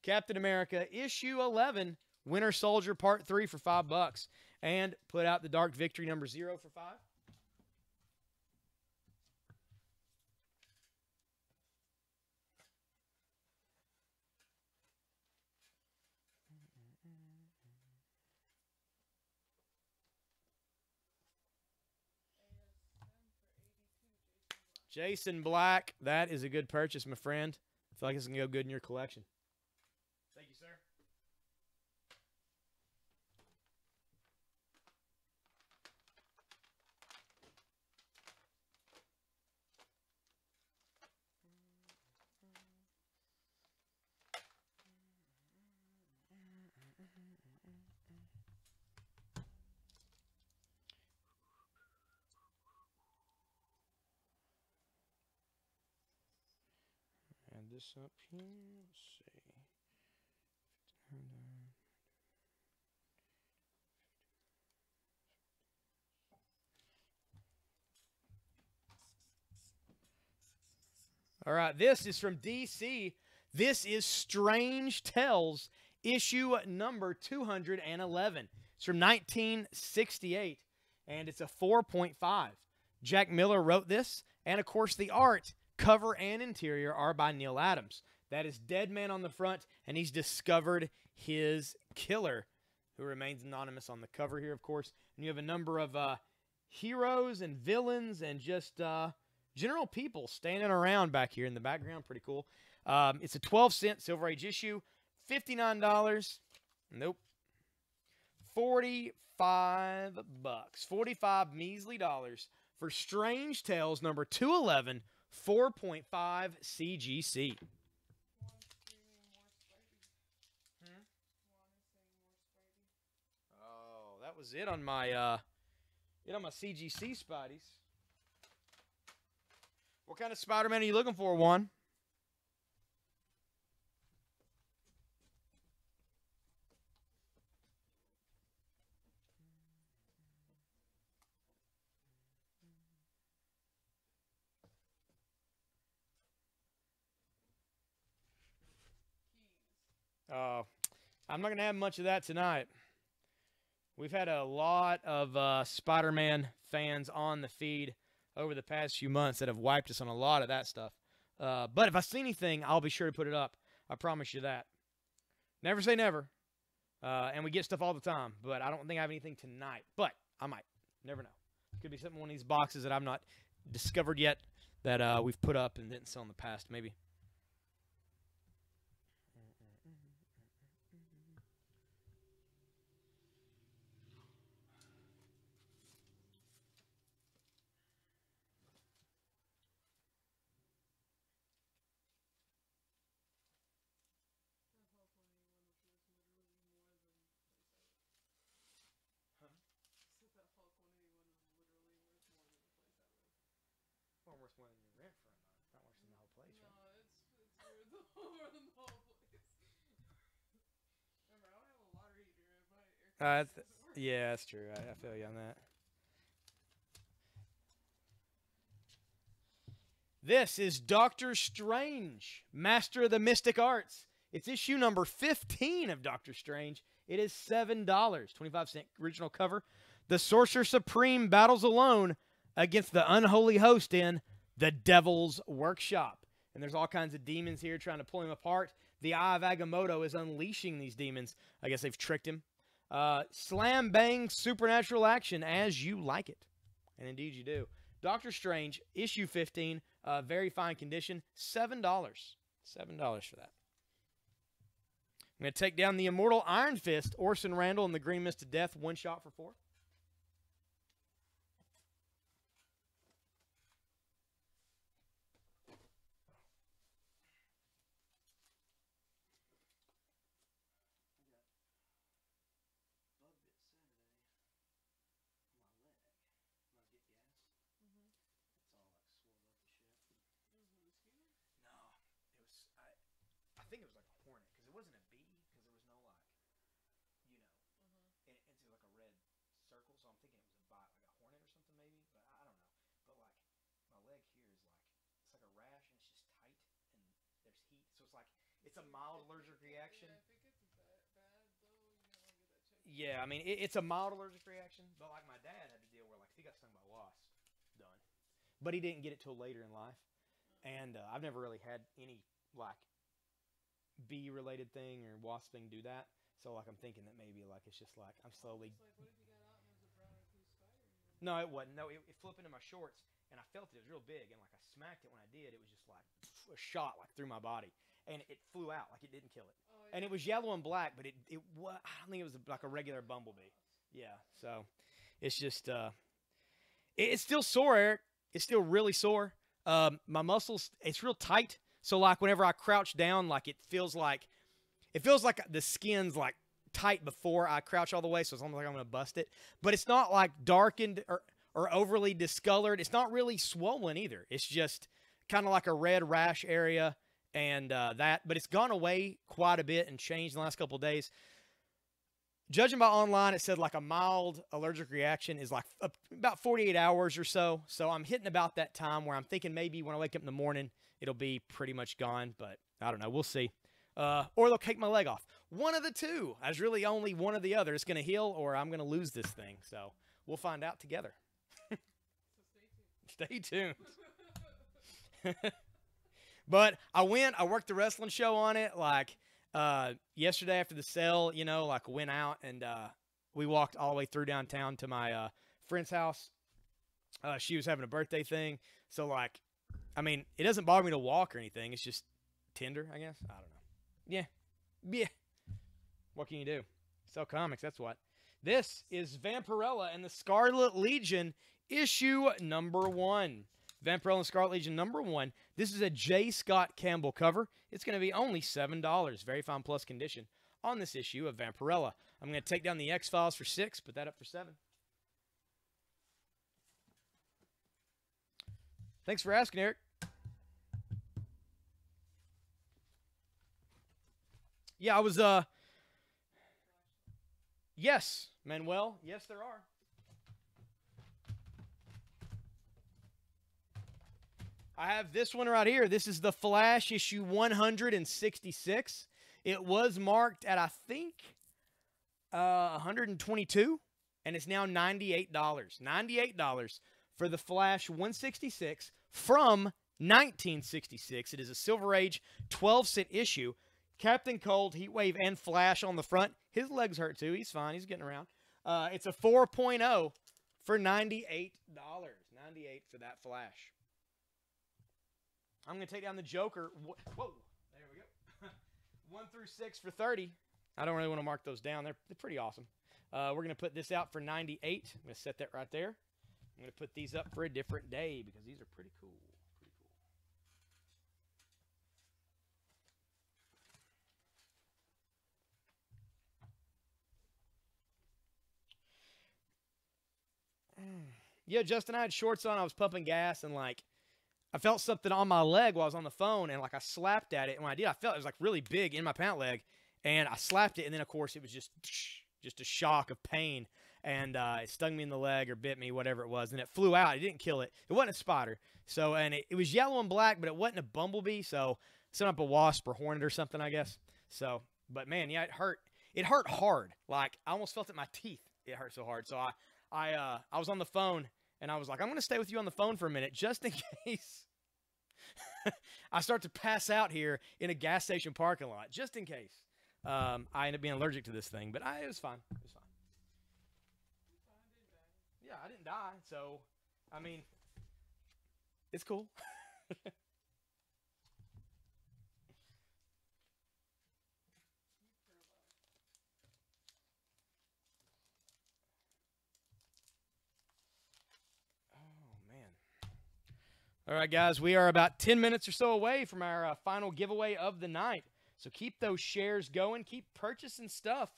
Captain America, issue 11, Winter Soldier Part 3 for $5. And put out the Dark Victory number 0 for $5. Jason Black, that is a good purchase, my friend. I feel like it's going to go good in your collection. Thank you, sir. Add this up here. Let's see. All right, this is from DC. This is Strange Tales, issue number 211. It's from 1968, and it's a 4.5. Jack Miller wrote this, and of course the art, cover and interior, are by Neil Adams. That is Dead Man on the front, and he's discovered his killer, who remains anonymous on the cover here, of course. And you have a number of heroes and villains and just general people standing around back here in the background. Pretty cool. It's a 12-cent Silver Age issue, $59. Nope. 45 bucks. 45 measly dollars for Strange Tales number 211, 4.5 CGC. Oh, that was it on my CGC Spideys. What kind of Spider-Man are you looking for, Juan? I'm not going to have much of that tonight. We've had a lot of Spider-Man fans on the feed over the past few months that have wiped us on a lot of that stuff. But if I see anything, I'll be sure to put it up. I promise you that. Never say never. And we get stuff all the time, but I don't think I have anything tonight. But I might. Never know. It could be something in one of these boxes that I've not discovered yet that we've put up and didn't sell in the past, maybe. Well, worth more than your rent for a month. Not worse than the whole place, right? No, it's more than the whole place. Remember, I don't have a water heater and my air conditioner doesn't work. Yeah, that's true. I feel you on that. This is Doctor Strange, Master of the Mystic Arts. It's issue number 15 of Doctor Strange. It is $7, 25-cent original cover. The Sorcerer Supreme battles alone against the unholy host in the Devil's Workshop. And there's all kinds of demons here trying to pull him apart. The Eye of Agamotto is unleashing these demons. I guess they've tricked him. Slam bang supernatural action as you like it. And indeed you do. Doctor Strange, issue 15, very fine condition, $7. $7 for that. I'm going to take down the Immortal Iron Fist, Orson Randall and the Green Mist of Death, one shot for $4. I think it was like a hornet, because it wasn't a bee, because there was no, like, you know, and it's like a red circle, so I'm thinking it was a bite, like a hornet or something maybe, but I don't know. But, like, my leg here is like, it's like a rash, and it's just tight, and there's heat, so it's like, it's a mild allergic reaction. Yeah, if it gets bad, though, you might want to get that checked. Yeah, I mean, it's a mild allergic reaction, but, like, my dad had to deal where, like, if he got stung by wasps, done. But he didn't get it till later in life, and I've never really had any, like, bee-related thing or wasp thing do that. So, like, I'm thinking that maybe, like, it's just like I'm slowly. Like, what if you got out and there was a brown recluse spider? No, it wasn't. No, it flew up into my shorts, and I felt it. It was real big, and like I smacked it when I did. It was just like a shot like through my body, and it flew out like it didn't kill it. Oh, And yeah. it was yellow and black, but it was, I don't think it was like a regular bumblebee. Yeah, so it's just it's still sore, Eric. It's still really sore. My muscles, it's real tight. So like whenever I crouch down, like it feels like the skin's like tight before I crouch all the way, so it's almost like I'm gonna bust it. But it's not like darkened or overly discolored. It's not really swollen either. It's just kind of like a red rash area and but it's gone away quite a bit and changed in the last couple of days. Judging by online, it said like a mild allergic reaction is like about 48 hours or so. So I'm hitting about that time where I'm thinking maybe when I wake up in the morning, it'll be pretty much gone. But I don't know. We'll see. Or they'll take my leg off. One of the two. There's really only one or the other. It's going to heal or I'm going to lose this thing. So we'll find out together. So Stay tuned. But I worked the wrestling show on it. Like, yesterday after the sale, like went out and we walked all the way through downtown to my friend's house. She was having a birthday thing. So like, I mean, it doesn't bother me to walk or anything. It's just tender, I guess. I don't know. Yeah. What can you do? Sell comics, that's what. This is Vampirella and the Scarlet Legion issue number 1. Vampirella and Scarlet Legion number 1. This is a J. Scott Campbell cover. It's going to be only $7. Very fine plus condition on this issue of Vampirella. I'm going to take down the X-Files for $6, put that up for $7. Thanks for asking, Eric. Yeah, I was, yes, Manuel. Yes, there are. I have this one right here. This is the Flash issue 166. It was marked at, I think, 122, and it's now $98. $98 for the Flash 166 from 1966. It is a Silver Age 12-cent issue. Captain Cold, Heatwave, and Flash on the front. His legs hurt too. He's fine. He's getting around. It's a 4.0 for $98. $98 for that Flash. I'm going to take down the Joker. Whoa. There we go. 1 through 6 for $30. I don't really want to mark those down. They're pretty awesome. We're going to put this out for $98. I'm going to set that right there. I'm going to put these up for a different day because these are pretty cool. Yeah, Justin, I had shorts on. I was pumping gas, and like, I felt something on my leg while I was on the phone, and like I slapped at it. And when I did, I felt it was like really big in my pant leg, and I slapped it, and then of course it was just a shock of pain, and it stung me in the leg or bit me, whatever it was, and it flew out. It didn't kill it. It wasn't a spider. So, and it was yellow and black, but it wasn't a bumblebee. So, set up a wasp or hornet or something, I guess. So, but man, yeah, it hurt. It hurt hard. Like I almost felt it in my teeth. It hurt so hard. So I was on the phone, and I was like, I'm going to stay with you on the phone for a minute just in case I start to pass out here in a gas station parking lot, just in case I end up being allergic to this thing. But it was fine. It was fine. Yeah, I didn't die. So, I mean, it's cool. All right, guys, we are about 10 minutes or so away from our final giveaway of the night. So keep those shares going. Keep purchasing stuff.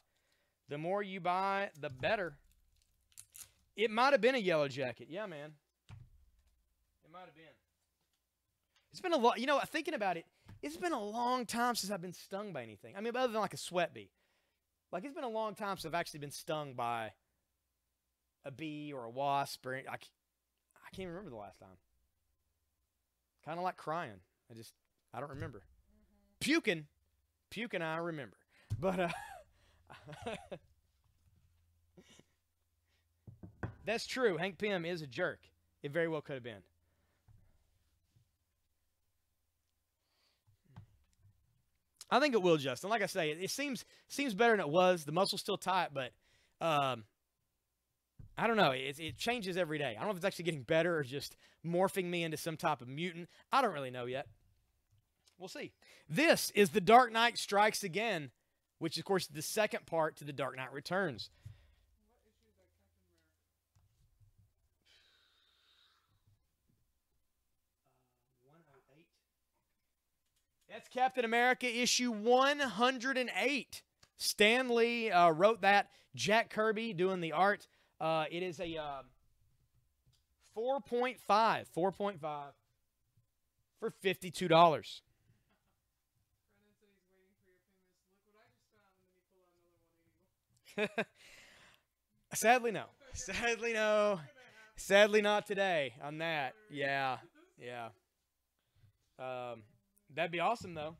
The more you buy, the better. It might have been a yellow jacket. Yeah, man. It might have been. It's been a lot. Thinking about it, it's been a long time since I've been stung by anything. I mean, other than like a sweat bee. Like, it's been a long time since I've actually been stung by a bee or a wasp. I can't remember the last time. Kind of like crying. I don't remember. Puking, I remember. But that's true. Hank Pym is a jerk. It very well could have been. I think it will, Justin. Like I say, it seems better than it was. The muscle's still tight, but I don't know. It changes every day. I don't know if it's actually getting better or just morphing me into some type of mutant. I don't really know yet. We'll see. This is The Dark Knight Strikes Again, which, of course, is the second part to The Dark Knight Returns. What issue is that Captain America? 108. That's Captain America issue 108. Stan Lee wrote that. Jack Kirby doing the art. It is a 4.5 for $52. Brennan said he's waiting for your famous look what I just found, and then he pulled out another 180. Sadly, no. Sadly, no. Sadly, not today on that. Yeah. Yeah. That'd be awesome, though.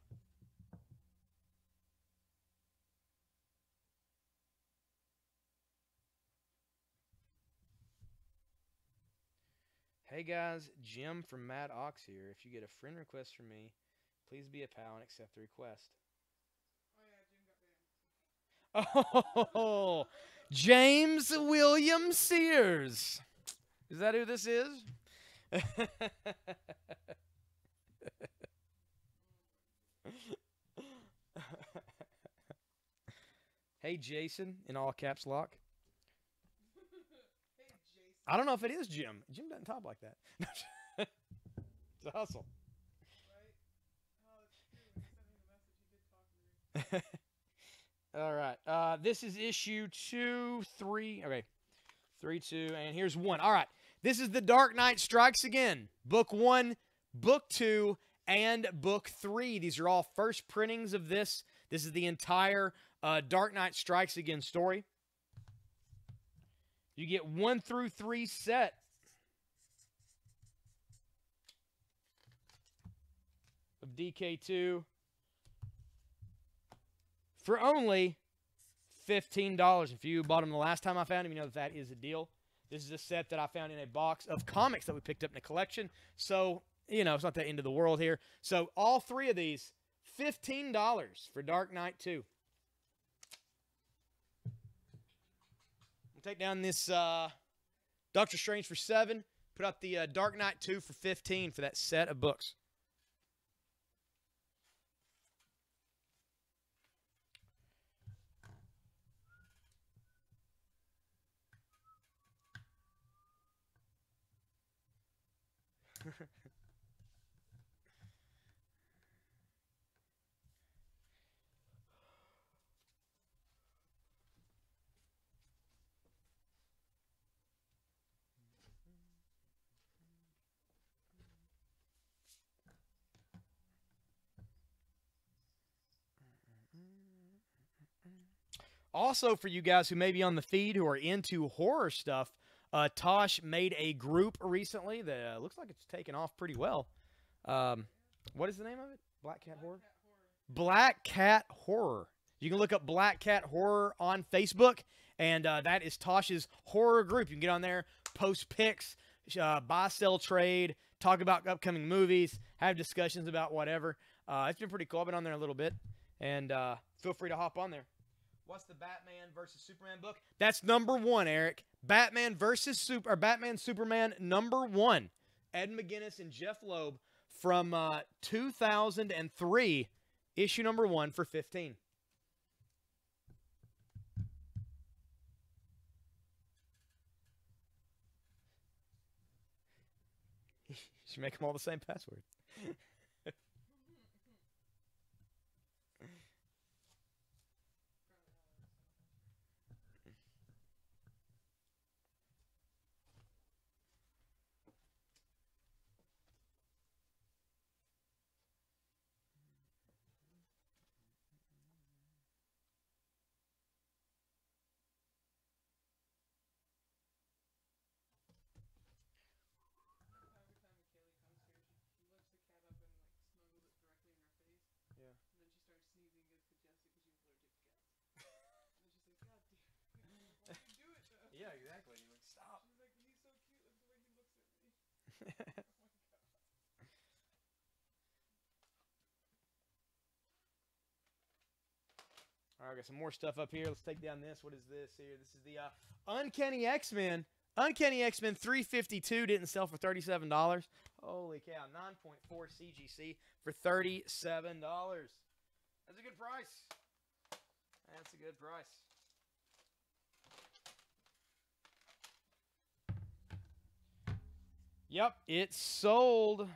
Hey guys, Jim from Mad Ox here. If you get a friend request from me, please be a pal and accept the request. Oh yeah, Jim got banned. Oh, James William Sears. Is that who this is? Hey, Jason, in all caps lock. Hey Jason. I don't know if it is Jim. Jim doesn't talk like that. It's a hustle. Right? Oh, it's true. When he sent me the message, he did talk to me. All right. This is issue 2, 3. Okay. 3, 2, and here's 1. All right. This is The Dark Knight Strikes Again. Book 1, Book 2, and Book 3. These are all first printings of this. This is the entire Dark Knight Strikes Again story. You get 1 through 3 set. Of DK2 for only $15. If you bought them the last time I found them, you know that is a deal. This is a set that I found in a box of comics that we picked up in a collection. So, you know, it's not the end of the world here. So, all 3 of these, $15 for Dark Knight 2. We'll take down this Doctor Strange for $7. Put out the Dark Knight 2 for $15 for that set of books. Also, for you guys who may be on the feed who are into horror stuff, Tosh made a group recently that looks like it's taken off pretty well. What is the name of it? Black Cat Horror? Black Cat Horror. You can look up Black Cat Horror on Facebook, and that is Tosh's horror group. You can get on there, post pics, buy, sell, trade, talk about upcoming movies, have discussions about whatever. It's been pretty cool. I've been on there a little bit, and feel free to hop on there. What's the Batman versus Superman book? That's number 1, Eric. Batman versus Batman Superman number 1. Ed McGuinness and Jeff Loeb from 2003, issue number 1 for $15. You should make them all the same password. Yeah, exactly. Like, stop. She's like, he's so cute. Look the way he looks at me. All right, I got some more stuff up here. Let's take down this. What is this here? This is the Uncanny X-Men. Uncanny X-Men 352 didn't sell for $37. Holy cow, 9.4 CGC for $37. That's a good price. That's a good price. Yep, it sold.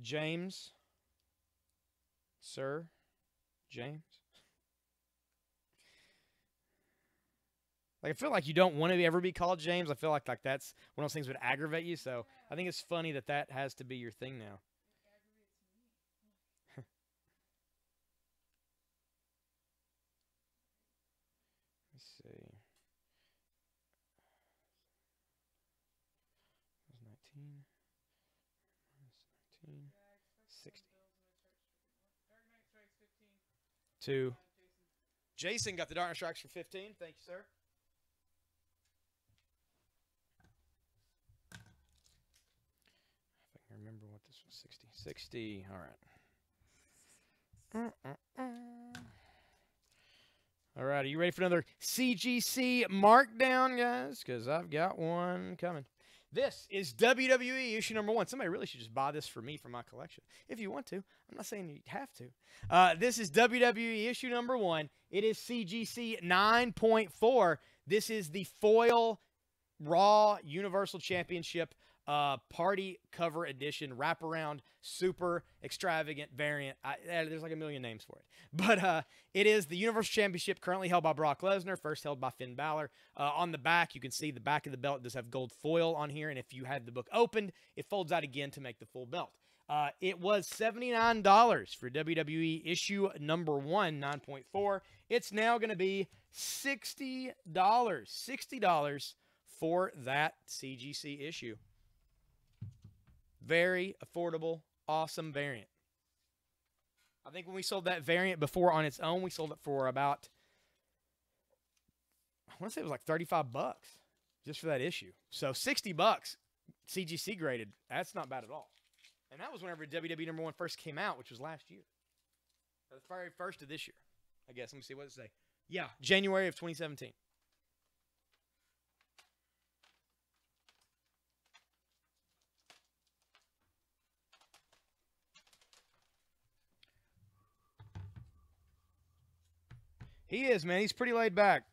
James. Sir James. Like, I feel like you don't want to ever be called James. I feel like that's one of those things that would aggravate you. So I think it's funny that that has to be your thing now. Let's see. That was 19. Minus 19. 60. 2. Jason got the Dark Knight Strikes for 15. Thank you, sir. If I can remember what this was. 60. 60. All right. All right. Are you ready for another CGC markdown, guys? Because I've got one coming. This is WWE issue number 1. Somebody really should just buy this for me for my collection. If you want to. I'm not saying you have to. This is WWE issue number 1. It is CGC 9.4. This is the foil Raw Universal Championship party cover edition, wraparound, super extravagant variant. There's like a million names for it. But it is the Universal Championship currently held by Brock Lesnar, first held by Finn Balor. On the back, you can see the back of the belt does have gold foil on here, and if you have the book opened, it folds out again to make the full belt. It was $79 for WWE issue number 1, 9.4. It's now going to be $60. $60 for that CGC issue. Very affordable, awesome variant. I think when we sold that variant before on its own, we sold it for about, I want to say it was like $35 just for that issue. So $60 CGC graded. That's not bad at all. And that was whenever WWE number 1 first came out, which was last year. The very first of this year, I guess. Let me see what it say. Yeah, January of 2017. He is, man. He's pretty laid back.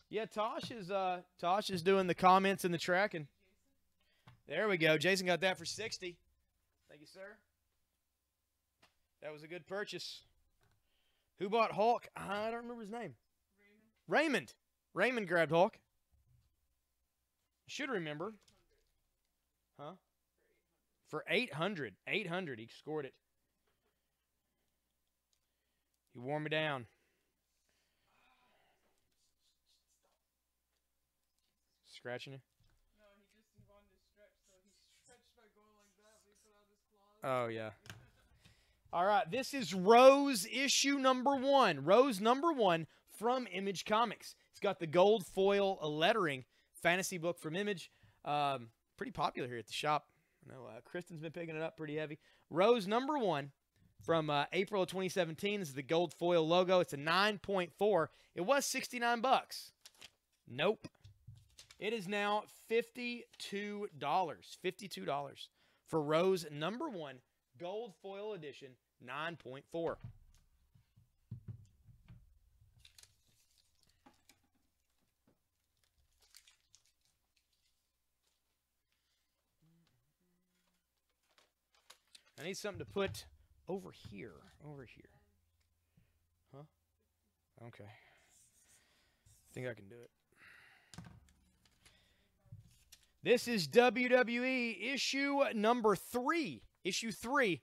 Yeah, Tosh is doing the comments and the tracking. There we go. Jason got that for 60. Thank you, sir. That was a good purchase. Who bought Hulk? I don't remember his name. Raymond. Raymond grabbed Hulk. Should remember. Huh? For 800. 800. He scored it. He wore me down. Scratching you? No, he wanted to stretch, so he stretched by going like that, but he put out his claws. Oh, yeah. All right, this is Rose issue number 1. Rose number 1 from Image Comics. It's got the gold foil lettering. Fantasy book from Image. Pretty popular here at the shop. I know Kristen's been picking it up pretty heavy. Rose number 1 from April of 2017. This is the gold foil logo. It's a 9.4. It was $69. Nope. It is now $52. $52 for Rose number 1 gold foil edition 9.4. I need something to put over here. Over here. Huh? Okay. I think I can do it. This is WWE issue number 3. Issue 3.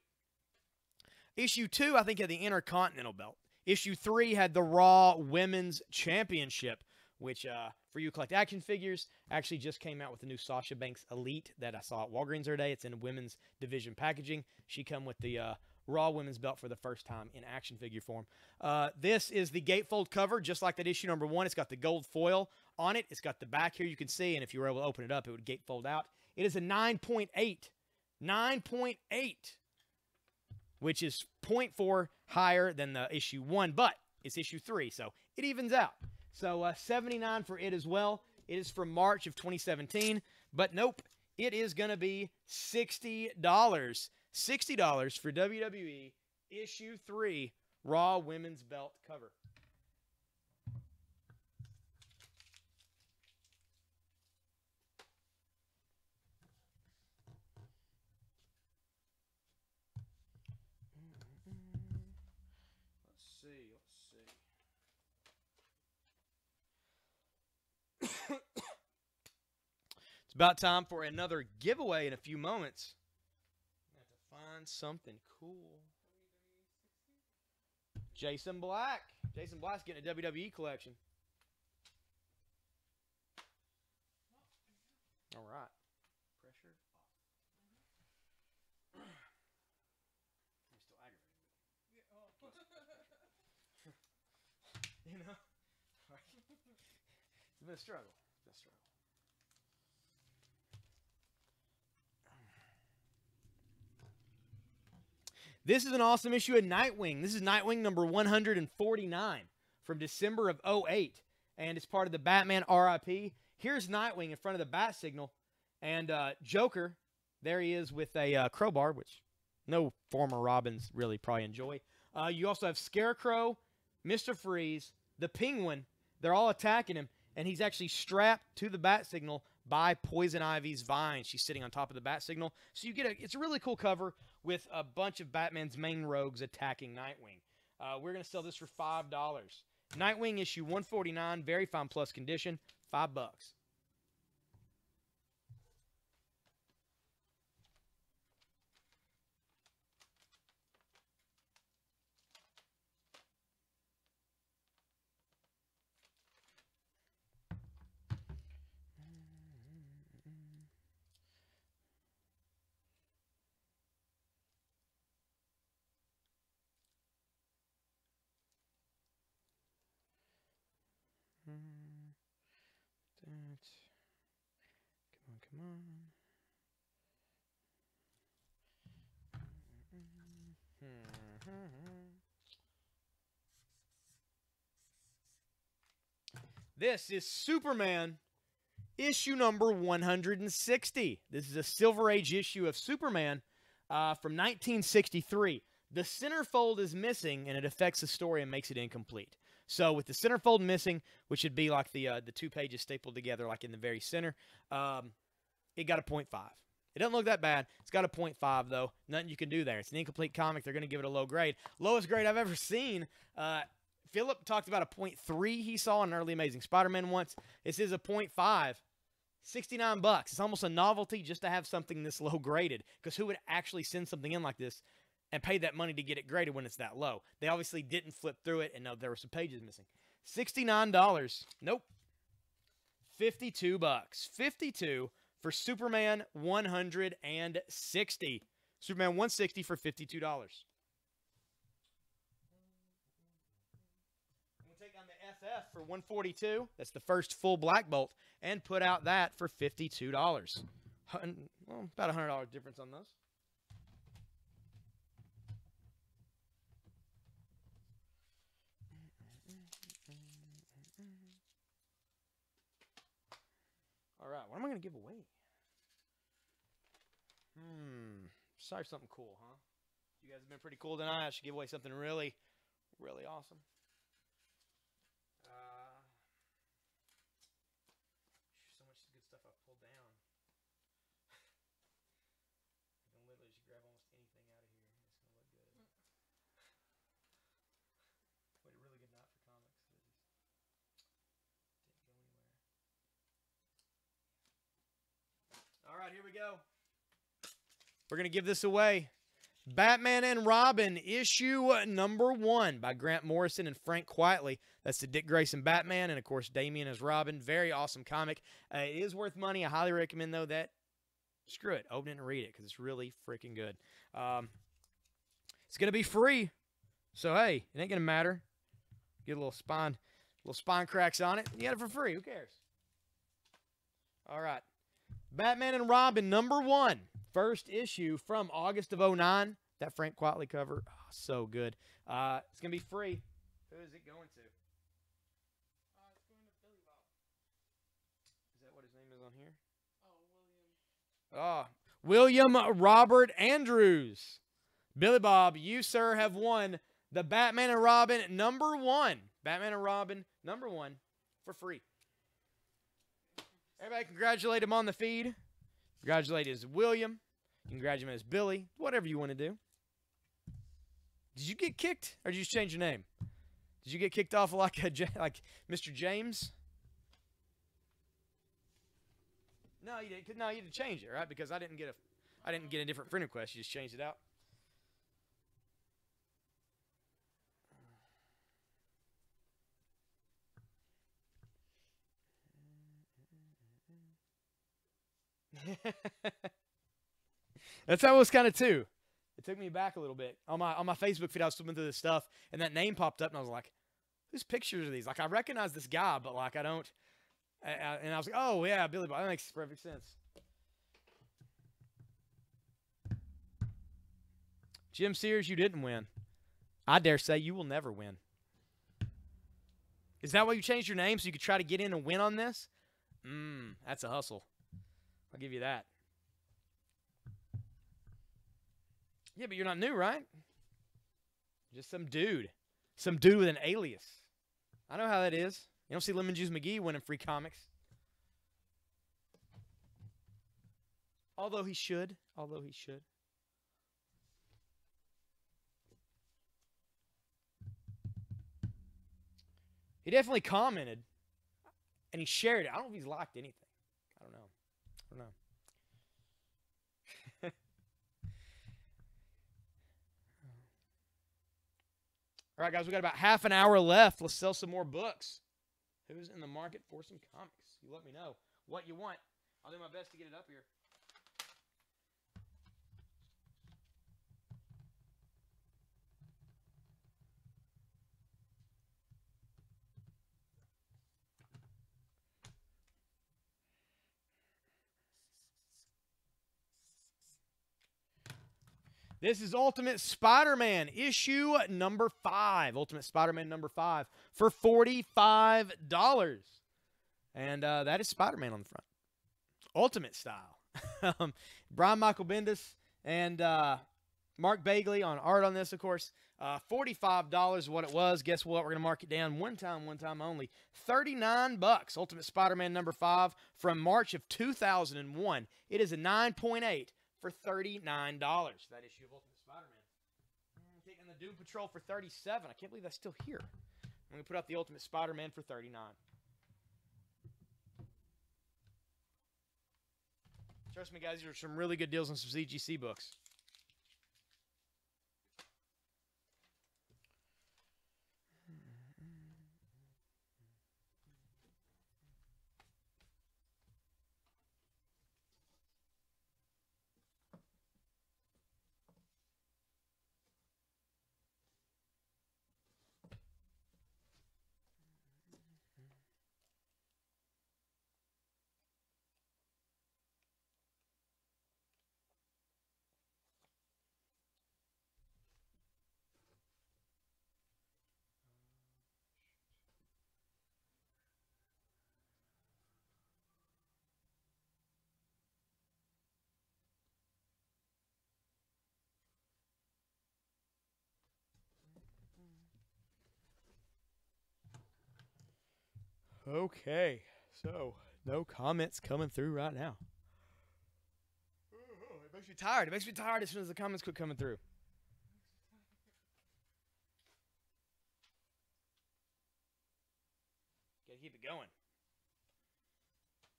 Issue 2, I think, had the Intercontinental belt. Issue 3 had the Raw Women's Championship, which, for you who collect action figures, actually just came out with the new Sasha Banks Elite that I saw at Walgreens the other day. It's in women's division packaging. She come with the Raw Women's belt for the first time in action figure form. This is the gatefold cover, just like that issue number 1. It's got the gold foil on it. It's got the back here you can see, and if you were able to open it up, it would gatefold out. It is a 9.8. 9.8, which is 0.4 higher than the issue 1, but it's issue 3, so it evens out. So 79 for it as well. It is from March of 2017, but nope, it is going to be $60. $60 for WWE issue 3 Raw Women's Belt cover. It's about time for another giveaway in a few moments. I have to find something cool. Jason Black. Jason Black's getting a WWE collection. All right. Pressure off. I'm still aggravated. You know? It's been a struggle. It's been a struggle. This is an awesome issue of Nightwing. This is Nightwing number 149 from December of 08. And it's part of the Batman RIP. Here's Nightwing in front of the bat signal. And Joker, there he is with a crowbar, which no former Robins really probably enjoy. You also have Scarecrow, Mr. Freeze, the Penguin. They're all attacking him. And he's actually strapped to the bat signal by Poison Ivy's vine. She's sitting on top of the bat signal. So you get it's a really cool cover with a bunch of Batman's main rogues attacking Nightwing. We're going to sell this for $5. Nightwing issue 149, very fine plus condition, $5. Come on. This is Superman issue number 160. This is a Silver Age issue of Superman from 1963. The centerfold is missing, and it affects the story and makes it incomplete. So with the centerfold missing, which would be like the 2 pages stapled together like in the very center, it got a 0.5. It doesn't look that bad. It's got a 0.5, though. Nothing you can do there. It's an incomplete comic. They're going to give it a low grade. Lowest grade I've ever seen. Philip talked about a 0.3 he saw in an early Amazing Spider-Man once. This is a 0.5. $69. It's almost a novelty just to have something this low graded, because who would actually send something in like this and pay that money to get it graded when it's that low? They obviously didn't flip through it and know there were some pages missing. $69. Nope. $52. $52 for Superman 160. Superman 160 for $52. We'll take on the FF for 142. That's the first full Black Bolt, and put out that for $52. Well, about $100 difference on those. All right, what am I going to give away? Sorry, something cool, huh? You guys have been pretty cool tonight. I should give away something really, really awesome. So much good stuff I pulled down. I can literally just grab almost anything out of here. It's going to look good. Played a really good night for comics. It just didn't go anywhere. All right, here we go. We're going to give this away. Batman and Robin, issue number 1 by Grant Morrison and Frank Quitely. That's the Dick Grayson Batman, and, of course, Damian as Robin. Very awesome comic. It is worth money. I highly recommend, though, that screw it. Open it and read it, because it's really freaking good. It's going to be free. So, hey, it ain't going to matter. Get a little spine cracks on it. You get it for free. Who cares? All right. Batman and Robin #1. First issue from August of '09. That Frank Quitely cover. Oh, so good. It's going to be free. Who is it going to? It's going to Billy Bob. Is that what his name is on here? Oh, William Robert Andrews. Billy Bob, you, sir, have won the Batman and Robin #1. Batman and Robin #1 for free. Everybody congratulate him on the feed. Congratulate his William. Congratulate his Billy. Whatever you want to do. Did you get kicked, or did you just change your name? Did you get kicked off like Mr. James? No, you didn't. No, you had to change it, right? Because I didn't get a different friend request. You just changed it out. That's how it was kind of too. It took me back a little bit. On my Facebook feed, I was flipping through this stuff, and that name popped up, and I was like, whose pictures are these? Like, I recognize this guy, but, like, I don't. And I was like, oh, yeah, Billy Bob. That makes perfect sense. Jim Sears, you didn't win. I dare say you will never win. Is that why you changed your name, so you could try to get in and win on this? That's a hustle. I'll give you that. Yeah, but you're not new, right? Just some dude. Some dude with an alias. I know how that is. You don't see Lemon Juice McGee winning free comics. Although he should. He definitely commented. And he shared it. I don't know if he's liked anything. I don't know. All right, guys, we got about half an hour left. Let's sell some more books. Who's in the market for some comics? You let me know what you want. I'll do my best to get it up here. This is Ultimate Spider-Man, issue #5. Ultimate Spider-Man #5 for $45. And that is Spider-Man on the front. Ultimate style. Brian Michael Bendis and Mark Bagley on art on this, of course. $45 is what it was. Guess what? We're going to mark it down one time only. $39. Ultimate Spider-Man #5 from March of 2001. It is a 9.8 for $39. That issue of Ultimate Spider-Man. Taking the Doom Patrol for $37. I can't believe that's still here. I'm going to put out the Ultimate Spider-Man for $39. Trust me, guys, these are some really good deals on some CGC books. Okay, so no comments coming through right now. It makes me tired. It makes me tired as soon as the comments quit coming through. Gotta keep it going.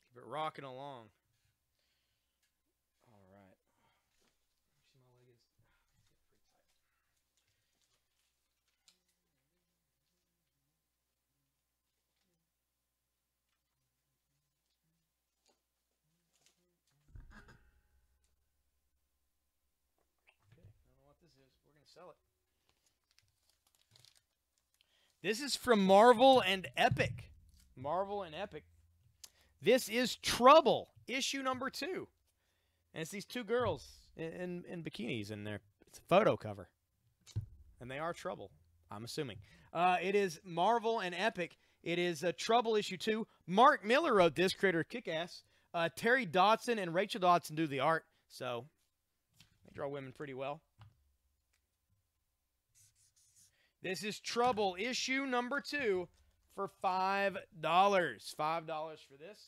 Keep it rocking along. All right. See, my leg is pretty tight. Okay, I don't know what this is. We're gonna sell it. This is from Marvel and Epic. Marvel and Epic. This is Trouble issue number 2. And it's these 2 girls in bikinis, and it's a photo cover. And they are Trouble, I'm assuming. It is Marvel and Epic. It is Trouble issue 2. Mark Miller wrote this, creator of Kick-Ass. Terry Dodson and Rachel Dodson do the art. So they draw women pretty well. This is Trouble issue number 2 for $5. $5 for this.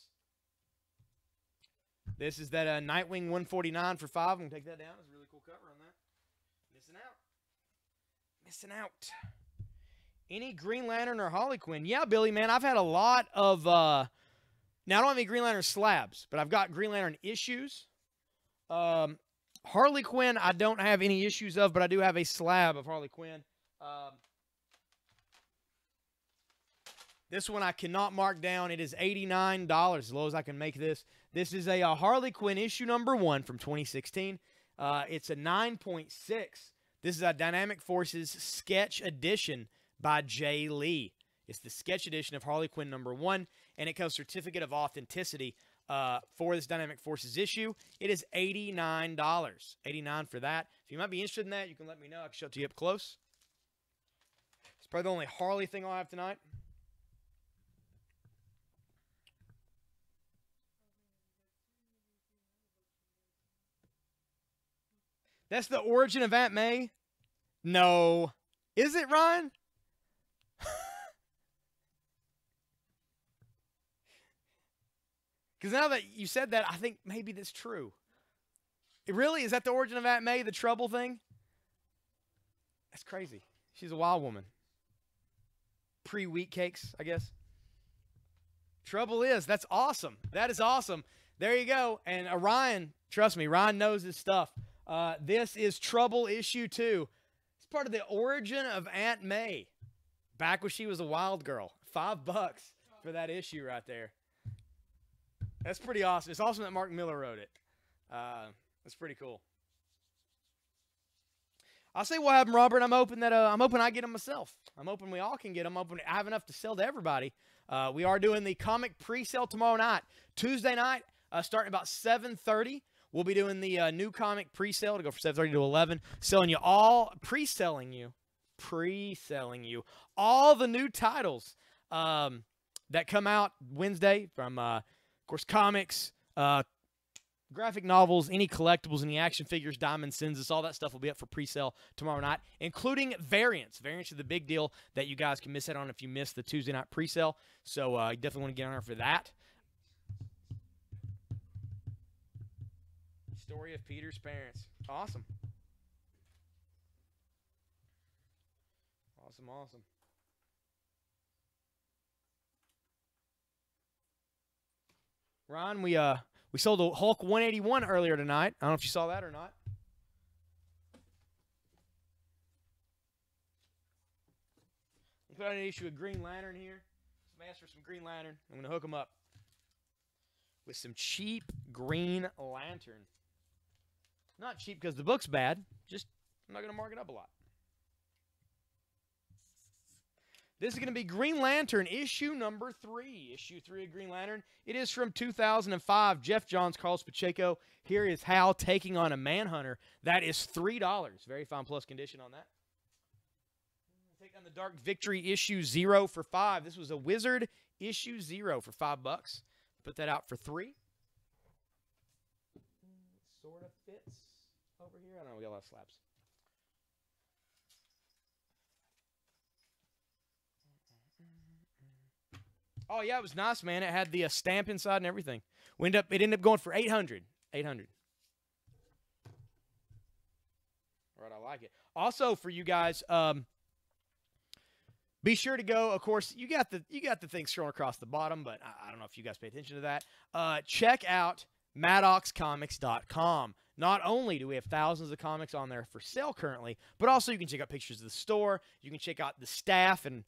This is that Nightwing 149 for $5. I'm going to take that down. It's a really cool cover on that. Missing out. Any Green Lantern or Harley Quinn? Yeah, Billy, man, I've had a lot of... now, I don't have any Green Lantern slabs, but I've got Green Lantern issues. Harley Quinn, I don't have any issues of, but I do have a slab of Harley Quinn. This one I cannot mark down. It is $89, as low as I can make this. This is a Harley Quinn issue number 1 from 2016. It's a 9.6. This is a Dynamic Forces sketch edition by Jay Lee. It's the sketch edition of Harley Quinn number 1, and it comes certificate of authenticity for this Dynamic Forces issue. It is $89. $89 for that. If you might be interested in that, you can let me know. I can show it to you up close. It's probably the only Harley thing I'll have tonight. That's the origin of Aunt May? No. Is it, Ryan? Because now that you said that, I think maybe that's true. Really? Is that the origin of Aunt May, the Trouble thing? That's crazy. She's a wild woman. Pre-wheat cakes, I guess. Trouble is. That's awesome. That is awesome. There you go. And Ryan, trust me, Ryan knows his stuff. This is Trouble issue 2. It's part of the origin of Aunt May. Back when she was a wild girl. $5 for that issue right there. That's pretty awesome. It's awesome that Mark Miller wrote it. That's pretty cool. I'll say what happened, Robert. I'm hoping I get them myself. I'm hoping we all can get them. I'm hoping I have enough to sell to everybody. We are doing the comic pre-sale tomorrow night. Tuesday night, starting about 7:30. We'll be doing the new comic pre-sale to go from 7:30 to 11. Pre-selling you all the new titles that come out Wednesday from, of course, comics, graphic novels, any collectibles, any action figures, Diamond sends us, all that stuff will be up for pre-sale tomorrow night, including variants. Variants are the big deal that you guys can miss out on if you miss the Tuesday night pre-sale. So you definitely want to get on there for that. Story of Peter's parents. Awesome. Awesome. Ron, we sold a Hulk 181 earlier tonight. I don't know if you saw that or not. We put out an issue of Green Lantern here. Some asked for some Green Lantern. I'm going to hook them up with some cheap Green Lantern. Not cheap because the book's bad. Just, I'm not going to mark it up a lot. This is going to be Green Lantern, issue number 3. Issue 3 of Green Lantern. It is from 2005. Jeff Johns, Carlos Pacheco. Here is Hal taking on a Manhunter. That is $3. Very fine plus condition on that. Take on the Dark Victory, issue 0 for $5. This was a Wizard, issue 0 for $5. Put that out for $3. Sort of fits over here. I don't know. We got a lot of slabs. Oh, yeah, it was nice, man. It had the stamp inside and everything. It ended up going for $800. $800. All right, I like it. Also, for you guys, be sure to go. Of course, you got the thing scrolling across the bottom, but I don't know if you guys pay attention to that. Check out MaddoxComics.com. Not only do we have thousands of comics on there for sale currently, but also you can check out pictures of the store. You can check out the staff, and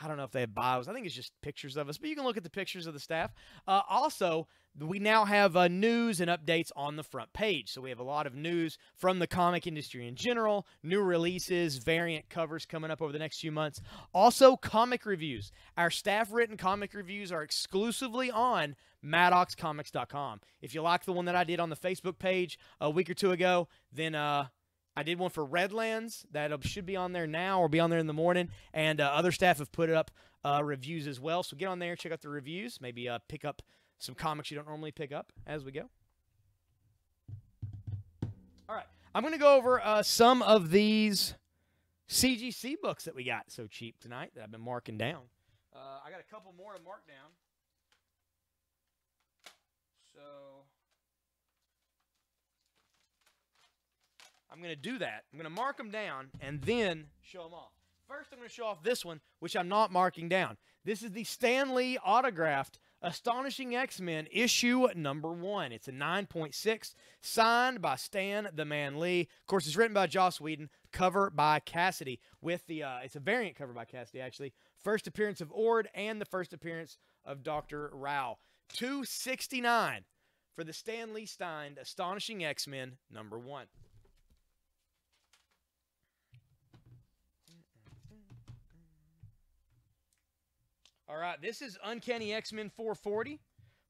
I don't know if they have bios. I think it's just pictures of us, but you can look at the pictures of the staff. Also, we now have news and updates on the front page. So we have a lot of news from the comic industry in general, new releases, variant covers coming up over the next few months. Also, comic reviews. Our staff-written comic reviews are exclusively on maddoxcomics.com. If you like the one that I did on the Facebook page a week or two ago, then I did one for Redlands that should be on there now or be on there in the morning, and other staff have put up reviews as well. So get on there, check out the reviews, maybe pick up some comics you don't normally pick up as we go. All right, I'm going to go over some of these CGC books that we got so cheap tonight that I've been marking down. I got a couple more to mark down. So I'm going to do that. I'm going to mark them down and then show them off. First, I'm going to show off this one, which I'm not marking down. This is the Stan Lee autographed Astonishing X-Men issue number 1. It's a 9.6, signed by Stan the Man Lee. Of course, it's written by Joss Whedon, cover by Cassidy. With the it's a variant cover by Cassidy, actually. First appearance of Ord and the first appearance of Dr. Rao. $269 for the Stan Lee signed Astonishing X-Men number 1. All right, this is Uncanny X-Men 440.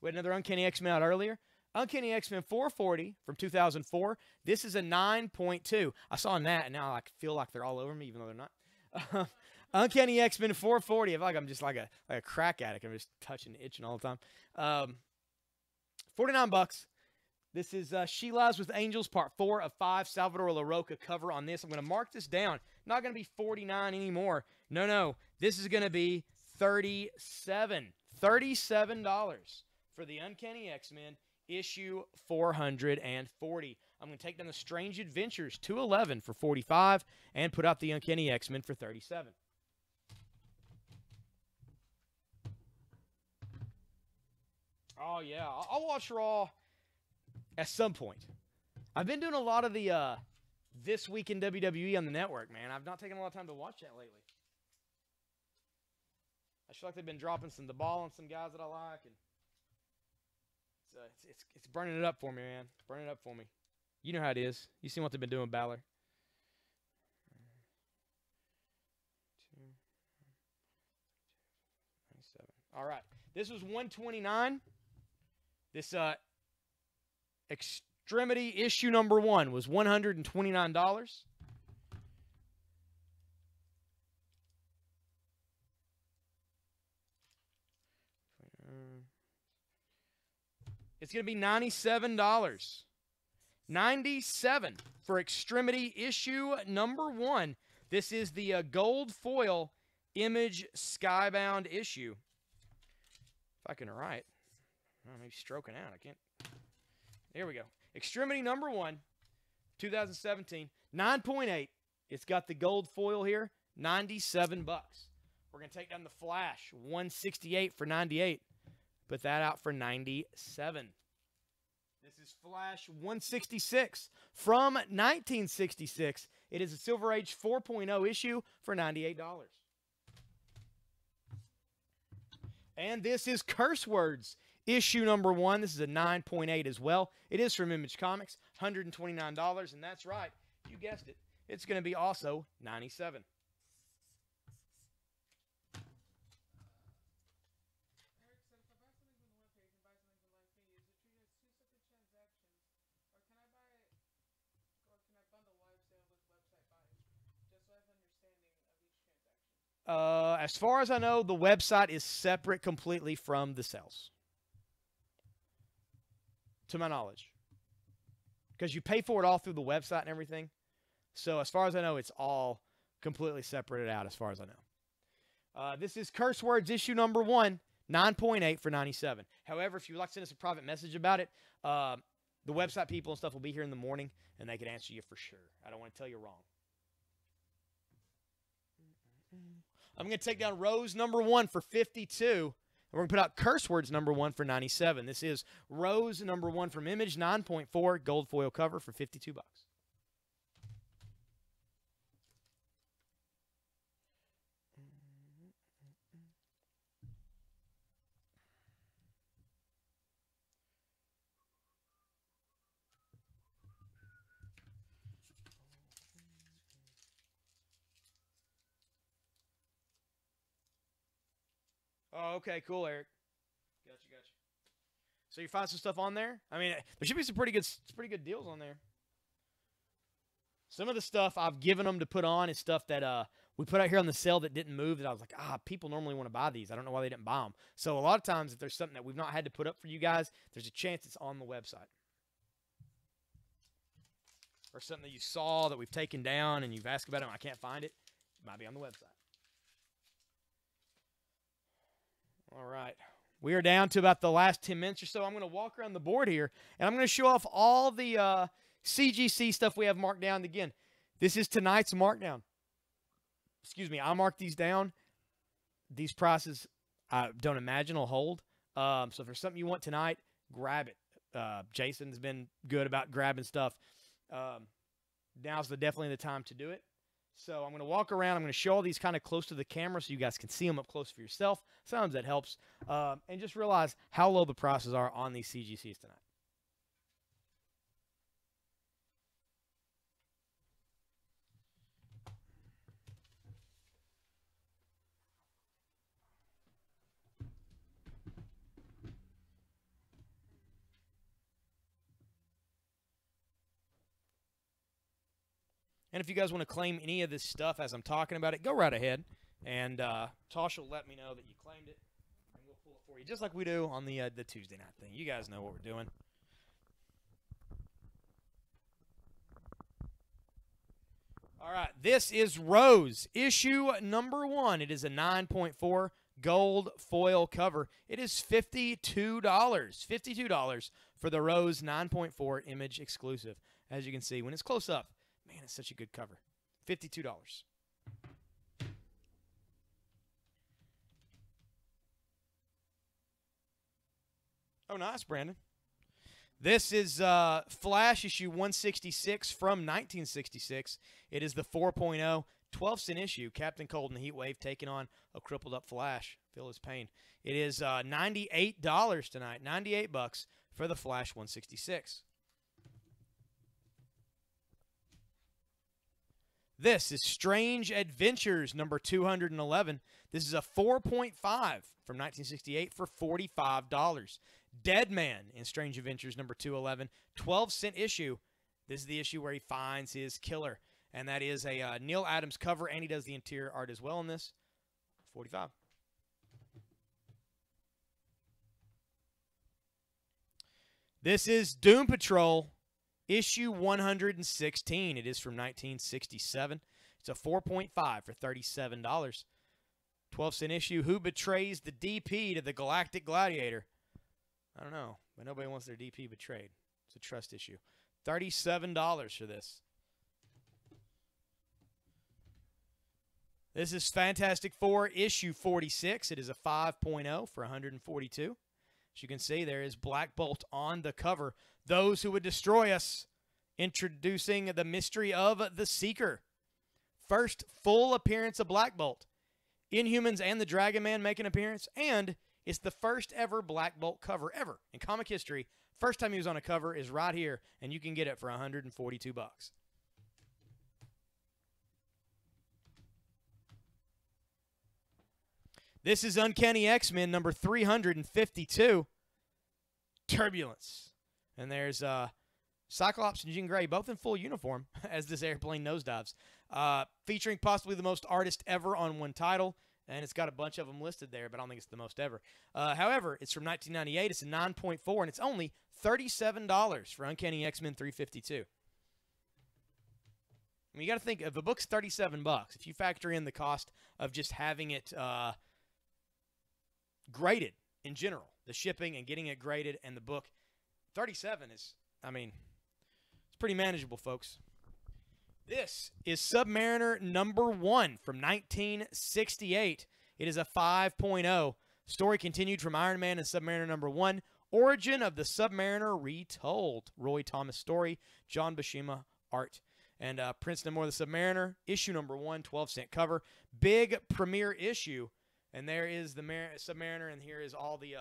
We had another Uncanny X-Men out earlier. Uncanny X-Men 440 from 2004. This is a 9.2. I saw that, and now I feel like they're all over me, even though they're not. Uncanny X-Men 440. I feel like I'm just like a crack addict. I'm just touching, itching all the time. $49. This is She Lies with Angels, Part 4 of 5. Salvador LaRocca cover on this. I'm going to mark this down. Not going to be $49 anymore. No. This is going to be $37 for the Uncanny X-Men issue 440. I'm going to take down the Strange Adventures 211 for $45 and put out the Uncanny X-Men for $37. Oh yeah, I'll watch Raw at some point. I've been doing a lot of the This Week in WWE on the network, man. I've not taken a lot of time to watch that lately. I feel like they've been dropping the ball on some guys that I like, and it's burning it up for me, man. Burning it up for me. You know how it is. You seen what they've been doing with Balor. All right, this was $129. This Extremity issue number 1 was $129. It's going to be $97. $97 for Extremity issue number 1. This is the gold foil Image Skybound issue. If I can write. Oh, maybe stroking out. I can't. There we go. Extremity number 1, 2017. 9.8. It's got the gold foil here. $97. We're going to take down the Flash. 168 for 98. Put that out for $97. This is Flash 166 from 1966. It is a Silver Age 4.0 issue for $98. And this is Curse Words issue number 1. This is a 9.8 as well. It is from Image Comics, $129. And that's right, you guessed it. It's going to be also $97. As far as I know, the website is separate completely from the sales. To my knowledge. Because you pay for it all through the website and everything. So as far as I know, it's all completely separated out as far as I know. This is Curse Words issue number 1, 9.8 for $97. However, if you'd like to send us a private message about it, the website people and stuff will be here in the morning, and they can answer you for sure. I don't want to tell you wrong. I'm going to take down Rose number 1 for $52. And we're going to put out Curse Words number 1 for $97. This is Rose number 1 from Image, 9.4, gold foil cover for $52. Oh, okay, cool, Eric. Gotcha. So you find some stuff on there. I mean, there should be some pretty good deals on there. Some of the stuff I've given them to put on is stuff that we put out here on the sale that didn't move. That I was like, people normally want to buy these. I don't know why they didn't buy them. So a lot of times, if there's something that we've not had to put up for you guys, there's a chance it's on the website. Or something that you saw that we've taken down and you've asked about it and I can't find it, it might be on the website. All right. We are down to about the last 10 minutes or so. I'm going to walk around the board here, and I'm going to show off all the CGC stuff we have marked down. Again, this is tonight's markdown. Excuse me, I marked these down. These prices, I don't imagine will hold. So if there's something you want tonight, grab it. Jason's been good about grabbing stuff. Now's definitely the time to do it. So I'm going to walk around. I'm going to show all these kind of close to the camera so you guys can see them up close for yourself. Sometimes that helps. And just realize how low the prices are on these CGCs tonight. And if you guys want to claim any of this stuff as I'm talking about it, go right ahead. And Tosh will let me know that you claimed it, and we'll pull it for you, just like we do on the Tuesday night thing. You guys know what we're doing. All right, this is Rose, issue number 1. It is a 9.4 gold foil cover. It is $52. $52 for the Rose 9.4 image exclusive. As you can see, when it's close up, man, it's such a good cover. $52. Oh, nice, Brandon. This is Flash issue 166 from 1966. It is the 4.0 12-cent issue. Captain Cold and the Heat Wave taking on a crippled up Flash. Feel his pain. It is $98 tonight. $98 for the Flash 166. This is Strange Adventures number 211. This is a 4.5 from 1968 for $45. Dead Man in Strange Adventures number 211, 12-cent issue. This is the issue where he finds his killer, and that is a Neil Adams cover, and he does the interior art as well in this. $45. This is Doom Patrol issue 116. It is from 1967. It's a 4.5 for $37. 12-cent issue. Who betrays the DP to the Galactic Gladiator? I don't know, but nobody wants their DP betrayed. It's a trust issue. $37 for this. This is Fantastic Four issue 46. It is a 5.0 for $142. As you can see, there is Black Bolt on the cover. Those who would destroy us. Introducing the mystery of the Seeker. First full appearance of Black Bolt. Inhumans and the Dragon Man make an appearance, and it's the first ever Black Bolt cover ever in comic history. First time he was on a cover is right here, and you can get it for $142. This is Uncanny X-Men number 352, Turbulence. And there's Cyclops and Jean Grey, both in full uniform, as this airplane nosedives. Featuring possibly the most artist ever on one title. And it's got a bunch of them listed there, but I don't think it's the most ever. However, it's from 1998. It's a 9.4, and it's only $37 for Uncanny X-Men 352. I mean, you got to think, if a book's $37, if you factor in the cost of just having it graded in general, the shipping and getting it graded and the book, 37 is, I mean, it's pretty manageable, folks. This is Submariner number 1 from 1968. It is a 5.0. Story continued from Iron Man and Submariner number 1. Origin of the Submariner retold. Roy Thomas story. John Buscema art. And Prince No More the Submariner, issue number 1, 12-cent cover. Big premiere issue. And there is the Submariner, and here is all the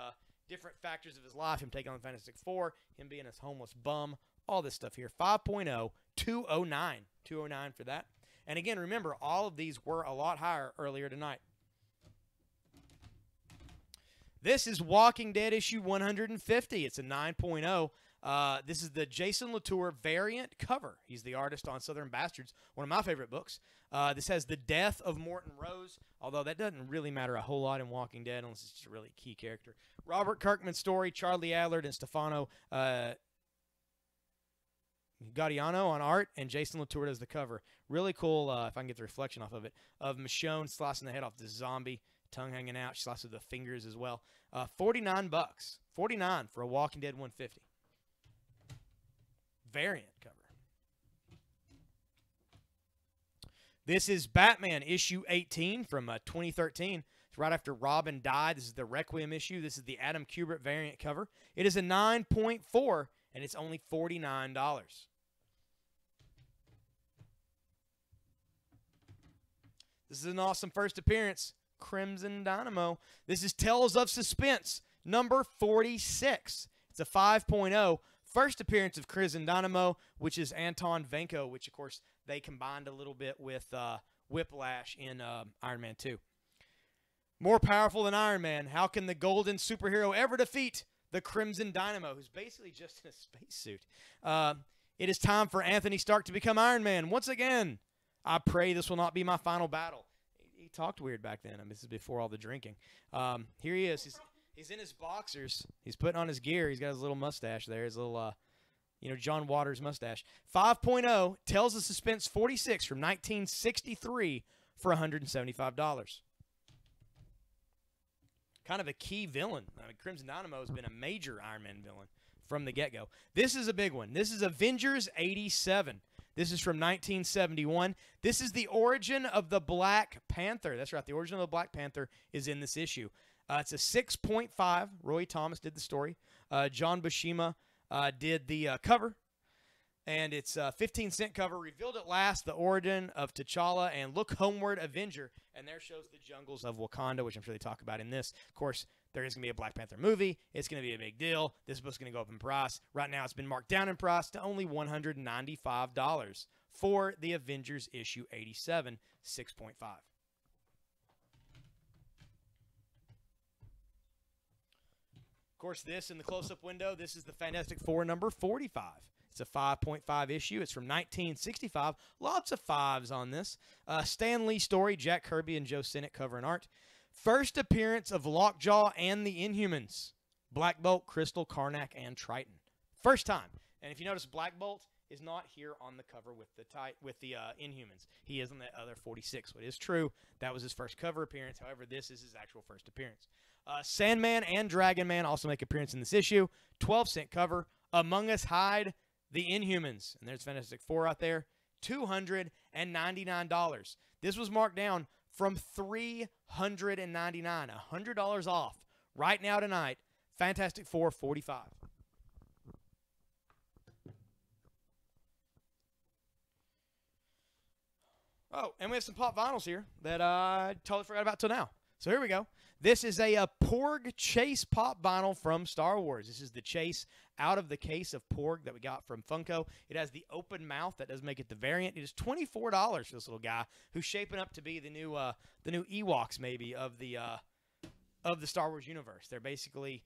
different factors of his life. Him taking on the Fantastic Four, him being a homeless bum, all this stuff here. 5.0, 209. 209 for that. And again, remember, all of these were a lot higher earlier tonight. This is Walking Dead issue 150. It's a 9.0. This is the Jason Latour variant cover. He's the artist on Southern Bastards, one of my favorite books. This has the death of Morton Rose, although that doesn't really matter a whole lot in Walking Dead unless it's just a really key character. Robert Kirkman's story, Charlie Adlard and Stefano Gaudiano on art, and Jason Latour does the cover. Really cool, if I can get the reflection off of it, of Michonne slicing the head off this zombie, tongue hanging out. She slices with the fingers as well. $49. $49 for a Walking Dead 150. Variant cover. This is Batman issue 18 from 2013. It's right after Robin died. This is the Requiem issue. This is the Adam Kubert variant cover. It is a 9.4, and it's only $49. This is an awesome first appearance. Crimson Dynamo. This is Tales of Suspense, number 46. It's a 5.0. First appearance of Crimson Dynamo, which is Anton Vanko, which, of course, they combined a little bit with Whiplash in Iron Man 2. More powerful than Iron Man, how can the golden superhero ever defeat the Crimson Dynamo, who's basically just in a spacesuit? It is time for Anthony Stark to become Iron Man once again. I pray this will not be my final battle. He talked weird back then. I mean, this is before all the drinking. Here he is. He's in his boxers. He's putting on his gear. He's got his little mustache there. His little, John Waters mustache. 5.0, Tales of Suspense 46 from 1963 for $175. Kind of a key villain. I mean, Crimson Dynamo has been a major Iron Man villain from the get-go. This is a big one. This is Avengers 87. This is from 1971. This is the origin of the Black Panther. That's right. The origin of the Black Panther is in this issue. It's a 6.5. Roy Thomas did the story. John Buscema did the cover. And it's a 15-cent cover. Revealed at last the origin of T'Challa and Look Homeward Avenger. And there shows the jungles of Wakanda, which I'm sure they talk about in this. Of course, there is going to be a Black Panther movie. It's going to be a big deal. This book's going to go up in price. Right now, it's been marked down in price to only $195 for the Avengers issue 87, 6.5. Of course, this in the close-up window, this is the Fantastic Four number 45. It's a 5.5 issue. It's from 1965. Lots of fives on this. Stan Lee story, Jack Kirby and Joe Sinnott cover and art. First appearance of Lockjaw and the Inhumans. Black Bolt, Crystal, Karnak, and Triton. First time. And if you notice, Black Bolt is not here on the cover with the Inhumans. He is on that other 46. So it is true that was his first cover appearance. However, this is his actual first appearance. Sandman and Dragon Man also make appearance in this issue. 12-cent cover. Among Us hide the Inhumans. And there's Fantastic Four out there. $299. This was marked down from $399. $100 off. Right now tonight, Fantastic Four 45. Oh, and we have some pop vinyls here that I totally forgot about till now. So here we go. This is a Porg Chase pop vinyl from Star Wars. This is the Chase out of the case of Porg that we got from Funko. It has the open mouth. That does make it the variant. It is $24 for this little guy who's shaping up to be the new Ewoks maybe of the Star Wars universe. They're basically,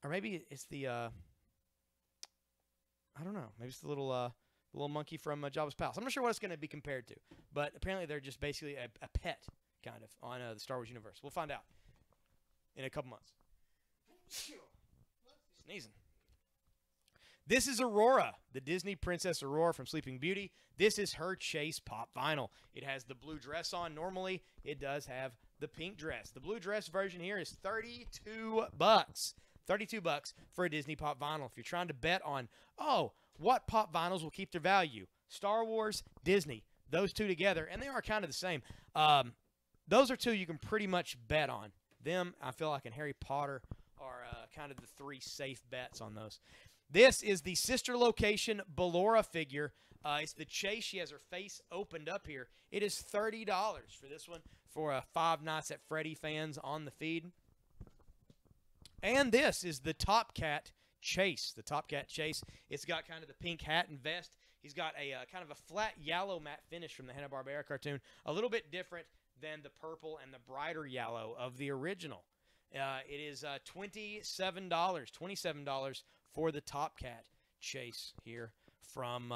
or maybe it's the I don't know. Maybe it's the little monkey from Jabba's palace. I'm not sure what it's going to be compared to, but apparently they're just basically a pet kind of on the Star Wars universe. We'll find out in a couple months. Sneezing. This is Aurora, the Disney Princess Aurora from Sleeping Beauty. This is her Chase pop vinyl. It has the blue dress on. Normally, it does have the pink dress. The blue dress version here is $32. $32 for a Disney pop vinyl. If you're trying to bet on, what pop vinyls will keep their value? Star Wars, Disney, those two together, and they are kind of the same. Those are two you can pretty much bet on. Them, I feel like, and Harry Potter are kind of the three safe bets on those. This is the sister location Ballora figure. It's the Chase. She has her face opened up here. It is $30 for this one for Five Nights at Freddy fans on the feed. And this is the Top Cat Chase. The Top Cat Chase. It's got kind of the pink hat and vest. He's got a kind of a flat yellow matte finish from the Hanna-Barbera cartoon. A little bit different than the purple and the brighter yellow of the original. It is $27 for the Top Cat chase here from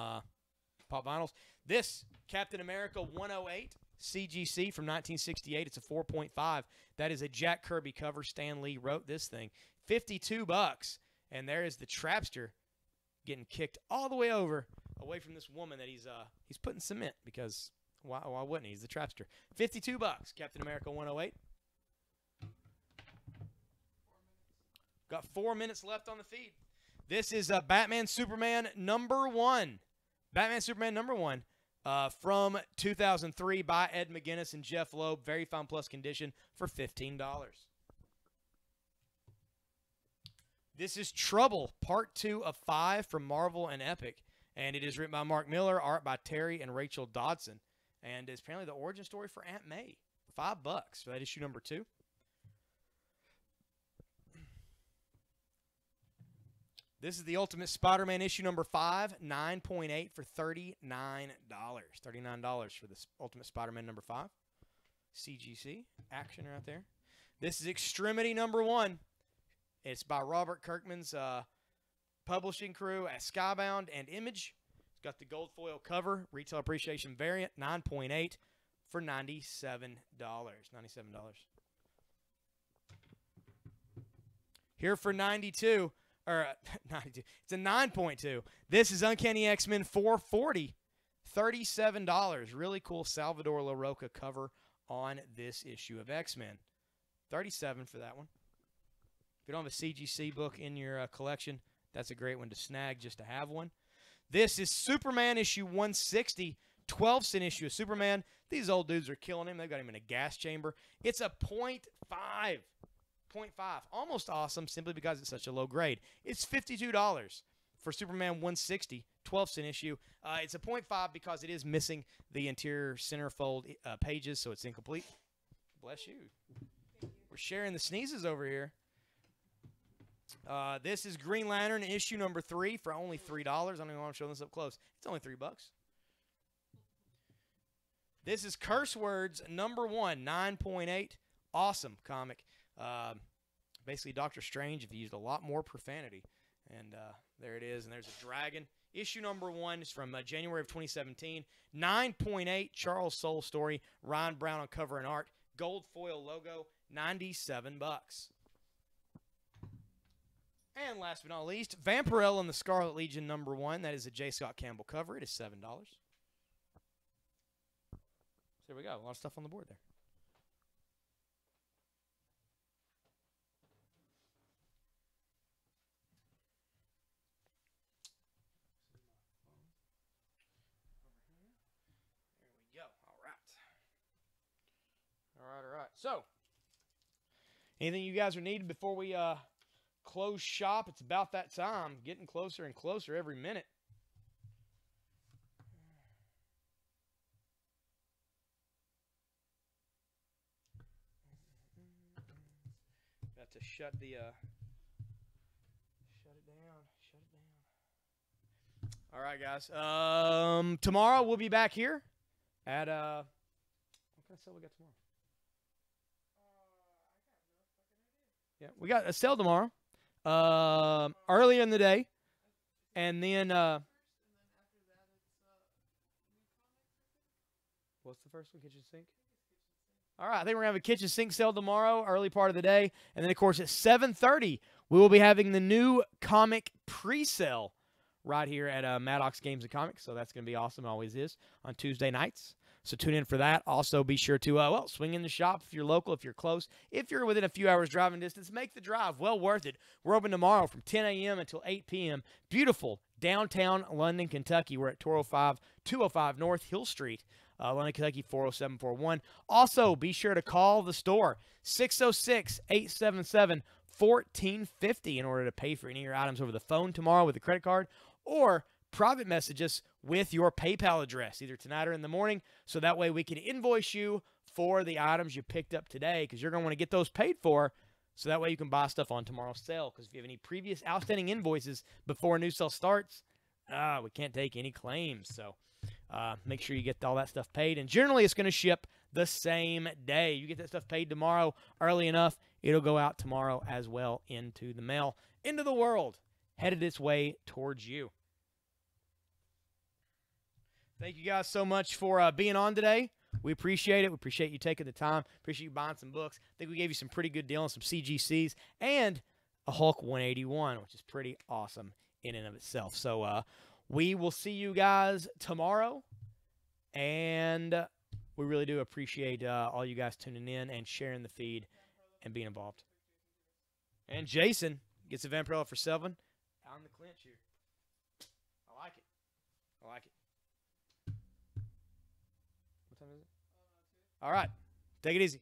Pop Vinyls. This Captain America 108 CGC from 1968. It's a 4.5. That is a Jack Kirby cover. Stan Lee wrote this thing. $52. And there is the Trapster getting kicked all the way over, away from this woman that he's putting cement, because why wouldn't he? He's the Trapster. $52. Captain America 108. Got 4 minutes left on the feed. This is Batman Superman #1. Batman Superman #1 from 2003 by Ed McGuinness and Jeff Loeb. Very fine plus condition for $15. This is Trouble, Part 2 of 5 from Marvel and Epic. And it is written by Mark Miller, art by Terry and Rachel Dodson. And it's apparently the origin story for Aunt May. $5 for that issue #2. This is the Ultimate Spider-Man issue #5, 9.8 for $39. $39 for this Ultimate Spider-Man #5. CGC, action right there. This is Extremity #1. It's by Robert Kirkman's publishing crew at Skybound and Image. It's got the gold foil cover, retail appreciation variant, 9.8 for $97. $97. Here for 92. Or 92. It's a 9.2. This is Uncanny X-Men 440. $37. Really cool Salvador LaRocca cover on this issue of X-Men. $37 for that one. If you don't have a CGC book in your collection, that's a great one to snag just to have one. This is Superman issue 160. 12-cent issue of Superman. These old dudes are killing him. They've got him in a gas chamber. It's a 0.5. 0.5. Almost awesome simply because it's such a low grade. It's $52 for Superman 160, 12-cent issue. It's a 0.5 because it is missing the interior centerfold pages, so it's incomplete. Bless you. We're sharing the sneezes over here. This is Green Lantern issue #3 for only $3. I don't even want to show this up close. It's only $3. This is Curse Words #1, 9.8. Awesome comic. Basically Doctor Strange if he used a lot more profanity. And there it is. And there's a dragon. Issue #1 is from January of 2017. 9.8 Charles Soule story. Ryan Brown on cover and art. Gold foil logo. $97. And last but not least, Vampirella and the Scarlet Legion #1. That is a J. Scott Campbell cover. It is $7. So there we go. A lot of stuff on the board there. All right. So, anything you guys are needing before we close shop? It's about that time. Getting closer and closer every minute. Got to shut the shut it down. All right, guys. Tomorrow we'll be back here at what kind of sale we got tomorrow? Yeah, we got a sale tomorrow, earlier in the day, and then what's the first one? Kitchen sink. All right, I think we're gonna have a kitchen sink sale tomorrow, early part of the day, and then of course at 7:30 we will be having the new comic pre-sale right here at Maddox Games and Comics. So that's gonna be awesome. It always is on Tuesday nights. So tune in for that. Also, be sure to, swing in the shop if you're local, if you're close. If you're within a few hours driving distance, make the drive. Well worth it. We're open tomorrow from 10 a.m. until 8 p.m. Beautiful downtown London, Kentucky. We're at 205 North Hill Street, London, Kentucky, 40741. Also, be sure to call the store, 606-877-1450 in order to pay for any of your items over the phone tomorrow with a credit card, or private message us with your PayPal address, either tonight or in the morning, so that way we can invoice you for the items you picked up today, because you're going to want to get those paid for, so that way you can buy stuff on tomorrow's sale. Because if you have any previous outstanding invoices before a new sale starts, we can't take any claims. So make sure you get all that stuff paid. And generally, it's going to ship the same day. You get that stuff paid tomorrow early enough, it'll go out tomorrow as well into the mail, into the world, headed its way towards you. Thank you guys so much for being on today. We appreciate it. We appreciate you taking the time. Appreciate you buying some books. I think we gave you some pretty good deals on some CGCs and a Hulk 181, which is pretty awesome in and of itself. So we will see you guys tomorrow, and we really do appreciate all you guys tuning in and sharing the feed and being involved. And Jason gets a Vampirella for 7 on the clinch here. I like it. I like it. What time is it? All right. Take it easy.